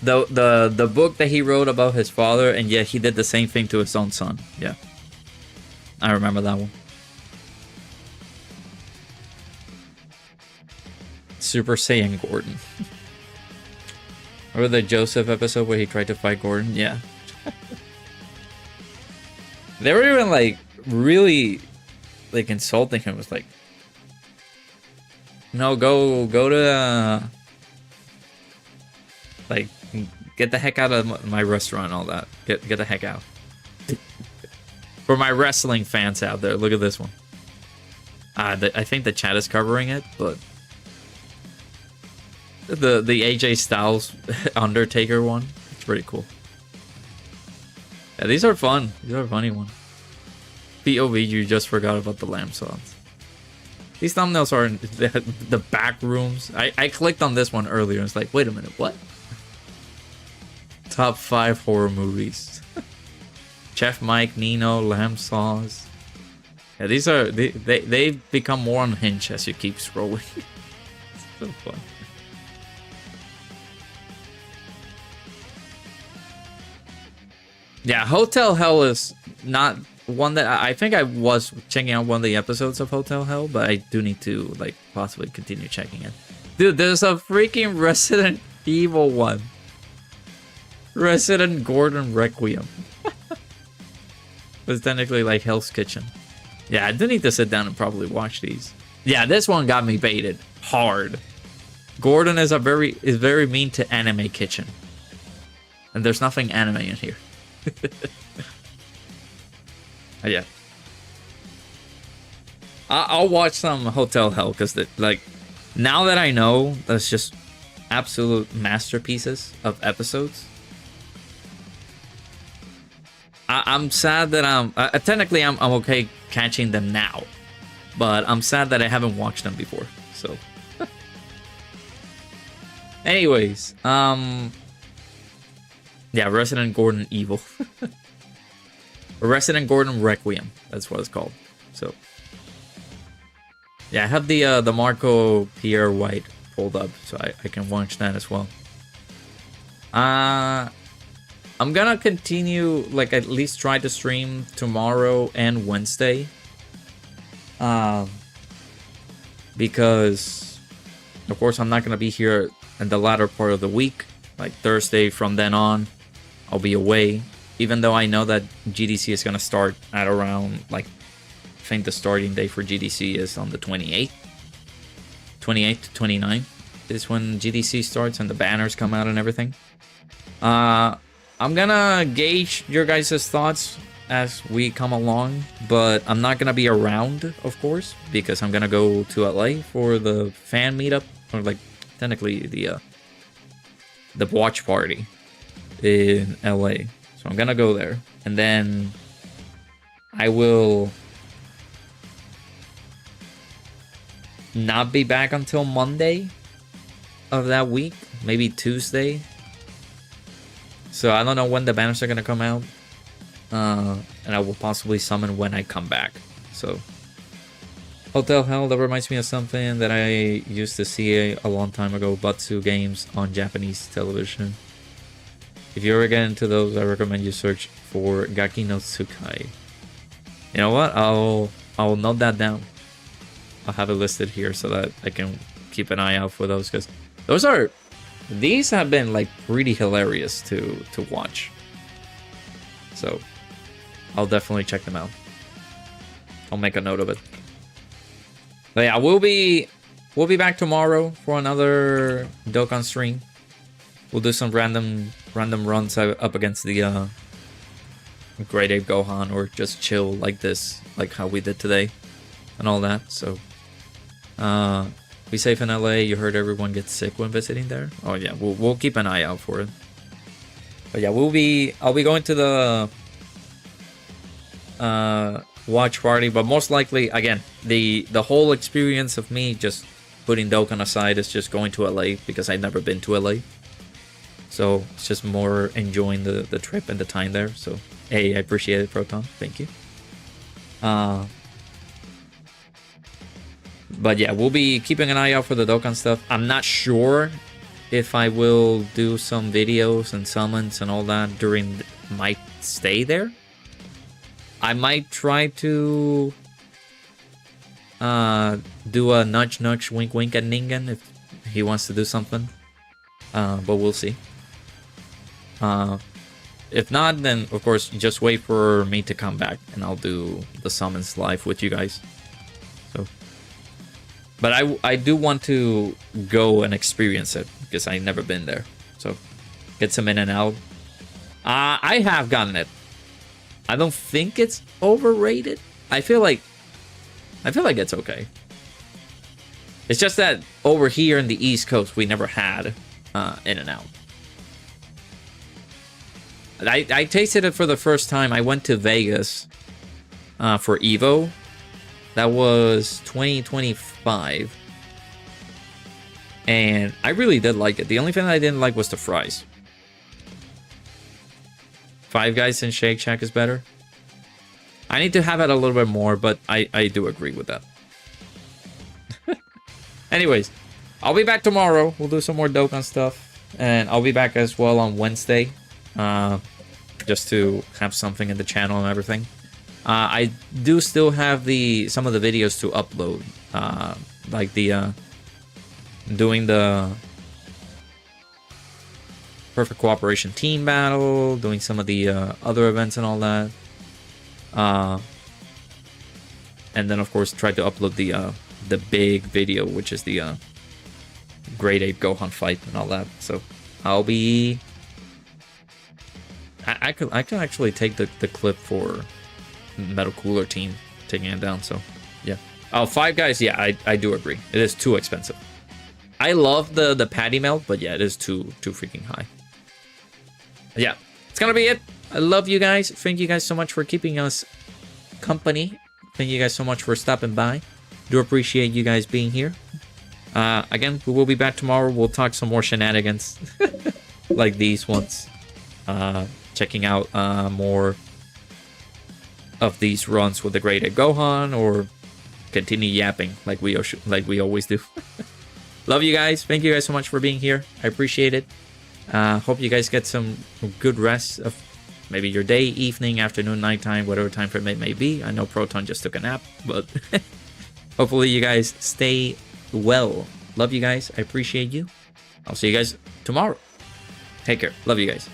The book that he wrote about his father, and yeah, he did the same thing to his own son. Yeah. I remember that one. Super Saiyan Gordon. Remember the Joseph episode where he tried to fight Gordon? Yeah. They were even like really like insulting him. It was like, no, go to like get the heck out of my restaurant and all that. Get the heck out. For my wrestling fans out there, look at this one. I think the chat is covering it, but the AJ Styles Undertaker one, it's pretty cool. Yeah, these are fun. These are funny ones. POV, you just forgot about the lamb songs. These thumbnails are in the back rooms. I clicked on this one earlier and it's like, wait a minute, what? Top 5 horror movies. Chef Mike, Nino, lamb sauce. Yeah, these are they become more unhinged as you keep scrolling. It's so fun. Yeah, Hotel Hell is not one that I think I was checking out one of the episodes of Hotel Hell, but I do need to like possibly continue checking it. Dude, there's a freaking Resident Evil one. Resident Gordon Requiem. It's technically like Hell's Kitchen. Yeah, I do need to sit down and probably watch these. Yeah, this one got me baited hard. Gordon is very mean to Anime Kitchen. And there's nothing anime in here. Yeah, I'll watch some Hotel Hell because like now that I know that's just absolute masterpieces of episodes. I'm sad that I'm technically I'm okay catching them now, but I'm sad that I haven't watched them before. So, anyways, yeah, Resident Gordon Evil. Resident Gordon Requiem. That's what it's called. So, yeah, I have the Marco Pierre White pulled up, so I can watch that as well. I'm gonna continue, like, at least try to stream tomorrow and Wednesday. Because, of course, I'm not gonna be here in the latter part of the week. Like, Thursday from then on, I'll be away. Even though I know that GDC is going to start at around, like, I think the starting day for GDC is on the 28th. 28th to 29th is when GDC starts and the banners come out and everything. I'm going to gauge your guys' thoughts as we come along, but I'm not going to be around, of course, because I'm going to go to LA for the fan meetup, or, like, technically the watch party in LA. So I'm gonna go there, and then I will not be back until Monday of that week, maybe Tuesday. So I don't know when the banners are gonna come out, and I will possibly summon when I come back. So Hotel Hell, that reminds me of something that I used to see a long time ago, Batsu games on Japanese television. If you ever get into those, I recommend you search for Gaki no Tsukai. You know what? I'll note that down. I'll have it listed here so that I can keep an eye out for those, because these have been like pretty hilarious to watch. So I'll definitely check them out. I'll make a note of it. But yeah, we'll be back tomorrow for another Dokkan stream. We'll do some random runs up against the Great Ape Gohan or just chill like this, like how we did today and all that. So be safe in LA. You heard everyone gets sick when visiting there. Oh yeah, we'll keep an eye out for it. But yeah, I'll be going to the watch party, but most likely again the whole experience of me just putting Dokkan aside is just going to LA because I've never been to LA. So it's just more enjoying the trip and the time there. So hey, I appreciate it, Proton. Thank you. But yeah, we'll be keeping an eye out for the Dokkan stuff. I'm not sure if I will do some videos and summons and all that during my stay there. I might try to do a nudge nudge wink wink at Ningen if he wants to do something. But we'll see. If not, then of course just wait for me to come back and I'll do the summons live with you guys. So, but I do want to go and experience it because I've never been there. So get some in and out. I have gotten it. I don't think it's overrated. I feel like it's okay. It's just that over here in the East Coast we never had in and out. I tasted it for the first time. I went to Vegas for Evo. That was 2025. And I really did like it. The only thing I didn't like was the fries. Five Guys and Shake Shack is better. I need to have it a little bit more, but I do agree with that. Anyways, I'll be back tomorrow. We'll do some more Dokkan stuff. And I'll be back as well on Wednesday. Just to have something in the channel and everything. I do still have some of the videos to upload. Like the doing the Perfect Cooperation Team Battle, doing some of the other events and all that. And then of course try to upload the big video, which is the Great Ape Gohan fight and all that. So I'll be I could actually take the clip for Metal Cooler Team taking it down. So yeah. Oh, Five Guys, yeah, I do agree. It is too expensive. I love the patty melt, but yeah, it is too freaking high. Yeah, it's gonna be it. I love you guys. Thank you guys so much for keeping us company. Thank you guys so much for stopping by. Do appreciate you guys being here. Again, we will be back tomorrow. We'll talk some more shenanigans like these ones. Checking out more of these runs with the Great Ape Gohan, or continue yapping like we always do. Love you guys. Thank you guys so much for being here. I appreciate it. Hope you guys get some good rest of maybe your day, evening, afternoon, nighttime, whatever time frame it may be. I know Proton just took a nap, but hopefully you guys stay well. Love you guys. I appreciate you. I'll see you guys tomorrow. Take care. Love you guys.